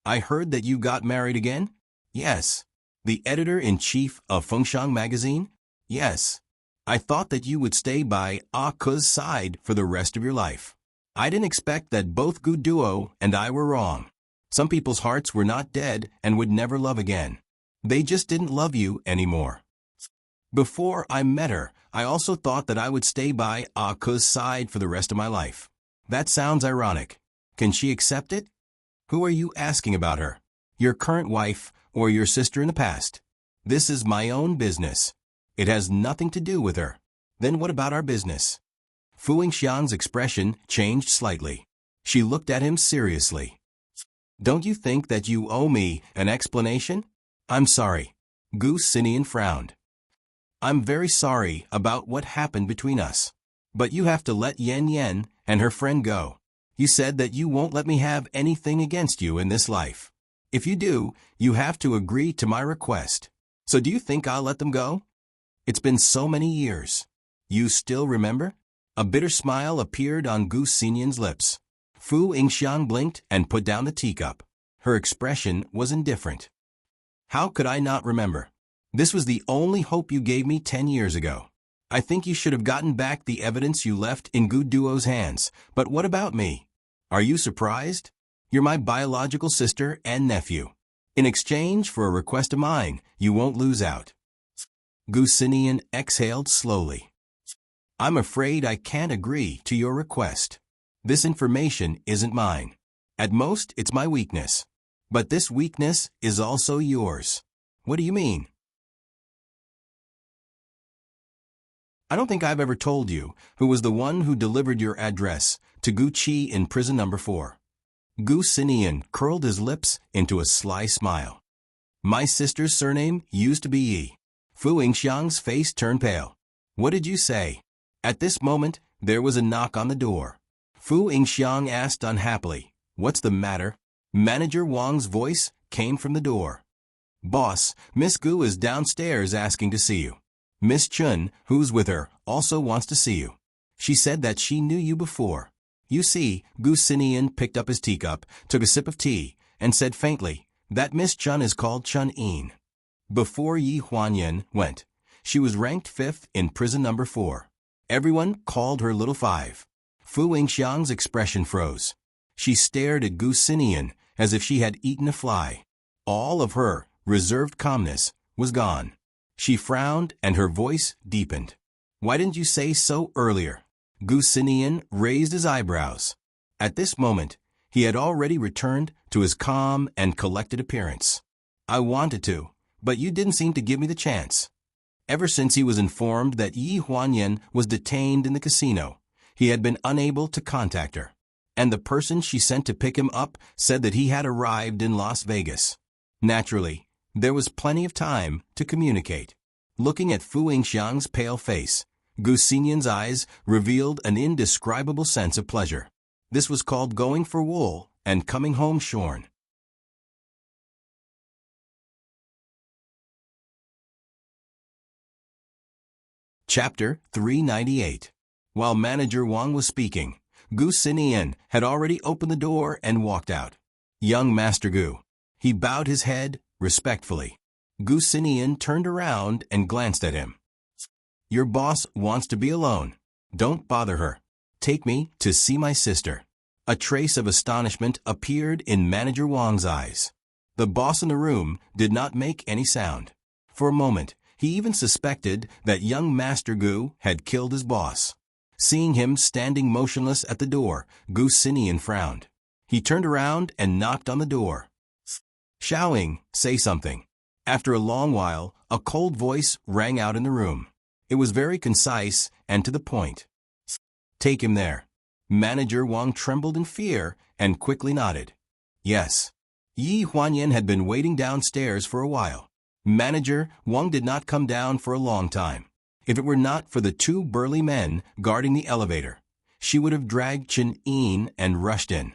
I heard that you got married again? Yes. The editor-in-chief of Fengshan magazine? Yes. I thought that you would stay by Ku's side for the rest of your life. I didn't expect that both Gu Duo and I were wrong. Some people's hearts were not dead and would never love again. They just didn't love you anymore. Before I met her, I also thought that I would stay by Ku's side for the rest of my life. That sounds ironic. Can she accept it? Who are you asking about her? Your current wife or your sister in the past? This is my own business. It has nothing to do with her. Then what about our business? Fu Yingxiang's expression changed slightly. She looked at him seriously. Don't you think that you owe me an explanation? I'm sorry. Gu Xinian frowned. I'm very sorry about what happened between us. But you have to let Yan Yan and her friend go. You said that you won't let me have anything against you in this life. If you do, you have to agree to my request. So do you think I'll let them go? It's been so many years. You still remember? A bitter smile appeared on Gu Xinian's lips. Fu Yingxiang blinked and put down the teacup. Her expression was indifferent. How could I not remember? This was the only hope you gave me 10 years ago. I think you should have gotten back the evidence you left in Gu Duo's hands. But what about me? Are you surprised? You're my biological sister and nephew. In exchange for a request of mine, you won't lose out. Gu Xinian exhaled slowly. I'm afraid I can't agree to your request. This information isn't mine. At most, it's my weakness. But this weakness is also yours. What do you mean? I don't think I've ever told you who was the one who delivered your address to Gu Qi in prison number 4. Gu Xinian curled his lips into a sly smile. My sister's surname used to be Yi. Fu Yingxiang's face turned pale. What did you say? At this moment, there was a knock on the door. Fu Yingxiang asked unhappily, What's the matter? Manager Wang's voice came from the door. Boss, Miss Gu is downstairs asking to see you. Miss Chun, who's with her, also wants to see you. She said that she knew you before. You see, Gu Xinian picked up his teacup, took a sip of tea, and said faintly, that Miss Chun is called Chun Yin. Before Yi Huanyan went, she was ranked 5th in prison number 4. Everyone called her Little Five. Fu Yingxiang's expression froze. She stared at Gu Xinian as if she had eaten a fly. All of her reserved calmness was gone. She frowned and her voice deepened. Why didn't you say so earlier? Gu Xinian raised his eyebrows. At this moment, he had already returned to his calm and collected appearance. I wanted to, but you didn't seem to give me the chance. Ever since he was informed that Yi Huanyan was detained in the casino, he had been unable to contact her. And the person she sent to pick him up said that he had arrived in Las Vegas. Naturally, there was plenty of time to communicate. Looking at Fu Yingxiang's pale face, Gu Xinian's eyes revealed an indescribable sense of pleasure. This was called going for wool and coming home shorn. Chapter 398. While Manager Wang was speaking, Gu Xinian had already opened the door and walked out. Young Master Gu. He bowed his head respectfully. Gu Xinian turned around and glanced at him. Your boss wants to be alone. Don't bother her. Take me to see my sister. A trace of astonishment appeared in Manager Wang's eyes. The boss in the room did not make any sound. For a moment, he even suspected that young Master Gu had killed his boss. Seeing him standing motionless at the door, Gu Xinian frowned. He turned around and knocked on the door. Xiaoying, say something. After a long while, a cold voice rang out in the room. It was very concise and to the point. Take him there. Manager Wang trembled in fear and quickly nodded. Yes. Yi Huanyan had been waiting downstairs for a while. Manager Wang did not come down for a long time. If it were not for the two burly men guarding the elevator, she would have dragged Chen Yin and rushed in.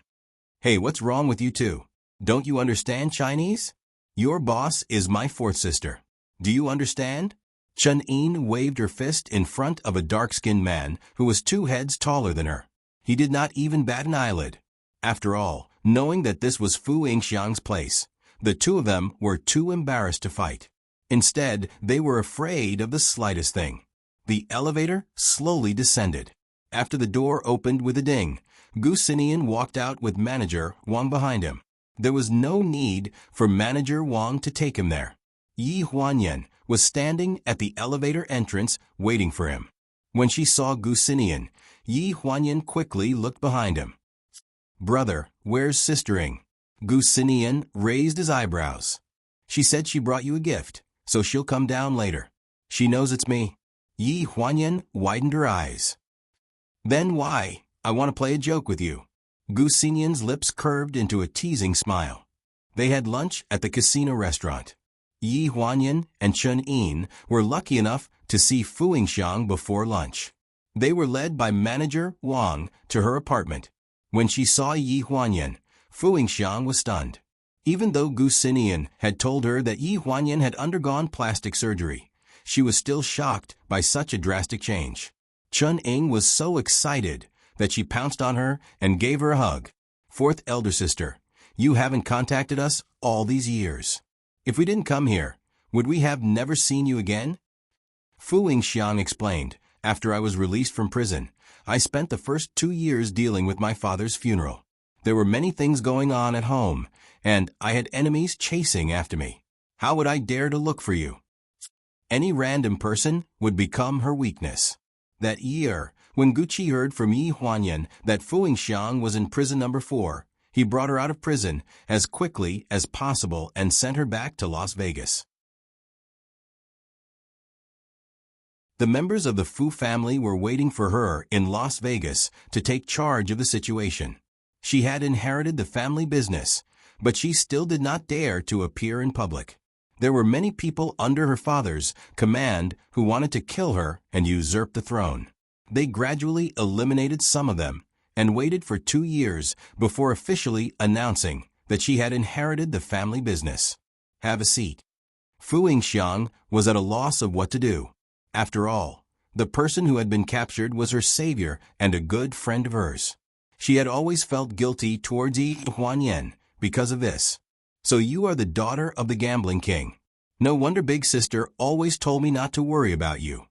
Hey, what's wrong with you two? Don't you understand Chinese? Your boss is my fourth sister. Do you understand? Chen Yin waved her fist in front of a dark-skinned man who was 2 heads taller than her. He did not even bat an eyelid. After all, knowing that this was Fu Yingxiang's place, the two of them were too embarrassed to fight. Instead, they were afraid of the slightest thing. The elevator slowly descended. After the door opened with a ding, Gu Xinian walked out with Manager Wang behind him. There was no need for Manager Wang to take him there. Yi Huanyan was standing at the elevator entrance waiting for him. When she saw Gu Xinian, Yi Huanyan quickly looked behind him. Brother, where's sistering? Gu Xinian raised his eyebrows. She said she brought you a gift, so she'll come down later. She knows it's me. Yi Huanyan widened her eyes. Then why? I want to play a joke with you. Gu Xinian's lips curved into a teasing smile. They had lunch at the casino restaurant. Yi Huanyan and Chen Yin were lucky enough to see Fu Yingxiang before lunch. They were led by Manager Wang to her apartment. When she saw Yi Huanyan, Fu Yingxiang was stunned. Even though Gu Xinian had told her that Yi Huanyan had undergone plastic surgery, she was still shocked by such a drastic change. Chen Yin was so excited that she pounced on her and gave her a hug. Fourth elder sister, you haven't contacted us all these years. If we didn't come here, would we have never seen you again? Fu Yingxiang explained, after I was released from prison, I spent the first 2 years dealing with my father's funeral. There were many things going on at home, and I had enemies chasing after me. How would I dare to look for you? Any random person would become her weakness. That year, when Gucci heard from Yi Huanyan that Fu Yingxiang was in prison number 4, he brought her out of prison as quickly as possible and sent her back to Las Vegas. The members of the Fu family were waiting for her in Las Vegas to take charge of the situation. She had inherited the family business, but she still did not dare to appear in public. There were many people under her father's command who wanted to kill her and usurp the throne. They gradually eliminated some of them and waited for 2 years before officially announcing that she had inherited the family business. Have a seat. Fu Yingxiang was at a loss of what to do. After all, the person who had been captured was her savior and a good friend of hers. She had always felt guilty towards Yi Huanyan because of this. So you are the daughter of the gambling king. No wonder big sister always told me not to worry about you.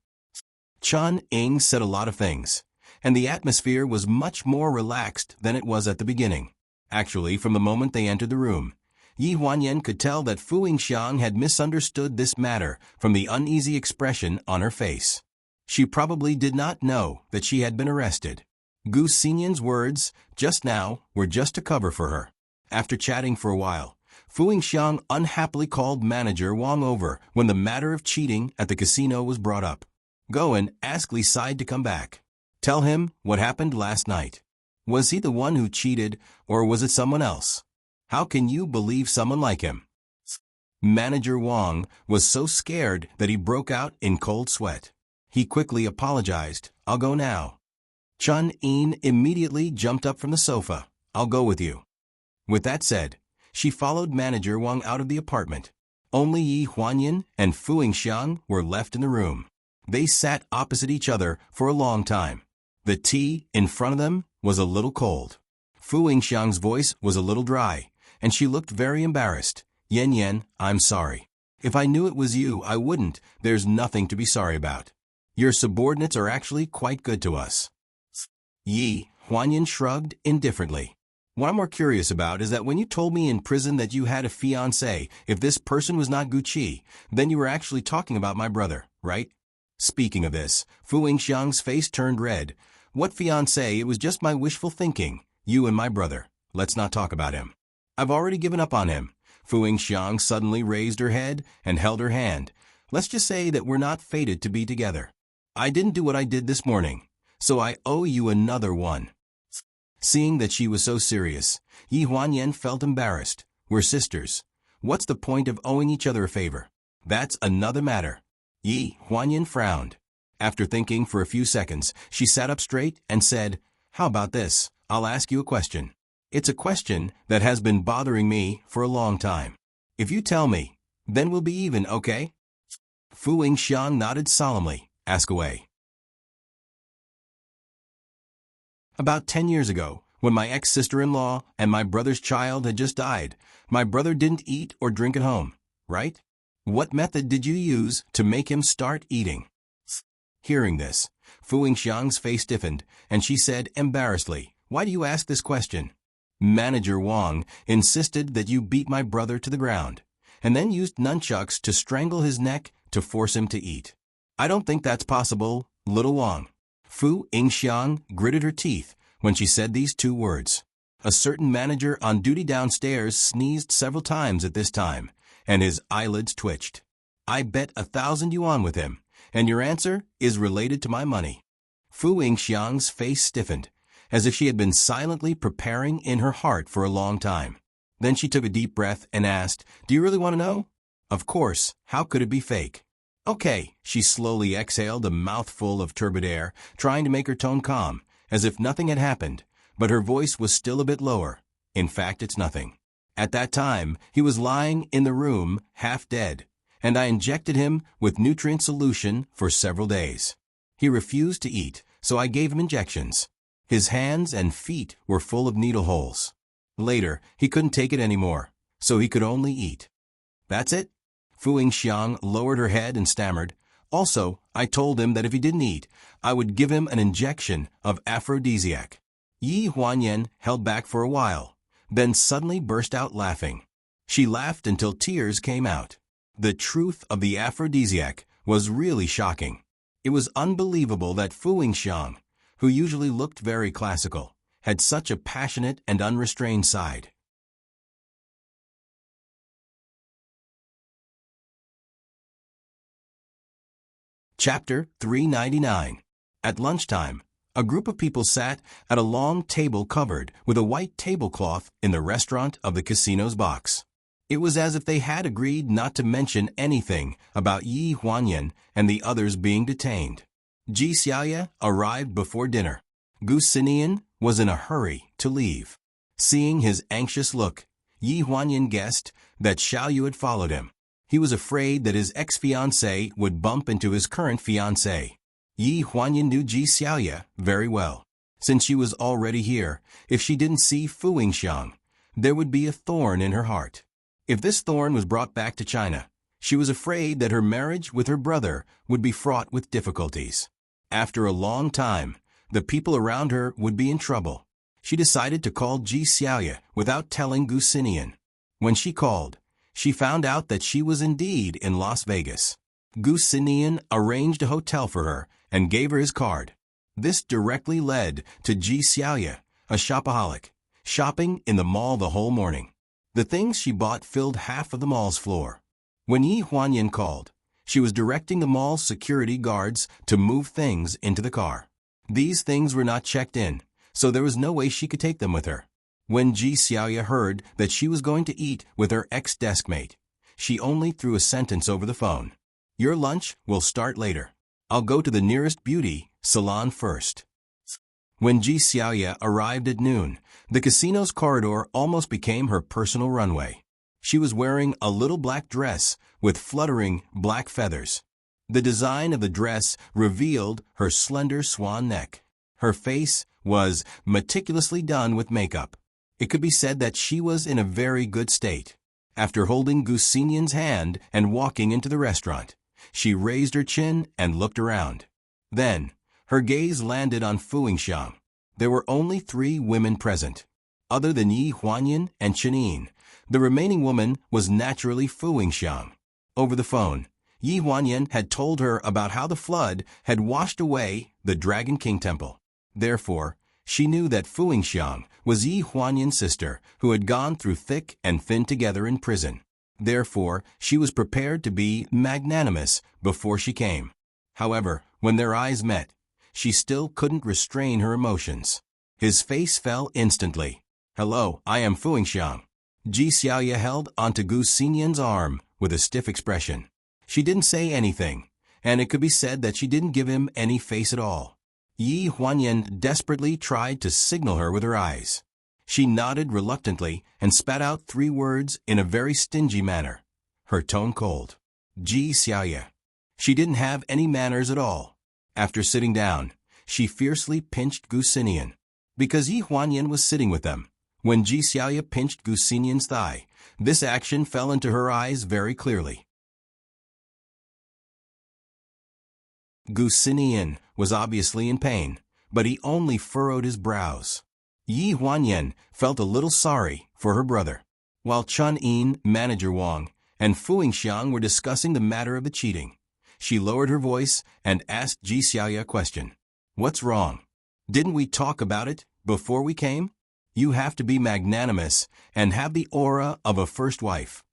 Chen Yin said a lot of things, and the atmosphere was much more relaxed than it was at the beginning. Actually, from the moment they entered the room, Yi Huanyan could tell that Fu Yingxiang had misunderstood this matter from the uneasy expression on her face. She probably did not know that she had been arrested. Gu Xinian's words just now were just a cover for her. After chatting for a while, Fu Yingxiang unhappily called Manager Wang over when the matter of cheating at the casino was brought up. Go and ask Li Side to come back. Tell him what happened last night. Was he the one who cheated, or was it someone else? How can you believe someone like him? Manager Wang was so scared that he broke out in cold sweat. He quickly apologized. I'll go now. Chen Yin immediately jumped up from the sofa. I'll go with you. With that said, she followed Manager Wang out of the apartment. Only Yi Huanyan and Fu Yingxiang were left in the room. They sat opposite each other for a long time. The tea in front of them was a little cold. Fu Yingxiang's voice was a little dry, and she looked very embarrassed, Yen Yen, I'm sorry. If I knew it was you, I wouldn't. There's nothing to be sorry about. Your subordinates are actually quite good to us. Yi Huanyan shrugged indifferently. What I'm more curious about is that when you told me in prison that you had a fiancé, if this person was not Gucci, then you were actually talking about my brother, right? Speaking of this, Fu Yingxiang's face turned red. What fiancé? It was just my wishful thinking. You and my brother. Let's not talk about him. I've already given up on him. Fu Yingxiang suddenly raised her head and held her hand. Let's just say that we're not fated to be together. I didn't do what I did this morning, so I owe you another one. Seeing that she was so serious, Yi Huanyan felt embarrassed. We're sisters. What's the point of owing each other a favor? That's another matter. Yi Huanyan frowned. After thinking for a few seconds, she sat up straight and said, How about this? I'll ask you a question. It's a question that has been bothering me for a long time. If you tell me, then we'll be even, okay? Fu Yingxiang nodded solemnly. Ask away. About 10 years ago, when my ex-sister-in-law and my brother's child had just died, my brother didn't eat or drink at home, right? What method did you use to make him start eating? Hearing this, Fu Yingxiang's face stiffened, and she said embarrassedly, Why do you ask this question? Manager Wang insisted that you beat my brother to the ground, and then used nunchucks to strangle his neck to force him to eat. I don't think that's possible, little Wang. Fu Yingxiang gritted her teeth when she said these two words. A certain manager on duty downstairs sneezed several times at this time, and his eyelids twitched. I bet 1,000 yuan with him, and your answer is related to my money. Fu Yingxiang's face stiffened, as if she had been silently preparing in her heart for a long time. Then she took a deep breath and asked, Do you really want to know? Of course, how could it be fake? Okay, she slowly exhaled a mouthful of turbid air, trying to make her tone calm, as if nothing had happened, but her voice was still a bit lower. In fact, it's nothing. At that time, he was lying in the room, half dead, and I injected him with nutrient solution for several days. He refused to eat, so I gave him injections. His hands and feet were full of needle holes. Later, he couldn't take it anymore, so he could only eat. That's it? Fu Yingxiang lowered her head and stammered. Also, I told him that if he didn't eat, I would give him an injection of aphrodisiac. Yi Huanyan held back for a while, then suddenly burst out laughing. She laughed until tears came out. The truth of the aphrodisiac was really shocking. It was unbelievable that Fu Yingxiang, who usually looked very classical, had such a passionate and unrestrained side. Chapter 399. At lunchtime, a group of people sat at a long table covered with a white tablecloth in the restaurant of the casino's box. It was as if they had agreed not to mention anything about Yi Huanyan and the others being detained. Ji Xiaoya arrived before dinner. Gu Sinian was in a hurry to leave. Seeing his anxious look, Yi Huanyan guessed that Xiao Yu had followed him. He was afraid that his ex-fiancée would bump into his current fiancée. Yi Huanyan knew Ji Xiaoya very well. Since she was already here, if she didn't see Fu Yingxiang, there would be a thorn in her heart. If this thorn was brought back to China, she was afraid that her marriage with her brother would be fraught with difficulties. After a long time, the people around her would be in trouble. She decided to call Ji Xiaoya without telling Gu Sinian. When she called, she found out that she was indeed in Las Vegas. Gu Sinian arranged a hotel for her and gave her his card. This directly led to Ji Xiaoya, a shopaholic, shopping in the mall the whole morning. The things she bought filled half of the mall's floor. When Yi Huanyan called, she was directing the mall's security guards to move things into the car. These things were not checked in, so there was no way she could take them with her. When Ji Xiaoya heard that she was going to eat with her ex-deskmate, she only threw a sentence over the phone. Your lunch will start later. I'll go to the nearest beauty salon first. When Ji Xiaoya arrived at noon, the casino's corridor almost became her personal runway. She was wearing a little black dress with fluttering black feathers. The design of the dress revealed her slender swan neck. Her face was meticulously done with makeup. It could be said that she was in a very good state. After holding Gu Xinyan's hand and walking into the restaurant, she raised her chin and looked around. Then, her gaze landed on Fu Yingxiang. There were only 3 women present. Other than Yi Huanyan and Chen Yin, the remaining woman was naturally Fu Yingxiang. Over the phone, Yi Huanyan had told her about how the flood had washed away the Dragon King Temple. Therefore, she knew that Fu Yingxiang was Yi Huanyan's sister who had gone through thick and thin together in prison. Therefore, she was prepared to be magnanimous before she came. However, when their eyes met, she still couldn't restrain her emotions. His face fell instantly. "Hello, I am Fu Yingxiang." Ji Xiaoya held onto Gu Xinyan's arm with a stiff expression. She didn't say anything, and it could be said that she didn't give him any face at all. Yi Huanyan desperately tried to signal her with her eyes. She nodded reluctantly and spat out 3 words in a very stingy manner, her tone cold. Ji Xiaoya. She didn't have any manners at all. After sitting down, she fiercely pinched Gu Xinian. Because Yi Huanyan was sitting with them, when Ji Xiaoya pinched Gu Xinian's thigh, this action fell into her eyes very clearly. Gu Xinian was obviously in pain, but he only furrowed his brows. Yi Huanyan felt a little sorry for her brother. While Chen Yin, Manager Wang, and Fu Yingxiang were discussing the matter of the cheating, she lowered her voice and asked Ji Xiaoya a question. "What's wrong? Didn't we talk about it before we came? You have to be magnanimous and have the aura of a first wife."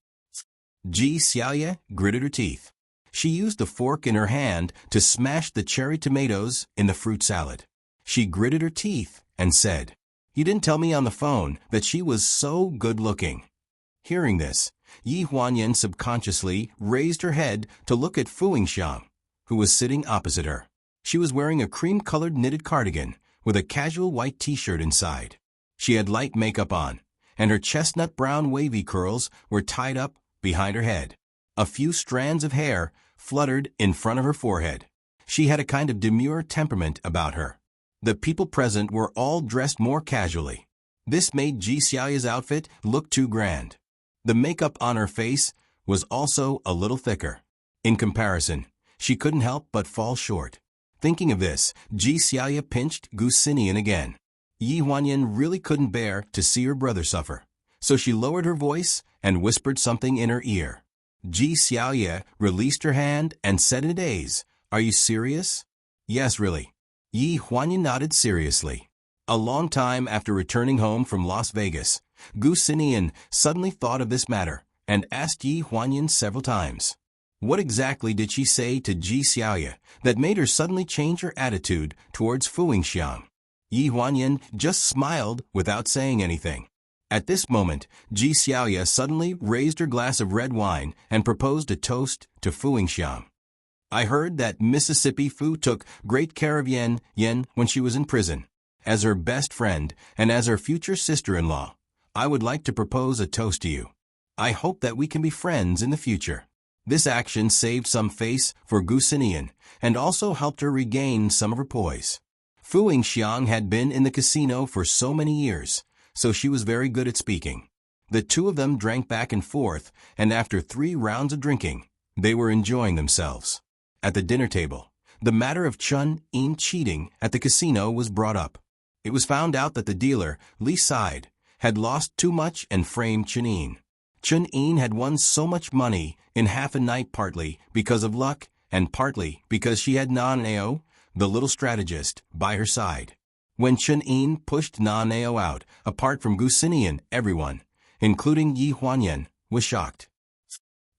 Ji Xiaoya gritted her teeth. She used the fork in her hand to smash the cherry tomatoes in the fruit salad. She gritted her teeth and said, "You didn't tell me on the phone that she was so good-looking." Hearing this, Yi Huanyan subconsciously raised her head to look at Fu Yingxiang, who was sitting opposite her. She was wearing a cream-colored knitted cardigan with a casual white t-shirt inside. She had light makeup on, and her chestnut brown wavy curls were tied up behind her head. A few strands of hair fluttered in front of her forehead. She had a kind of demure temperament about her. The people present were all dressed more casually. This made Ji Xiaoya's outfit look too grand. The makeup on her face was also a little thicker. In comparison, she couldn't help but fall short. Thinking of this, Ji Xiaoya pinched Gu Xinian again. Yi Huanyan really couldn't bear to see her brother suffer, so she lowered her voice and whispered something in her ear. Ji Xiaoya released her hand and said in a daze, "Are you serious?" "Yes, really." Yi Huanyan nodded seriously. A long time after returning home from Las Vegas, Gu Xinian suddenly thought of this matter and asked Yi Huanyan several times. What exactly did she say to Ji Xiaoya that made her suddenly change her attitude towards Fu Yingxiang? Yi Huanyan just smiled without saying anything. At this moment, Ji Xiaoya suddenly raised her glass of red wine and proposed a toast to Fu Yingxiang. "I heard that Mississippi Fu took great care of Yen when she was in prison. As her best friend and as her future sister-in-law, I would like to propose a toast to you. I hope that we can be friends in the future." This action saved some face for Gu Xinian and also helped her regain some of her poise. Fu Yingxiang had been in the casino for so many years, so she was very good at speaking. The 2 of them drank back and forth, and after 3 rounds of drinking, they were enjoying themselves. At the dinner table, the matter of Chen Yin cheating at the casino was brought up. It was found out that the dealer, Li Side, had lost too much and framed Chen Yin. Chen Yin had won so much money in half a night, partly because of luck and partly because she had Nan-Ao, the little strategist, by her side. When Chen Yin pushed Nan-Ao out, apart from Gu Xinian, everyone, including Yi Huanyan, was shocked.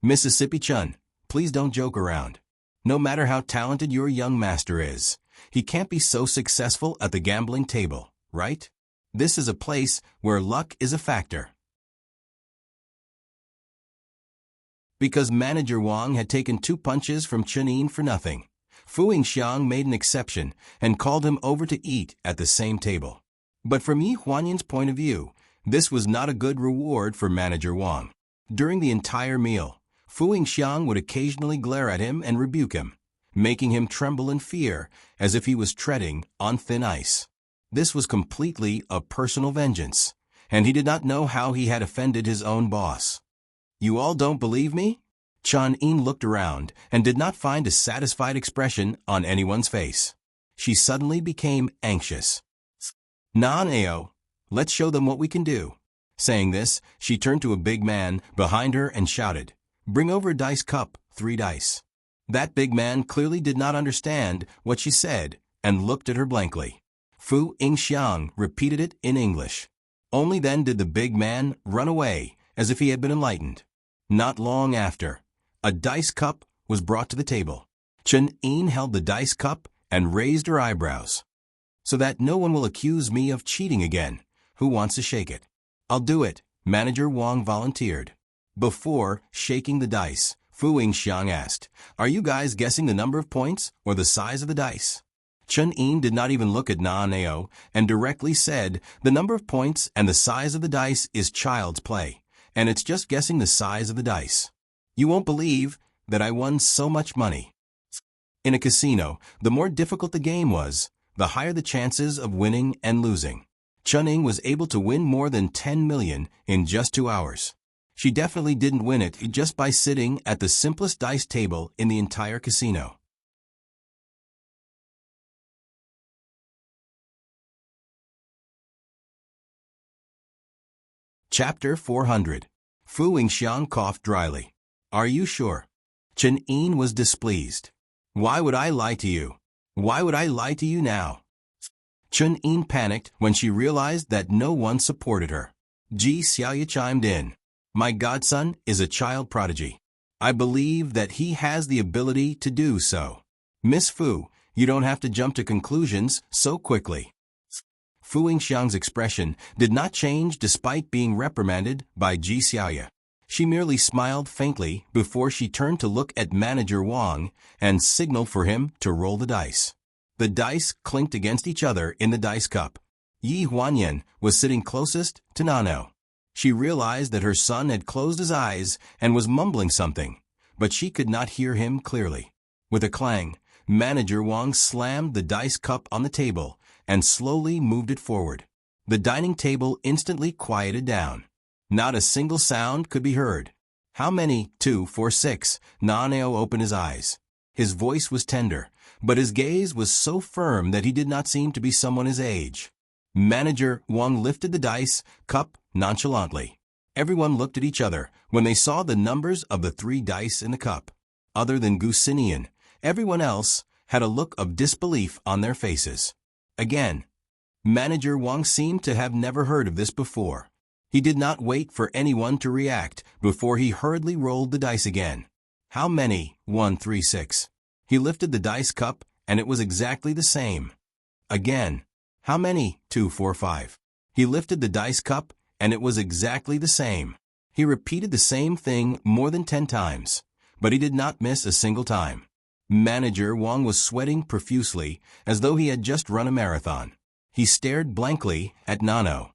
"Mississippi Chen, please don't joke around. No matter how talented your young master is, he can't be so successful at the gambling table, right? This is a place where luck is a factor." Because Manager Wang had taken 2 punches from Chen Yin for nothing, Fu Yingxiang made an exception and called him over to eat at the same table. But from Yi Huanyan's point of view, this was not a good reward for Manager Wang. During the entire meal, Fu Yingxiang would occasionally glare at him and rebuke him, making him tremble in fear as if he was treading on thin ice. This was completely a personal vengeance, and he did not know how he had offended his own boss. You all don't believe me? Chun-In looked around and did not find a satisfied expression on anyone's face. She suddenly became anxious. "Nan-Ao, let's show them what we can do." Saying this, she turned to a big man behind her and shouted, "Bring over a dice cup, 3 dice." That big man clearly did not understand what she said and looked at her blankly. Fu Yingxiang repeated it in English. Only then did the big man run away as if he had been enlightened. Not long after, a dice cup was brought to the table. Chun-In held the dice cup and raised her eyebrows. "So that no one will accuse me of cheating again. Who wants to shake it?" "I'll do it," Manager Wang volunteered. Before shaking the dice, Fu Yingxiang asked, "Are you guys guessing the number of points or the size of the dice?" Chun-In did not even look at Nan-Ao and directly said, "The number of points and the size of the dice is child's play, and it's just guessing the size of the dice. You won't believe that I won so much money." In a casino, the more difficult the game was, the higher the chances of winning and losing. Chun-In was able to win more than 10 million in just 2 hours. She definitely didn't win it just by sitting at the simplest dice table in the entire casino. Chapter 400. Fu Yingxiang coughed dryly. "Are you sure?" Chun-In was displeased. "Why would I lie to you? Why would I lie to you now?" Chun-In panicked when she realized that no one supported her. Ji Xiaoya chimed in. "My godson is a child prodigy. I believe that he has the ability to do so. Miss Fu, you don't have to jump to conclusions so quickly." Fu Yingxiang's expression did not change despite being reprimanded by Ji Xiaoya. She merely smiled faintly before she turned to look at Manager Wang and signaled for him to roll the dice. The dice clinked against each other in the dice cup. Yi Huanyan was sitting closest to Nan-Ao. She realized that her son had closed his eyes and was mumbling something, but she could not hear him clearly. With a clang, Manager Wang slammed the dice cup on the table and slowly moved it forward. The dining table instantly quieted down. Not a single sound could be heard. "How many? 2, 4, 6. Nan-Ao opened his eyes. His voice was tender, but his gaze was so firm that he did not seem to be someone his age. Manager Wang lifted the dice cup nonchalantly. Everyone looked at each other when they saw the numbers of the 3 dice in the cup. Other than Gu Sinian, everyone else had a look of disbelief on their faces. Again, Manager Wang seemed to have never heard of this before. He did not wait for anyone to react before he hurriedly rolled the dice again. "How many? 1, 3, 6. He lifted the dice cup, and it was exactly the same. Again. "How many? 2, 4, 5. He lifted the dice cup, and it was exactly the same. He repeated the same thing more than 10 times, but he did not miss a single time. Manager Wang was sweating profusely as though he had just run a marathon. He stared blankly at Nan-Ao.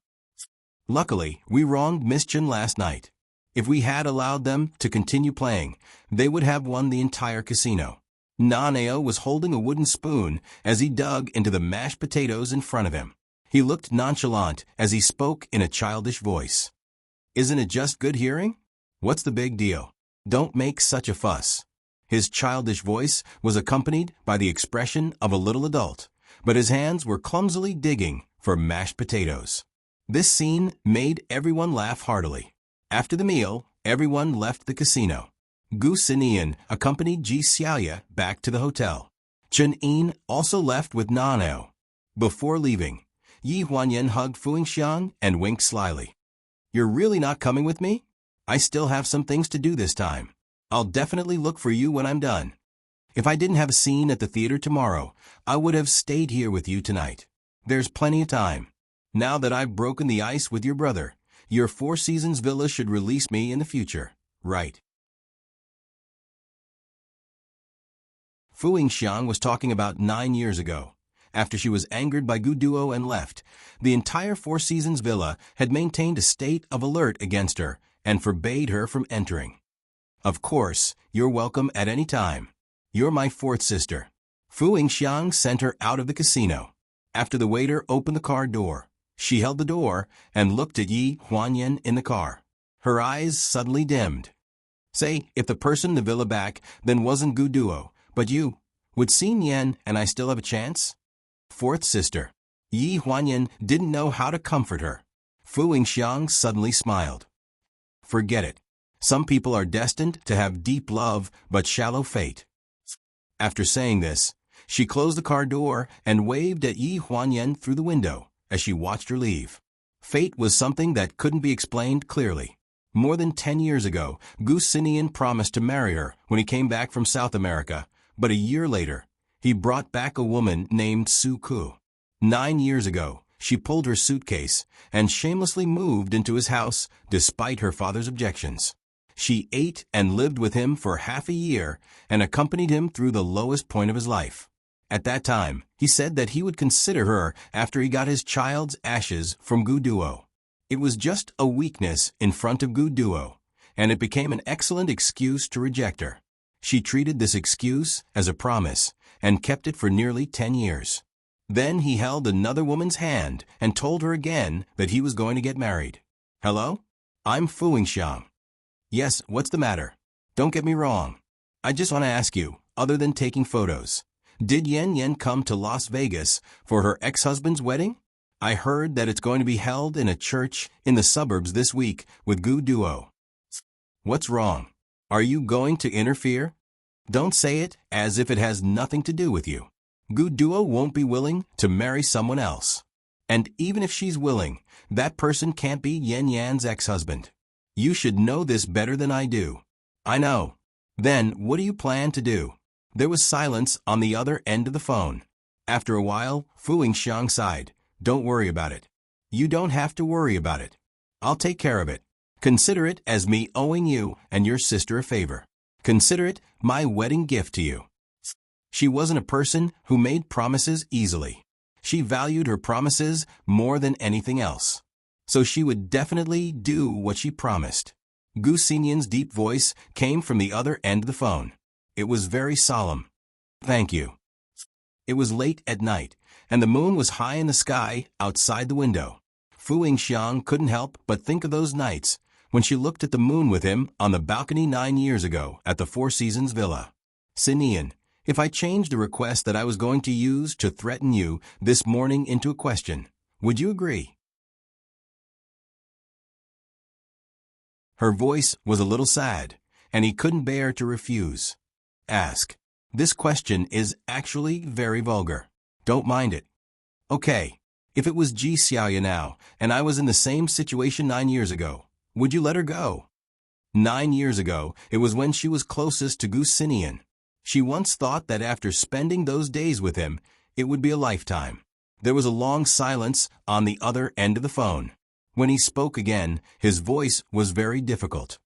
"Luckily, we wronged Miss Chen last night. If we had allowed them to continue playing, they would have won the entire casino." Nan-Ao was holding a wooden spoon as he dug into the mashed potatoes in front of him. He looked nonchalant as he spoke in a childish voice. "Isn't it just good hearing? What's the big deal? Don't make such a fuss." His childish voice was accompanied by the expression of a little adult, but his hands were clumsily digging for mashed potatoes. This scene made everyone laugh heartily. After the meal, everyone left the casino. Gu Sinian accompanied Ji Xiaoya back to the hotel. Chun-In also left with Nan-Ao. Before leaving, Yi Huanyan hugged Fu Yingxiang and winked slyly. "You're really not coming with me? I still have some things to do this time. I'll definitely look for you when I'm done. If I didn't have a scene at the theater tomorrow, I would have stayed here with you tonight. There's plenty of time. Now that I've broken the ice with your brother, your Four Seasons Villa should release me in the future, right?" Fu Yingxiang was talking about 9 years ago. After she was angered by Gu Duo and left, the entire Four Seasons Villa had maintained a state of alert against her and forbade her from entering. "Of course, you're welcome at any time. You're my 4th sister." Fu Yingxiang sent her out of the casino. After the waiter opened the car door, she held the door and looked at Yi Huanyan in the car. Her eyes suddenly dimmed. Say, if the person in the villa back then wasn't Gu Duo, but you, would Xin Yan and I still have a chance? Fourth sister. Yi Huanyan didn't know how to comfort her. Fu Yingxiang suddenly smiled. Forget it. Some people are destined to have deep love but shallow fate. After saying this, she closed the car door and waved at Yi Huanyan through the window as she watched her leave. Fate was something that couldn't be explained clearly. More than 10 years ago, Gu Sinian promised to marry her when he came back from South America, but a year later, he brought back a woman named Su Ku. 9 years ago, she pulled her suitcase and shamelessly moved into his house despite her father's objections. She ate and lived with him for half a year and accompanied him through the lowest point of his life. At that time, he said that he would consider her after he got his child's ashes from Gu Duo. It was just a weakness in front of Gu Duo, and it became an excellent excuse to reject her. She treated this excuse as a promise and kept it for nearly 10 years. Then he held another woman's hand and told her again that he was going to get married. Hello? I'm Fu Yingxiang. Yes, what's the matter? Don't get me wrong. I just want to ask you, other than taking photos, did Yan Yan come to Las Vegas for her ex-husband's wedding? I heard that it's going to be held in a church in the suburbs this week with Gu Duo. What's wrong? Are you going to interfere? Don't say it as if it has nothing to do with you. Gu Duo won't be willing to marry someone else. And even if she's willing, that person can't be Yan Yan's ex-husband. You should know this better than I do. I know. Then, what do you plan to do? There was silence on the other end of the phone. After a while, Fu Yingxiang sighed. Don't worry about it. You don't have to worry about it. I'll take care of it. Consider it as me owing you and your sister a favor. Consider it my wedding gift to you. She wasn't a person who made promises easily. She valued her promises more than anything else. So she would definitely do what she promised. Gu Xinyan's deep voice came from the other end of the phone. It was very solemn. Thank you. It was late at night, and the moon was high in the sky outside the window. Fu Yingxiang couldn't help but think of those nights when she looked at the moon with him on the balcony 9 years ago at the Four Seasons Villa. Sinian, if I changed the request that I was going to use to threaten you this morning into a question, would you agree? Her voice was a little sad, and he couldn't bear to refuse. Ask. This question is actually very vulgar. Don't mind it. Okay, if it was Ji Xiaoya now, and I was in the same situation 9 years ago, would you let her go? 9 years ago, it was when she was closest to Gu Sinian. She once thought that after spending those days with him, it would be a lifetime. There was a long silence on the other end of the phone. When he spoke again, his voice was very difficult.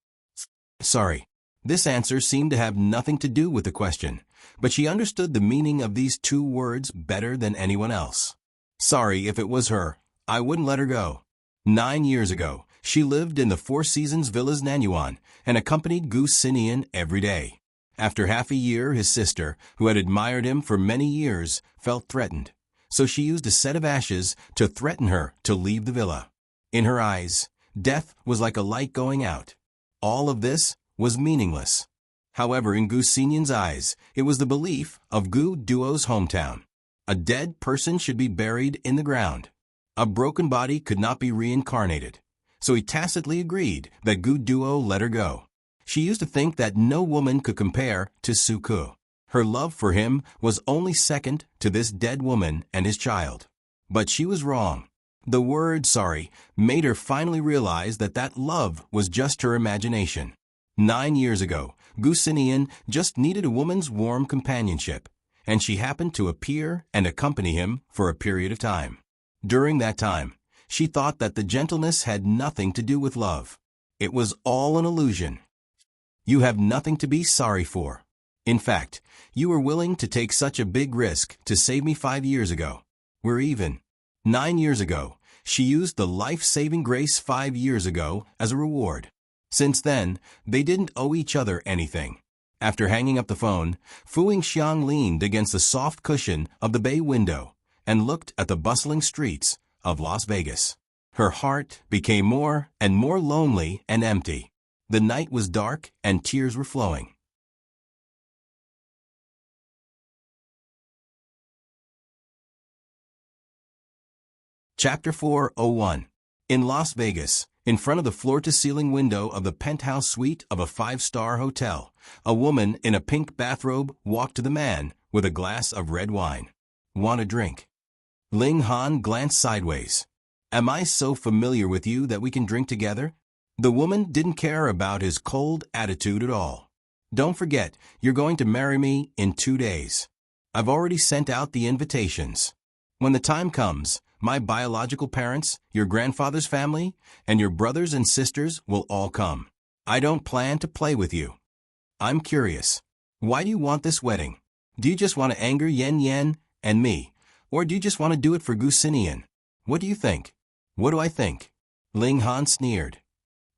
Sorry. This answer seemed to have nothing to do with the question, but she understood the meaning of these 2 words better than anyone else. Sorry, if it was her, I wouldn't let her go. 9 years ago, she lived in the Four Seasons Villa's Nanyuan and accompanied Gu Sinian every day. After half a year, his sister, who had admired him for many years, felt threatened, so she used a set of ashes to threaten her to leave the villa. In her eyes, death was like a light going out. All of this was meaningless. However, in Gu Xinyan's eyes, it was the belief of Gu Duo's hometown. A dead person should be buried in the ground. A broken body could not be reincarnated. So he tacitly agreed that Gu Duo let her go. She used to think that no woman could compare to Su Ku. Her love for him was only second to this dead woman and his child. But she was wrong. The word sorry made her finally realize that that love was just her imagination. 9 years ago, Gu Sinian just needed a woman's warm companionship, and she happened to appear and accompany him for a period of time. During that time, she thought that the gentleness had nothing to do with love. It was all an illusion. You have nothing to be sorry for. In fact, you were willing to take such a big risk to save me 5 years ago. We're even. 9 years ago, she used the life-saving grace 5 years ago as a reward. Since then, they didn't owe each other anything. After hanging up the phone, Fu Yingxiang leaned against the soft cushion of the bay window and looked at the bustling streets of Las Vegas. Her heart became more and more lonely and empty. The night was dark and tears were flowing. Chapter 4:01. In Las Vegas, in front of the floor-to-ceiling window of the penthouse suite of a five-star hotel, a woman in a pink bathrobe walked to the man with a glass of red wine. "Want a drink?" Ling Han glanced sideways. "Am I so familiar with you that we can drink together?" The woman didn't care about his cold attitude at all. "Don't forget, you're going to marry me in 2 days. I've already sent out the invitations. When the time comes, my biological parents, your grandfather's family, and your brothers and sisters will all come. I don't plan to play with you. I'm curious. Why do you want this wedding? Do you just want to anger Yen Yen and me, or do you just want to do it for Gusinian? What do you think?" "What do I think?" Ling Han sneered.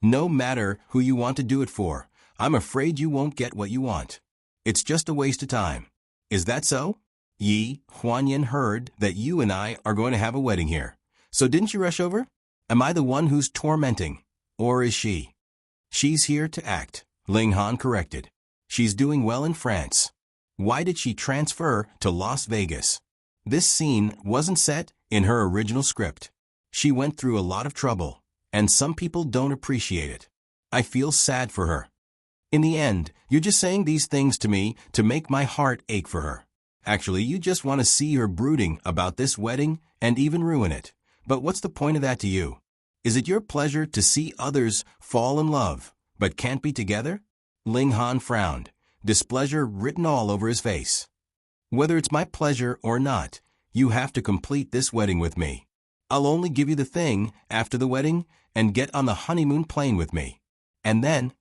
"No matter who you want to do it for, I'm afraid you won't get what you want. It's just a waste of time. Is that so? Yi Huanyan heard that you and I are going to have a wedding here. So didn't you rush over? Am I the one who's tormenting? Or is she?" "She's here to act," Ling Han corrected. "She's doing well in France. Why did she transfer to Las Vegas?" This scene wasn't set in her original script. She went through a lot of trouble, and some people don't appreciate it. I feel sad for her. In the end, you're just saying these things to me to make my heart ache for her. Actually, you just want to see her brooding about this wedding and even ruin it. But what's the point of that to you? Is it your pleasure to see others fall in love, but can't be together? Ling Han frowned, displeasure written all over his face. "Whether it's my pleasure or not, you have to complete this wedding with me. I'll only give you the thing after the wedding and get on the honeymoon plane with me. And then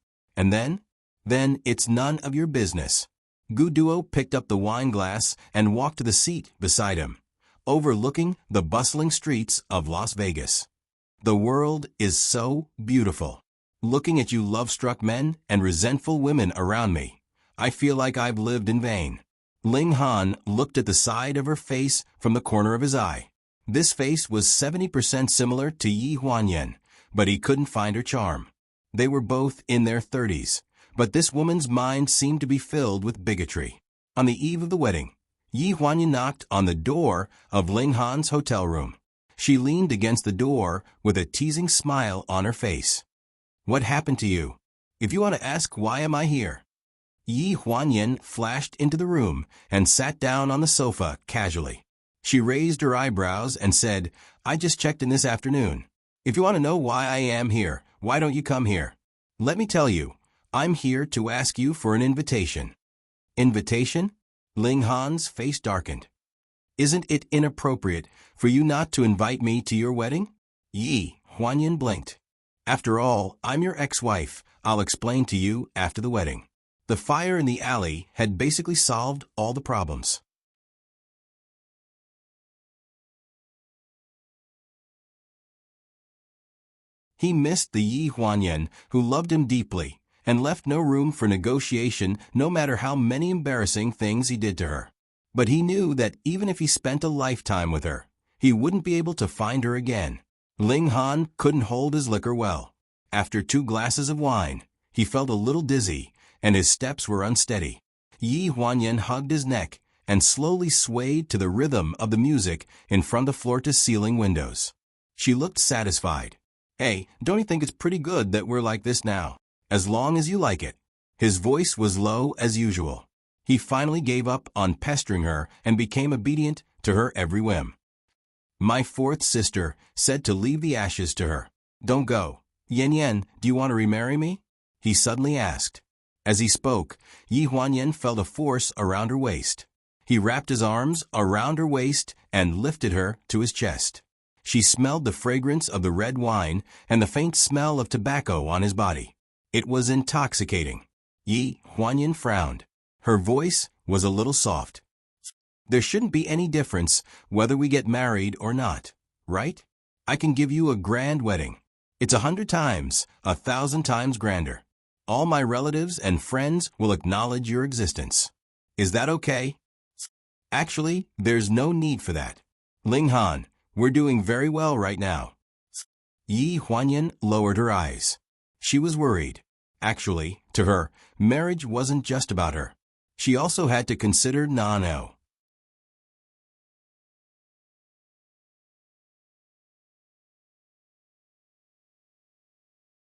it's none of your business." Gu Duo picked up the wine glass and walked to the seat beside him, overlooking the bustling streets of Las Vegas. "The world is so beautiful. Looking at you love-struck men and resentful women around me, I feel like I've lived in vain." Ling Han looked at the side of her face from the corner of his eye. This face was 70% similar to Yi Huanyan, but he couldn't find her charm. They were both in their 30s, but this woman's mind seemed to be filled with bigotry. On the eve of the wedding, Yi Huanyan knocked on the door of Ling Han's hotel room. She leaned against the door with a teasing smile on her face. "What happened to you? If you want to ask why am I here?" Yi Huanyan flashed into the room and sat down on the sofa casually. She raised her eyebrows and said, "I just checked in this afternoon. If you want to know why I am here, why don't you come here? Let me tell you, I'm here to ask you for an invitation." "Invitation?" Ling Han's face darkened. "Isn't it inappropriate for you not to invite me to your wedding?" Yi Huanyan blinked. "After all, I'm your ex-wife. I'll explain to you after the wedding." The fire in the alley had basically solved all the problems. He missed the Yi Huanyan who loved him deeply and left no room for negotiation no matter how many embarrassing things he did to her. But he knew that even if he spent a lifetime with her, he wouldn't be able to find her again. Ling Han couldn't hold his liquor well. After 2 glasses of wine, he felt a little dizzy and his steps were unsteady. Yi Huanyan hugged his neck and slowly swayed to the rhythm of the music in front of the floor-to-ceiling windows. She looked satisfied. "Hey, don't you think it's pretty good that we're like this now? As long as you like it." His voice was low as usual. He finally gave up on pestering her and became obedient to her every whim. "My 4th sister said to leave the ashes to her. Don't go. Yen Yen, do you want to remarry me?" he suddenly asked. As he spoke, Yi Huanyan felt a force around her waist. He wrapped his arms around her waist and lifted her to his chest. She smelled the fragrance of the red wine and the faint smell of tobacco on his body. It was intoxicating. Yi Huanyan frowned. Her voice was a little soft. "There shouldn't be any difference whether we get married or not, right? I can give you a grand wedding. It's 100 times, 1,000 times grander. All my relatives and friends will acknowledge your existence. Is that okay?" "Actually, there's no need for that. Ling Han, we're doing very well right now." Yi Huanyan lowered her eyes. She was worried. Actually, to her, marriage wasn't just about her. She also had to consider Nano.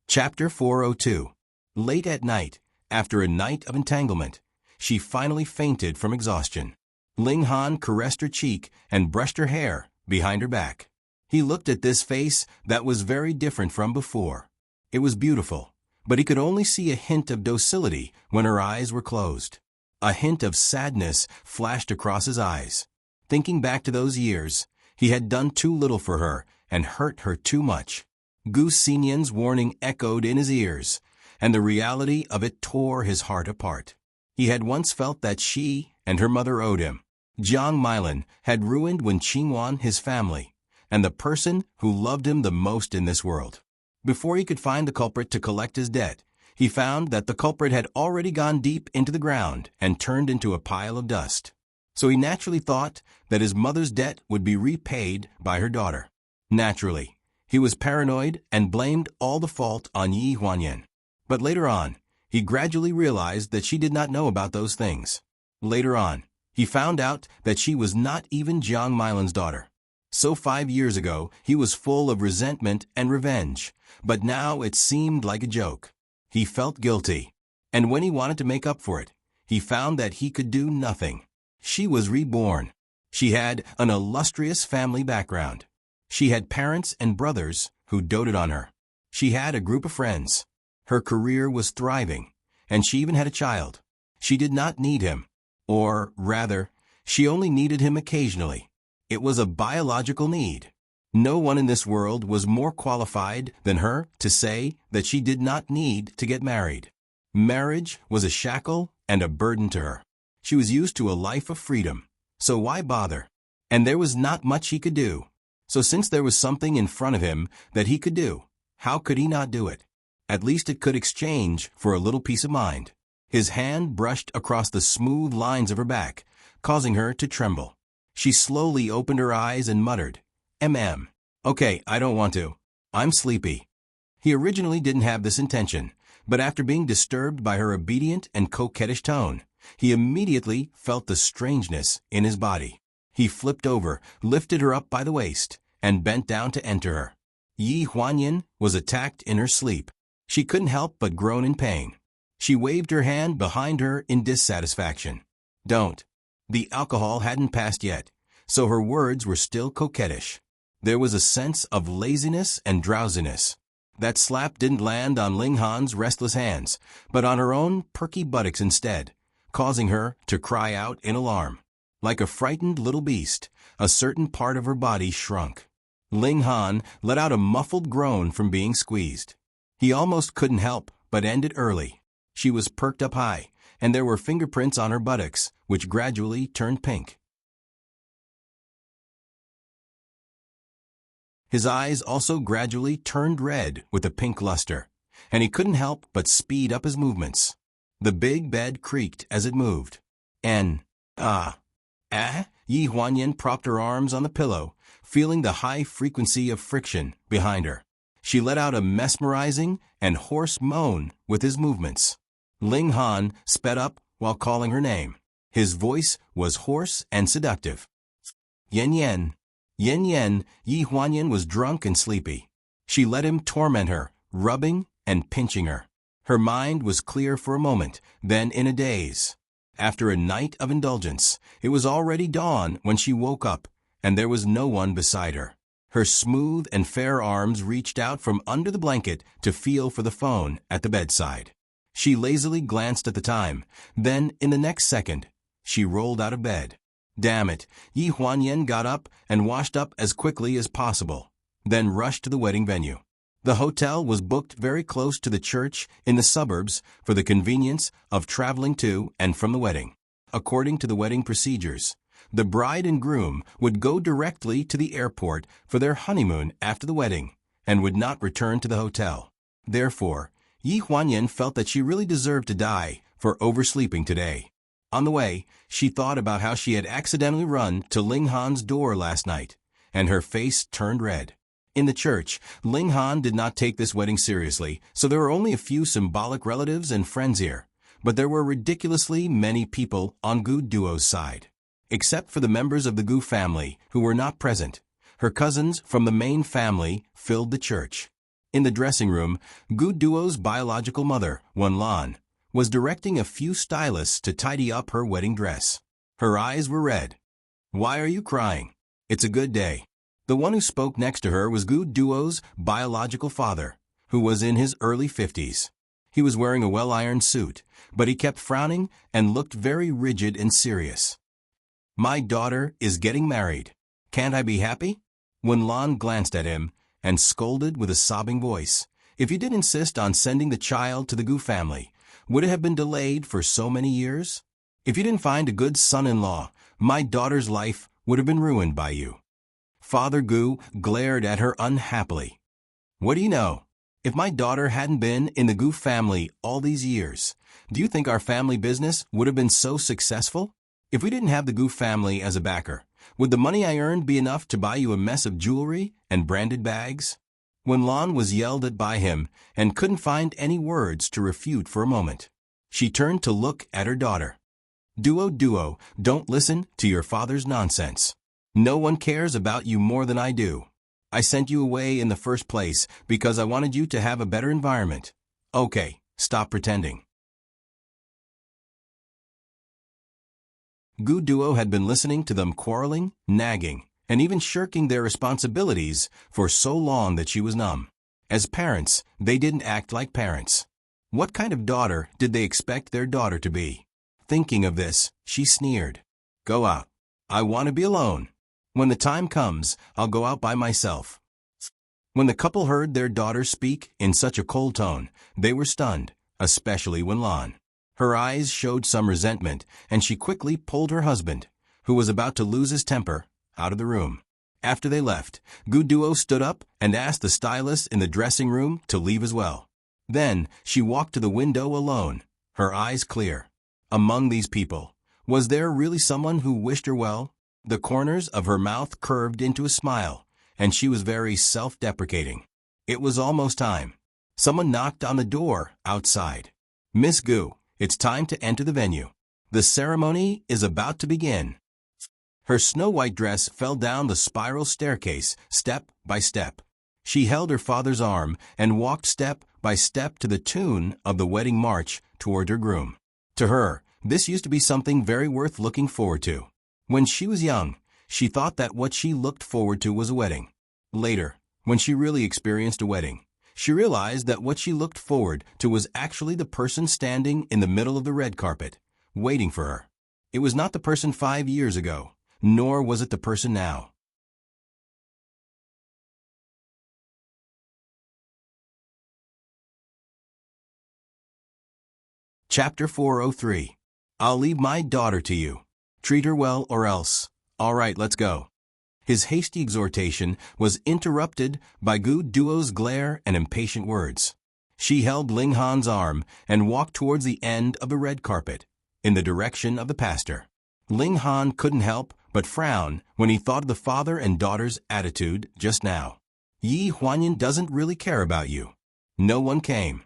Chapter 402. Late at night, after a night of entanglement, she finally fainted from exhaustion. Ling Han caressed her cheek and brushed her hair behind her back. He looked at this face that was very different from before. It was beautiful, but he could only see a hint of docility when her eyes were closed. A hint of sadness flashed across his eyes. Thinking back to those years, he had done too little for her and hurt her too much. Gu Xinyan's warning echoed in his ears, and the reality of it tore his heart apart. He had once felt that she and her mother owed him. Jiang Milan had ruined Wen Qingwan, his family, and the person who loved him the most in this world. Before he could find the culprit to collect his debt, he found that the culprit had already gone deep into the ground and turned into a pile of dust. So he naturally thought that his mother's debt would be repaid by her daughter. Naturally, he was paranoid and blamed all the fault on Yi Huanyan. But later on, he gradually realized that she did not know about those things. Later on, he found out that she was not even Jiang Milan's daughter. So 5 years ago, he was full of resentment and revenge, but now it seemed like a joke. He felt guilty, and when he wanted to make up for it, he found that he could do nothing. She was reborn. She had an illustrious family background. She had parents and brothers who doted on her. She had a group of friends. Her career was thriving, and she even had a child. She did not need him, or rather, she only needed him occasionally. It was a biological need. No one in this world was more qualified than her to say that she did not need to get married. Marriage was a shackle and a burden to her. She was used to a life of freedom, so why bother? And there was not much he could do. So since there was something in front of him that he could do, how could he not do it? At least it could exchange for a little peace of mind. His hand brushed across the smooth lines of her back, causing her to tremble. She slowly opened her eyes and muttered, Okay, I don't want to. I'm sleepy." He originally didn't have this intention, but after being disturbed by her obedient and coquettish tone, he immediately felt the strangeness in his body. He flipped over, lifted her up by the waist, and bent down to enter her. Yi Huanyan was attacked in her sleep. She couldn't help but groan in pain. She waved her hand behind her in dissatisfaction. "Don't." The alcohol hadn't passed yet, so her words were still coquettish. There was a sense of laziness and drowsiness. That slap didn't land on Ling Han's restless hands, but on her own perky buttocks instead, causing her to cry out in alarm. Like a frightened little beast, a certain part of her body shrunk. Ling Han let out a muffled groan from being squeezed. He almost couldn't help but end it early. She was perked up high, and there were fingerprints on her buttocks, which gradually turned pink. His eyes also gradually turned red with a pink luster, and he couldn't help but speed up his movements. The big bed creaked as it moved. Yi Huanyan propped her arms on the pillow, feeling the high frequency of friction behind her. She let out a mesmerizing and hoarse moan with his movements. Ling Han sped up while calling her name. His voice was hoarse and seductive. "Yen Yen." Yen Yen, Yi Huanyan was drunk and sleepy. She let him torment her, rubbing and pinching her. Her mind was clear for a moment, then in a daze. After a night of indulgence, it was already dawn when she woke up, and there was no one beside her. Her smooth and fair arms reached out from under the blanket to feel for the phone at the bedside. She lazily glanced at the time, then in the next second, she rolled out of bed. Damn it, Yi Huanyan got up and washed up as quickly as possible, then rushed to the wedding venue. The hotel was booked very close to the church in the suburbs for the convenience of traveling to and from the wedding. According to the wedding procedures, the bride and groom would go directly to the airport for their honeymoon after the wedding and would not return to the hotel. Therefore, Yi Huanyan felt that she really deserved to die for oversleeping today. On the way, she thought about how she had accidentally run to Ling Han's door last night, and her face turned red. In the church, Ling Han did not take this wedding seriously, so there were only a few symbolic relatives and friends here. But there were ridiculously many people on Gu Duo's side. Except for the members of the Gu family, who were not present. Her cousins from the main family filled the church. In the dressing room, Gu Duo's biological mother, Wen Lan, was directing a few stylists to tidy up her wedding dress. Her eyes were red. "Why are you crying? It's a good day." The one who spoke next to her was Gu Duo's biological father, who was in his early 50s. He was wearing a well-ironed suit, but he kept frowning and looked very rigid and serious. "My daughter is getting married. Can't I be happy?" Wen Lan glanced at him and scolded with a sobbing voice. "If you did insist on sending the child to the Gu family, would it have been delayed for so many years? If you didn't find a good son-in-law, my daughter's life would have been ruined by you." Father Gu glared at her unhappily. "What do you know? If my daughter hadn't been in the Gu family all these years, do you think our family business would have been so successful? If we didn't have the Gu family as a backer, would the money I earned be enough to buy you a mess of jewelry and branded bags?" Wen Lan was yelled at by him and couldn't find any words to refute for a moment. She turned to look at her daughter. Duo, don't listen to your father's nonsense. No one cares about you more than I do. I sent you away in the first place because I wanted you to have a better environment. Okay, stop pretending." Gu Duo had been listening to them quarreling, nagging, and even shirking their responsibilities for so long that she was numb. As parents, they didn't act like parents. What kind of daughter did they expect their daughter to be? Thinking of this, she sneered. "Go out. I want to be alone. When the time comes, I'll go out by myself." When the couple heard their daughter speak in such a cold tone, they were stunned, especially Wen Lan. Her eyes showed some resentment, and she quickly pulled her husband, who was about to lose his temper, out of the room. After they left, Gu Duo stood up and asked the stylist in the dressing room to leave as well. Then she walked to the window alone, her eyes clear. Among these people, was there really someone who wished her well? The corners of her mouth curved into a smile, and she was very self-deprecating. It was almost time. Someone knocked on the door outside. "Miss Gu, it's time to enter the venue. The ceremony is about to begin." Her snow-white dress fell down the spiral staircase, step by step. She held her father's arm and walked step by step to the tune of the wedding march toward her groom. To her, this used to be something very worth looking forward to. When she was young, she thought that what she looked forward to was a wedding. Later, when she really experienced a wedding, she realized that what she looked forward to was actually the person standing in the middle of the red carpet, waiting for her. It was not the person 5 years ago, nor was it the person now. Chapter 403. I'll leave my daughter to you. Treat her well or else. All right, let's go. His hasty exhortation was interrupted by Gu Duo's glare and impatient words. She held Ling Han's arm and walked towards the end of the red carpet, in the direction of the pastor. Ling Han couldn't help but frown when he thought of the father and daughter's attitude just now. Yi Huanyan doesn't really care about you. No one came.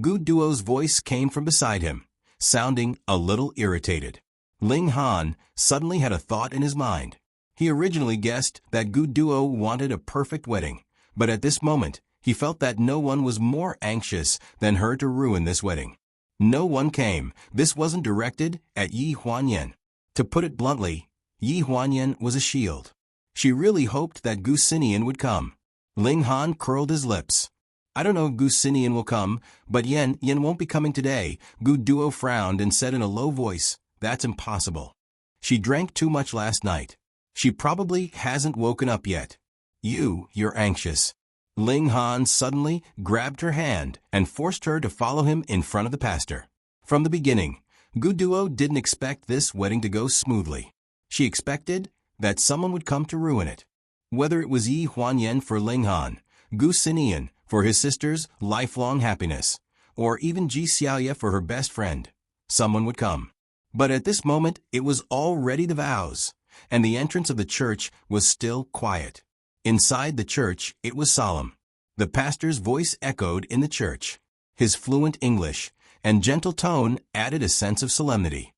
Gu Duo's voice came from beside him, sounding a little irritated. Ling Han suddenly had a thought in his mind. He originally guessed that Gu Duo wanted a perfect wedding, but at this moment, he felt that no one was more anxious than her to ruin this wedding. No one came. This wasn't directed at Yi Huanyan. To put it bluntly, Yi Huanyan was a shield. She really hoped that Gu Xinian would come. Ling Han curled his lips. "I don't know if Gu Xinian will come, but Yen won't be coming today." Gu Duo frowned and said in a low voice, "That's impossible. She drank too much last night. She probably hasn't woken up yet. You're anxious." Ling Han suddenly grabbed her hand and forced her to follow him in front of the pastor. From the beginning, Gu Duo didn't expect this wedding to go smoothly. She expected that someone would come to ruin it. Whether it was Yi Huanyan for Ling Han, Gu Xinian for his sister's lifelong happiness, or even Ji Xiaoye for her best friend, someone would come. But at this moment, it was already the vows, and the entrance of the church was still quiet. Inside the church, it was solemn. The pastor's voice echoed in the church. His fluent English and gentle tone added a sense of solemnity.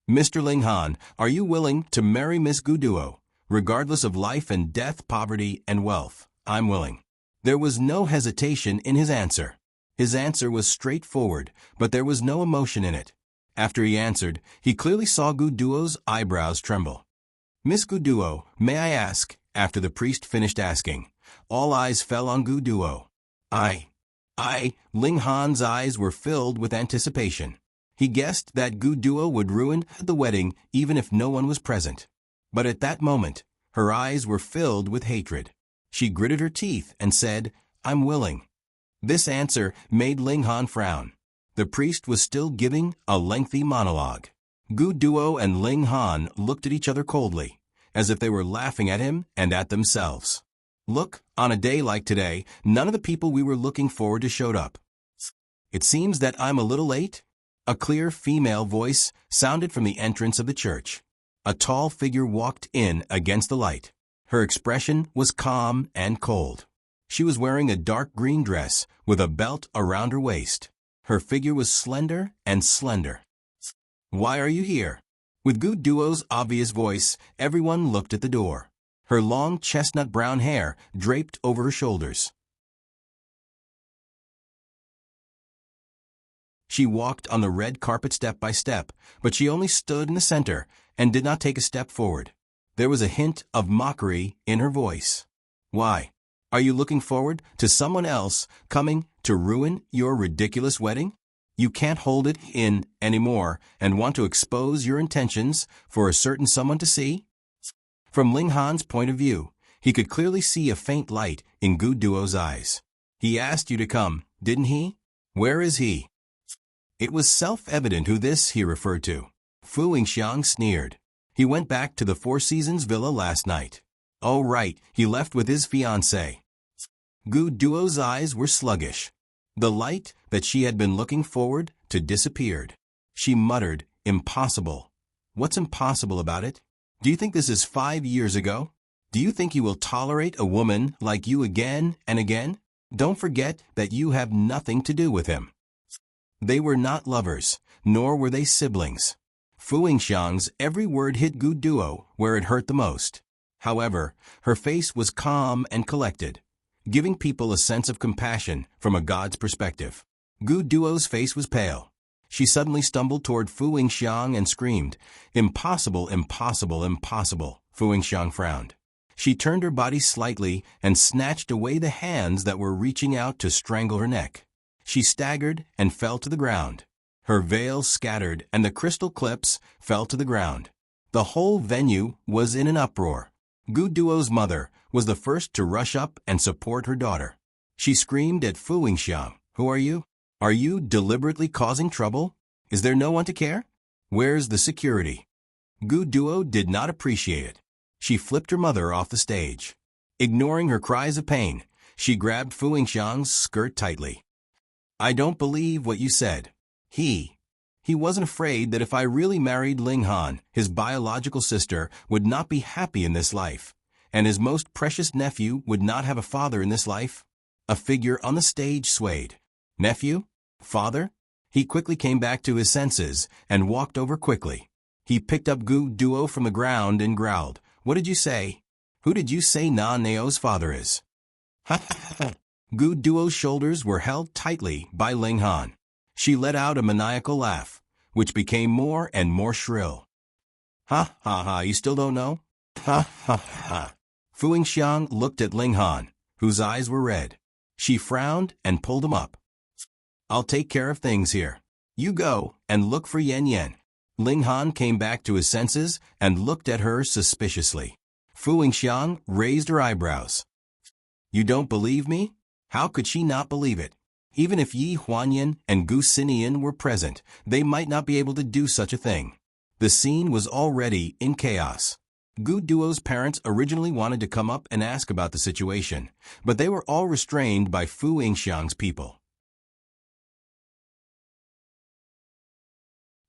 Mr. Ling Han, are you willing to marry Miss Gu Duo? Regardless of life and death, poverty and wealth, I'm willing. There was no hesitation in his answer. His answer was straightforward, but there was no emotion in it. After he answered, he clearly saw Gu Duo's eyebrows tremble. Miss Gu Duo, may I ask? After the priest finished asking, all eyes fell on Gu Duo. Ling Han's eyes were filled with anticipation. He guessed that Gu Duo would ruin the wedding even if no one was present. But at that moment, her eyes were filled with hatred. She gritted her teeth and said, I'm willing. This answer made Ling Han frown. The priest was still giving a lengthy monologue. Gu Duo and Ling Han looked at each other coldly, as if they were laughing at him and at themselves. Look, on a day like today, none of the people we were looking forward to showed up. It seems that I'm a little late? A clear female voice sounded from the entrance of the church. A tall figure walked in against the light. Her expression was calm and cold. She was wearing a dark green dress with a belt around her waist. Her figure was slender and slender. Why are you here? With Gu Duo's obvious voice, everyone looked at the door. Her long chestnut brown hair draped over her shoulders. She walked on the red carpet step by step, but she only stood in the center and did not take a step forward. There was a hint of mockery in her voice. Why? Are you looking forward to someone else coming to ruin your ridiculous wedding? You can't hold it in anymore and want to expose your intentions for a certain someone to see? From Ling Han's point of view, he could clearly see a faint light in Gu Duo's eyes. He asked you to come, didn't he? Where is he? It was self-evident who this he referred to. Fu Yingxiang sneered. He went back to the Four Seasons villa last night. Oh right, he left with his fiancée. Gu Duo's eyes were sluggish. The light that she had been looking forward to disappeared. She muttered, impossible. What's impossible about it? Do you think this is 5 years ago? Do you think he will tolerate a woman like you again and again? Don't forget that you have nothing to do with him. They were not lovers, nor were they siblings. Fu Yingxiang's every word hit Gu Duo where it hurt the most. However, her face was calm and collected, giving people a sense of compassion from a god's perspective. Gu Duo's face was pale. She suddenly stumbled toward Fu Yingxiang and screamed, impossible, impossible, impossible. Fu Yingxiang frowned. She turned her body slightly and snatched away the hands that were reaching out to strangle her neck. She staggered and fell to the ground. Her veil scattered and the crystal clips fell to the ground. The whole venue was in an uproar. Gu Duo's mother was the first to rush up and support her daughter. She screamed at Fu Yingxiang, who are you? Are you deliberately causing trouble? Is there no one to care? Where's the security? Gu Duo did not appreciate it. She flipped her mother off the stage. Ignoring her cries of pain, she grabbed Fu Yingxiang's skirt tightly. I don't believe what you said. He wasn't afraid that if I really married Ling Han, his biological sister would not be happy in this life, and his most precious nephew would not have a father in this life? A figure on the stage swayed. Nephew? Father? He quickly came back to his senses and walked over quickly. He picked up Gu Duo from the ground and growled, What did you say? Who did you say Na Neo's father is? Ha ha ha. Gu Duo's shoulders were held tightly by Ling Han. She let out a maniacal laugh, which became more and more shrill. Ha ha ha, you still don't know? Ha ha ha. Fu Yingxiang looked at Ling Han, whose eyes were red. She frowned and pulled him up. I'll take care of things here. You go and look for Yan Yan. Ling Han came back to his senses and looked at her suspiciously. Fu Yingxiang raised her eyebrows. You don't believe me? How could she not believe it? Even if Yi Huanyan and Gu Xinian were present, they might not be able to do such a thing. The scene was already in chaos. Gu Duo's parents originally wanted to come up and ask about the situation, but they were all restrained by Fu Yingxiang's people.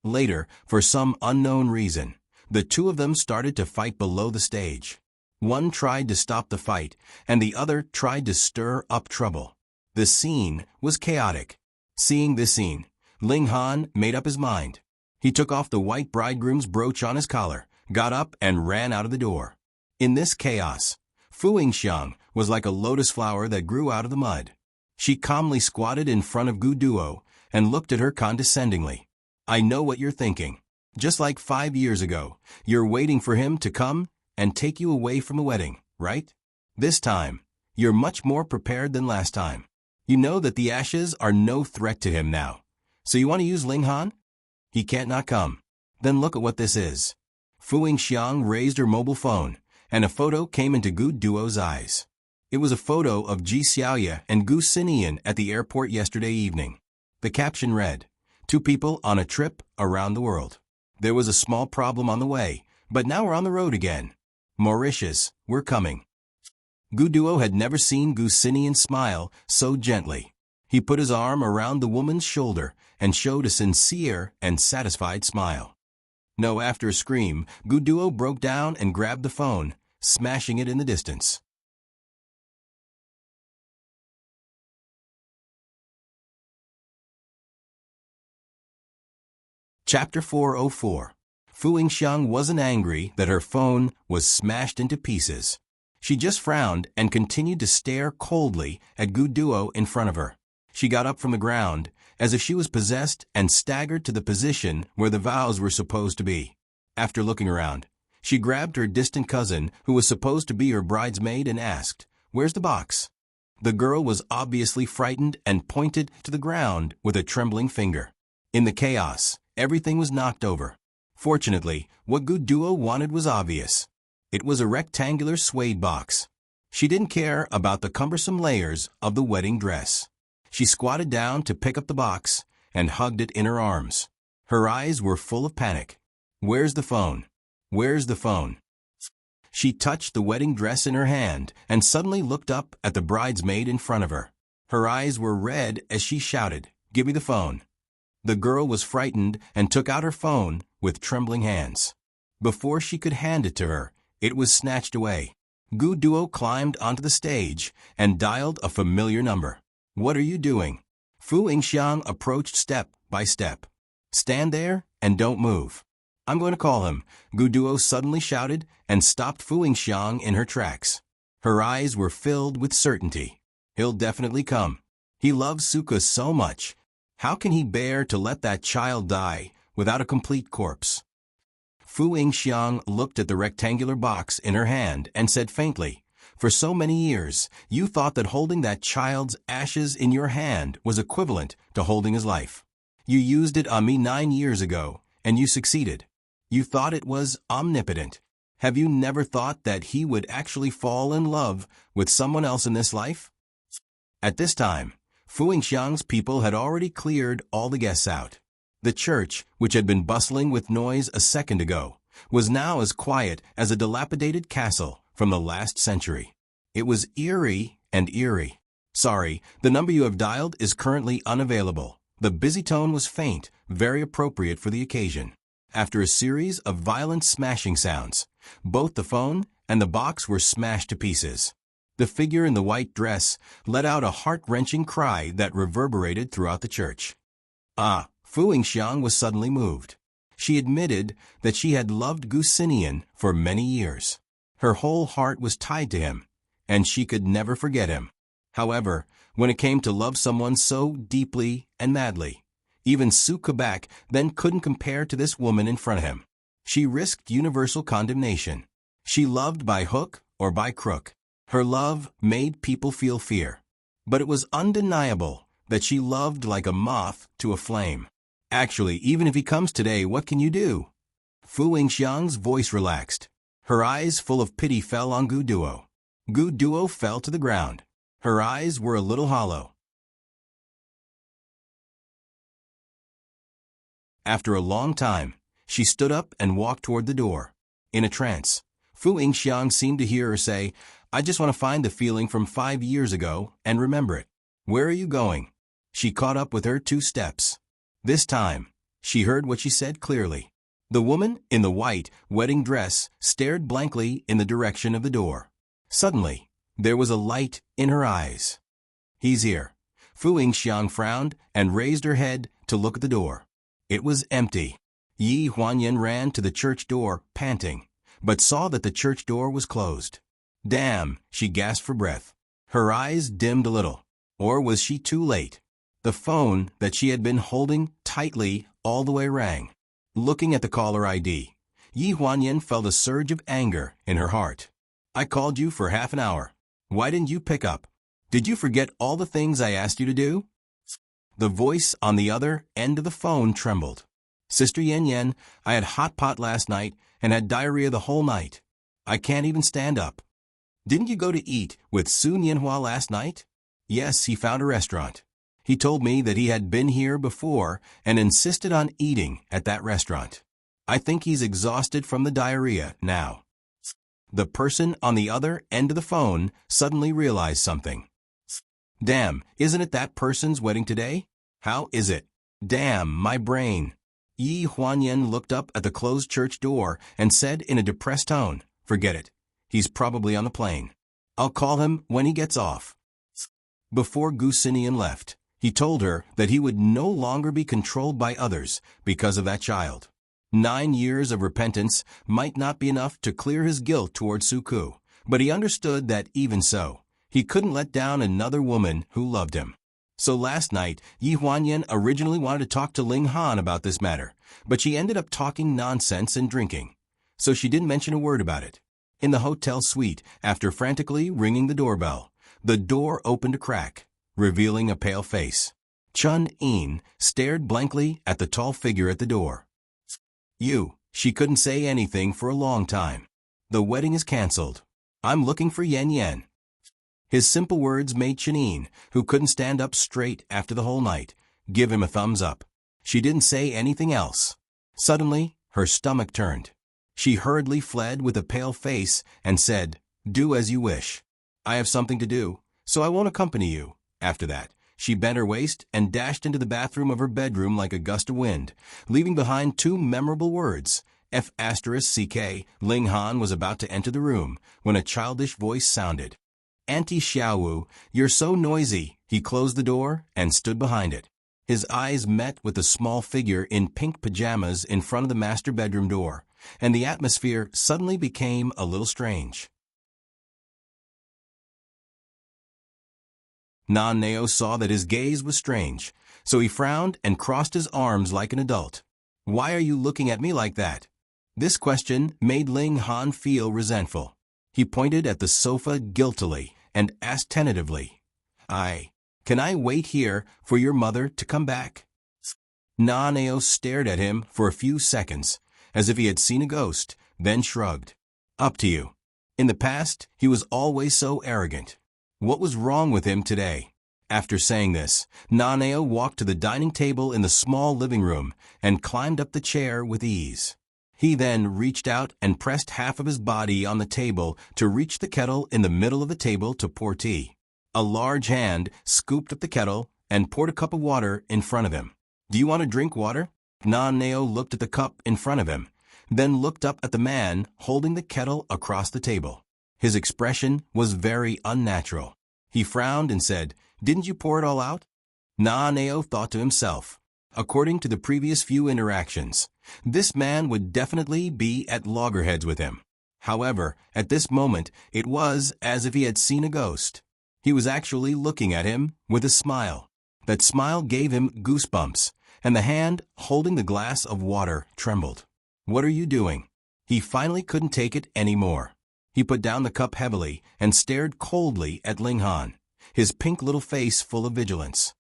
Later, for some unknown reason, the two of them started to fight below the stage. One tried to stop the fight, and the other tried to stir up trouble. The scene was chaotic. Seeing this scene, Ling Han made up his mind. He took off the white bridegroom's brooch on his collar, got up, and ran out of the door. In this chaos, Fu Yingxiang was like a lotus flower that grew out of the mud. She calmly squatted in front of Gu Duo and looked at her condescendingly. I know what you're thinking. Just like 5 years ago, you're waiting for him to come and take you away from the wedding, right? This time, you're much more prepared than last time. You know that the ashes are no threat to him now. So you want to use Ling Han? He can't not come. Then look at what this is. Fu Yingxiang raised her mobile phone, and a photo came into Gu Duo's eyes. It was a photo of Ji Xiaoya and Gu Sinian at the airport yesterday evening. The caption read, "Two people on a trip around the world. There was a small problem on the way, but now we're on the road again. Mauritius, we're coming." Gu Duo had never seen Gu Sinian smile so gently. He put his arm around the woman's shoulder and showed a sincere and satisfied smile. No, after a scream, Gu Duo broke down and grabbed the phone, smashing it in the distance. Chapter 404. Fu Yingxiang wasn't angry that her phone was smashed into pieces. She just frowned and continued to stare coldly at Gu Duo in front of her. She got up from the ground, as if she was possessed, and staggered to the position where the vows were supposed to be. After looking around, she grabbed her distant cousin, who was supposed to be her bridesmaid, and asked, "Where's the box?" The girl was obviously frightened and pointed to the ground with a trembling finger. In the chaos, everything was knocked over. Fortunately, what Gu Duo wanted was obvious. It was a rectangular suede box. She didn't care about the cumbersome layers of the wedding dress. She squatted down to pick up the box and hugged it in her arms. Her eyes were full of panic. "Where's the phone? Where's the phone?" She touched the wedding dress in her hand and suddenly looked up at the bridesmaid in front of her. Her eyes were red as she shouted, "Give me the phone." The girl was frightened and took out her phone with trembling hands. Before she could hand it to her, it was snatched away. Gu Duo climbed onto the stage and dialed a familiar number. "What are you doing?" Fu Yingxiang approached step by step. "Stand there and don't move. I'm going to call him," Gu Duo suddenly shouted and stopped Fu Yingxiang in her tracks. Her eyes were filled with certainty. "He'll definitely come. He loves Suka so much. How can he bear to let that child die without a complete corpse?" Fu Yingxiang looked at the rectangular box in her hand and said faintly, "For so many years, you thought that holding that child's ashes in your hand was equivalent to holding his life. You used it on me 9 years ago, and you succeeded. You thought it was omnipotent. Have you never thought that he would actually fall in love with someone else in this life?" At this time, Fu Yingxiang's people had already cleared all the guests out. The church, which had been bustling with noise a second ago, was now as quiet as a dilapidated castle from the last century. It was eerie and eerie. "Sorry, the number you have dialed is currently unavailable." The busy tone was faint, very appropriate for the occasion. After a series of violent smashing sounds, both the phone and the box were smashed to pieces. The figure in the white dress let out a heart-wrenching cry that reverberated throughout the church. Fu Yingxiang was suddenly moved. She admitted that she had loved Gu Sinian for many years. Her whole heart was tied to him, and she could never forget him. However, when it came to love someone so deeply and madly, even Su Quebec then couldn't compare to this woman in front of him. She risked universal condemnation. She loved by hook or by crook. Her love made people feel fear. But it was undeniable that she loved like a moth to a flame. "Actually, even if he comes today, what can you do?" Fu Yingxiang's voice relaxed. Her eyes full of pity fell on Gu Duo. Gu Duo fell to the ground. Her eyes were a little hollow. After a long time, she stood up and walked toward the door. In a trance, Fu Yingxiang seemed to hear her say, "I just want to find the feeling from 5 years ago and remember it." "Where are you going?" She caught up with her 2 steps. This time, she heard what she said clearly. The woman in the white wedding dress stared blankly in the direction of the door. Suddenly, there was a light in her eyes. He's here. Fu Yingxiang frowned and raised her head to look at the door. It was empty. Yi Huanyan ran to the church door, panting, but saw that the church door was closed. Damn, she gasped for breath. Her eyes dimmed a little. Or was she too late? The phone that she had been holding tightly all the way rang. Looking at the caller ID, Yi Huanyan felt a surge of anger in her heart. I called you for half an hour. Why didn't you pick up? Did you forget all the things I asked you to do? The voice on the other end of the phone trembled. Sister Yan Yan, I had hot pot last night and had diarrhea the whole night. I can't even stand up. Didn't you go to eat with Su Nianhua last night? Yes, he found a restaurant. He told me that he had been here before and insisted on eating at that restaurant. I think he's exhausted from the diarrhea now. The person on the other end of the phone suddenly realized something. Damn, isn't it that person's wedding today? How is it? Damn, my brain. Yi Huanyan looked up at the closed church door and said in a depressed tone, forget it. He's probably on the plane. I'll call him when he gets off. Before Gu Sinian left, he told her that he would no longer be controlled by others because of that child. 9 years of repentance might not be enough to clear his guilt toward Su Ku, but he understood that even so, he couldn't let down another woman who loved him. So last night, Yi Huanyan originally wanted to talk to Ling Han about this matter, but she ended up talking nonsense and drinking. So she didn't mention a word about it. In the hotel suite, after frantically ringing the doorbell, the door opened a crack, revealing a pale face. Chun Yin stared blankly at the tall figure at the door. She couldn't say anything for a long time. The wedding is cancelled. I'm looking for Yan Yan. His simple words made Yin, who couldn't stand up straight after the whole night, give him a thumbs up. She didn't say anything else. Suddenly, her stomach turned. She hurriedly fled with a pale face and said, do as you wish. I have something to do, so I won't accompany you. After that, she bent her waist and dashed into the bathroom of her bedroom like a gust of wind, leaving behind 2 memorable words. F***CK. Ling Han was about to enter the room when a childish voice sounded. Auntie Xiaowu, you're so noisy. He closed the door and stood behind it. His eyes met with the small figure in pink pajamas in front of the master bedroom door, and the atmosphere suddenly became a little strange. Nan Neo saw that his gaze was strange, so he frowned and crossed his arms like an adult. Why are you looking at me like that? This question made Ling Han feel resentful. He pointed at the sofa guiltily and asked tentatively, Can I wait here for your mother to come back? Nan Neo stared at him for a few seconds, as if he had seen a ghost, then shrugged. Up to you. In the past, he was always so arrogant. What was wrong with him today? After saying this, Nan Neo walked to the dining table in the small living room and climbed up the chair with ease. He then reached out and pressed half of his body on the table to reach the kettle in the middle of the table to pour tea. A large hand scooped up the kettle and poured a cup of water in front of him. Do you want to drink water? Nan Neo looked at the cup in front of him, then looked up at the man holding the kettle across the table. His expression was very unnatural. He frowned and said, Didn't you pour it all out? Nan Neo thought to himself. According to the previous few interactions, this man would definitely be at loggerheads with him. However, at this moment, it was as if he had seen a ghost. He was actually looking at him with a smile. That smile gave him goosebumps, and the hand holding the glass of water trembled. What are you doing? He finally couldn't take it anymore. He put down the cup heavily and stared coldly at Ling Han, his pink little face full of vigilance.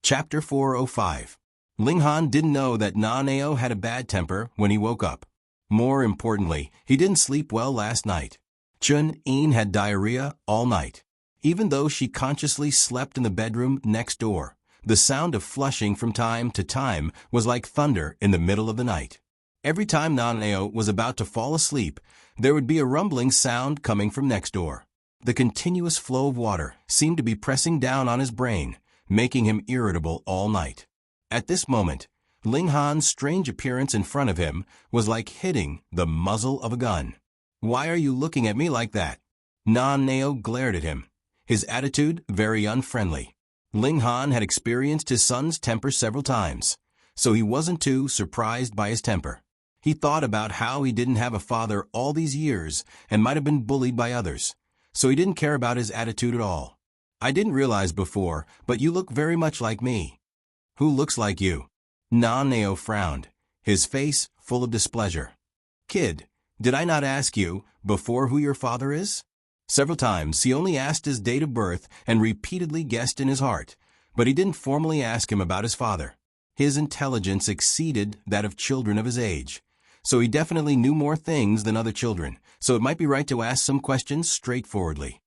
Chapter 405. Ling Han didn't know that Nan Neo had a bad temper when he woke up. More importantly, he didn't sleep well last night. Chun Yin had diarrhea all night. Even though she consciously slept in the bedroom next door, the sound of flushing from time to time was like thunder in the middle of the night. Every time Nan Neo was about to fall asleep, there would be a rumbling sound coming from next door. The continuous flow of water seemed to be pressing down on his brain, making him irritable all night. At this moment, Ling Han's strange appearance in front of him was like hitting the muzzle of a gun. "Why are you looking at me like that?" Nan Neo glared at him, his attitude very unfriendly. Ling Han had experienced his son's temper several times, so he wasn't too surprised by his temper. He thought about how he didn't have a father all these years and might have been bullied by others, so he didn't care about his attitude at all. "I didn't realize before, but you look very much like me." "Who looks like you?" Nan Neo frowned, his face full of displeasure. "Kid, did I not ask you before who your father is?" Several times he only asked his date of birth and repeatedly guessed in his heart, but he didn't formally ask him about his father. His intelligence exceeded that of children of his age, so he definitely knew more things than other children, so it might be right to ask some questions straightforwardly.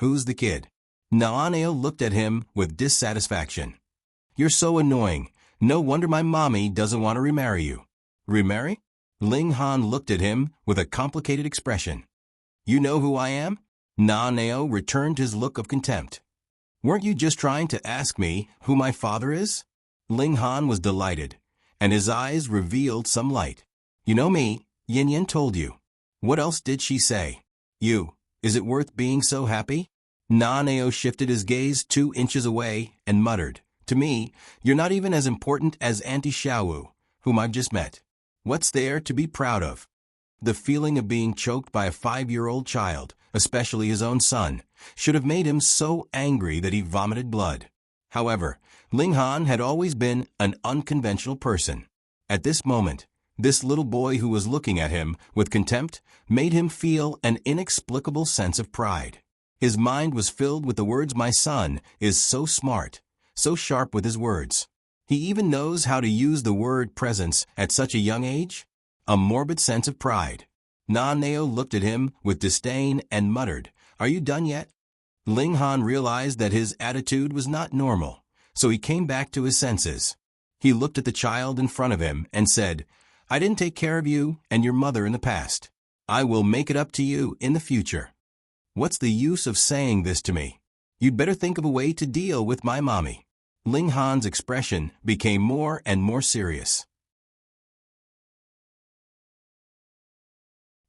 "Who's the kid?" Naaneo looked at him with dissatisfaction. "You're so annoying. No wonder my mommy doesn't want to remarry you." "Remarry?" Ling Han looked at him with a complicated expression. "You know who I am?" Naaneo returned his look of contempt. "Weren't you just trying to ask me who my father is?" Ling Han was delighted, and his eyes revealed some light. "You know me, Yin Yin told you." "What else did she say?" "You. Is it worth being so happy?" Naaneo shifted his gaze 2 inches away and muttered, "To me, you're not even as important as Auntie Xiaowu, whom I've just met. What's there to be proud of?" The feeling of being choked by a 5-year-old child, especially his own son, should have made him so angry that he vomited blood. However, Ling Han had always been an unconventional person. At this moment, this little boy who was looking at him with contempt made him feel an inexplicable sense of pride. His mind was filled with the words, "My son is so smart, so sharp with his words. He even knows how to use the word presence at such a young age?" A morbid sense of pride. Naaneo looked at him with disdain and muttered, "Are you done yet?" Ling Han realized that his attitude was not normal, so he came back to his senses. He looked at the child in front of him and said, "I didn't take care of you and your mother in the past. I will make it up to you in the future. What's the use of saying this to me? You'd better think of a way to deal with my mommy." Ling Han's expression became more and more serious.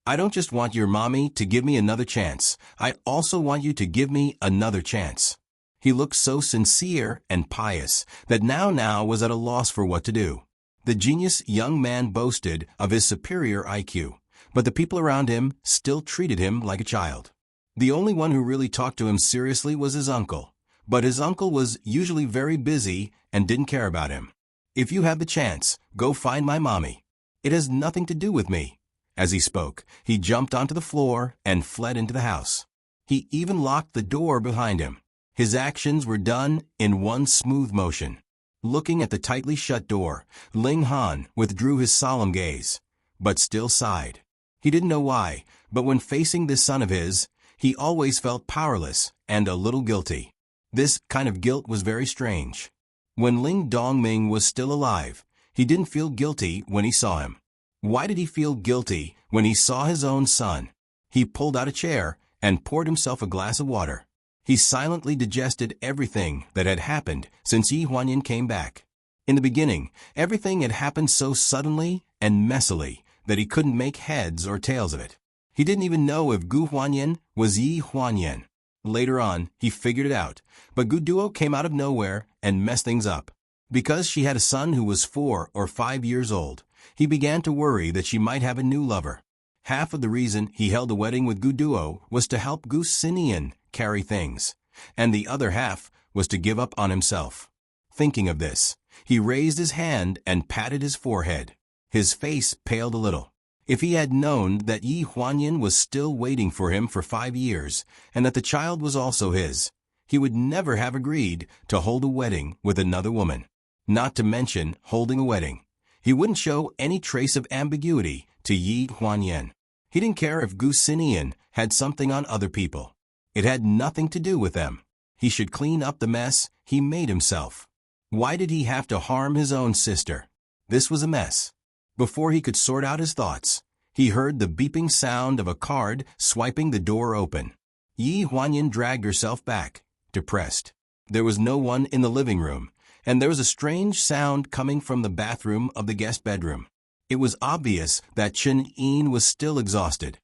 "I don't just want your mommy to give me another chance. I also want you to give me another chance." He looked so sincere and pious that Now was at a loss for what to do. The genius young man boasted of his superior IQ, but the people around him still treated him like a child. The only one who really talked to him seriously was his uncle, but his uncle was usually very busy and didn't care about him. "If you have the chance, go find my mommy. It has nothing to do with me." As he spoke, he jumped onto the floor and fled into the house. He even locked the door behind him. His actions were done in one smooth motion. Looking at the tightly shut door, Ling Han withdrew his solemn gaze, but still sighed. He didn't know why, but when facing this son of his, he always felt powerless and a little guilty. This kind of guilt was very strange. When Ling Dongming was still alive, he didn't feel guilty when he saw him. Why did he feel guilty when he saw his own son? He pulled out a chair and poured himself a glass of water. He silently digested everything that had happened since Yi Huanyan came back. In the beginning, everything had happened so suddenly and messily that he couldn't make heads or tails of it. He didn't even know if Gu Huanyan was Yi Huanyan. Later on, he figured it out, but Gu Duo came out of nowhere and messed things up. Because she had a son who was 4 or 5 years old, he began to worry that she might have a new lover. Half of the reason he held a wedding with Gu Duo was to help Gu Sinian carry things, and the other half was to give up on himself. Thinking of this, he raised his hand and patted his forehead. His face paled a little. If he had known that Yi Huanyan was still waiting for him for 5 years, and that the child was also his, he would never have agreed to hold a wedding with another woman. Not to mention holding a wedding. He wouldn't show any trace of ambiguity to Yi Huanyan. He didn't care if Gu Sinian had something on other people. It had nothing to do with them. He should clean up the mess he made himself. Why did he have to harm his own sister? This was a mess. Before he could sort out his thoughts, he heard the beeping sound of a card swiping the door open. Yi Huanyan dragged herself back, depressed. There was no one in the living room, and there was a strange sound coming from the bathroom of the guest bedroom. It was obvious that Chen Yin was still exhausted.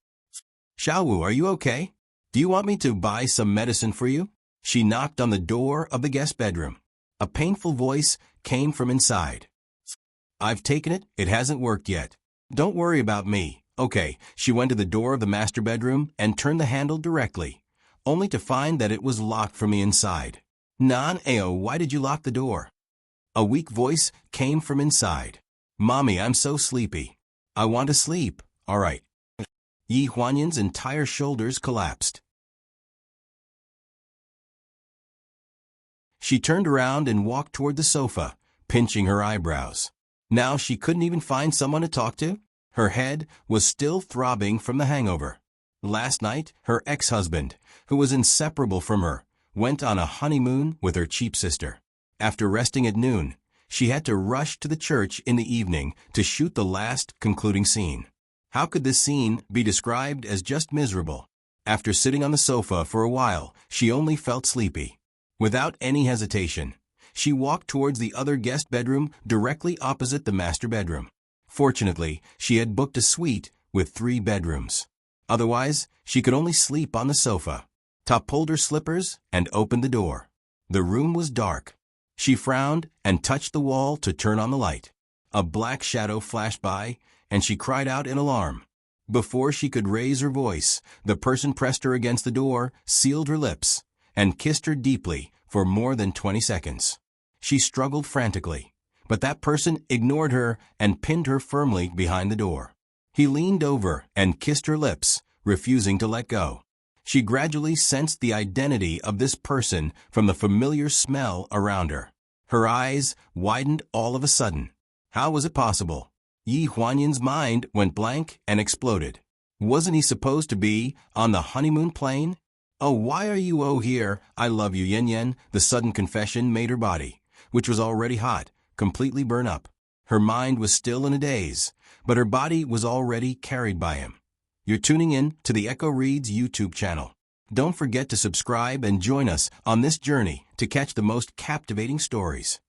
Xiaowu, are you okay? Do you want me to buy some medicine for you? She knocked on the door of the guest bedroom. A painful voice came from inside. I've taken it, it hasn't worked yet. Don't worry about me. Okay, she went to the door of the master bedroom and turned the handle directly, only to find that it was locked from the inside. Nan-ao, why did you lock the door? A weak voice came from inside. Mommy, I'm so sleepy. I want to sleep. All right. Yi Huanyan's entire shoulders collapsed. She turned around and walked toward the sofa, pinching her eyebrows. Now she couldn't even find someone to talk to? Her head was still throbbing from the hangover. Last night, her ex-husband, who was inseparable from her, went on a honeymoon with her cheap sister. After resting at noon, she had to rush to the church in the evening to shoot the last concluding scene. How could this scene be described as just miserable? After sitting on the sofa for a while, she only felt sleepy. Without any hesitation, she walked towards the other guest bedroom directly opposite the master bedroom. Fortunately, she had booked a suite with 3 bedrooms. Otherwise, she could only sleep on the sofa. Top pulled her slippers and opened the door. The room was dark. She frowned and touched the wall to turn on the light. A black shadow flashed by, and she cried out in alarm. Before she could raise her voice, the person pressed her against the door, sealed her lips, and kissed her deeply for more than 20 seconds. She struggled frantically, but that person ignored her and pinned her firmly behind the door. He leaned over and kissed her lips, refusing to let go. She gradually sensed the identity of this person from the familiar smell around her. Her eyes widened all of a sudden. How was it possible? Yi Huanyan's mind went blank and exploded. Wasn't he supposed to be on the honeymoon plane? Oh, why are you here? I love you, Yin Yen. The sudden confession made her body, which was already hot, completely burn up. Her mind was still in a daze, but her body was already carried by him. You're tuning in to the Echo Reads YouTube channel. Don't forget to subscribe and join us on this journey to catch the most captivating stories.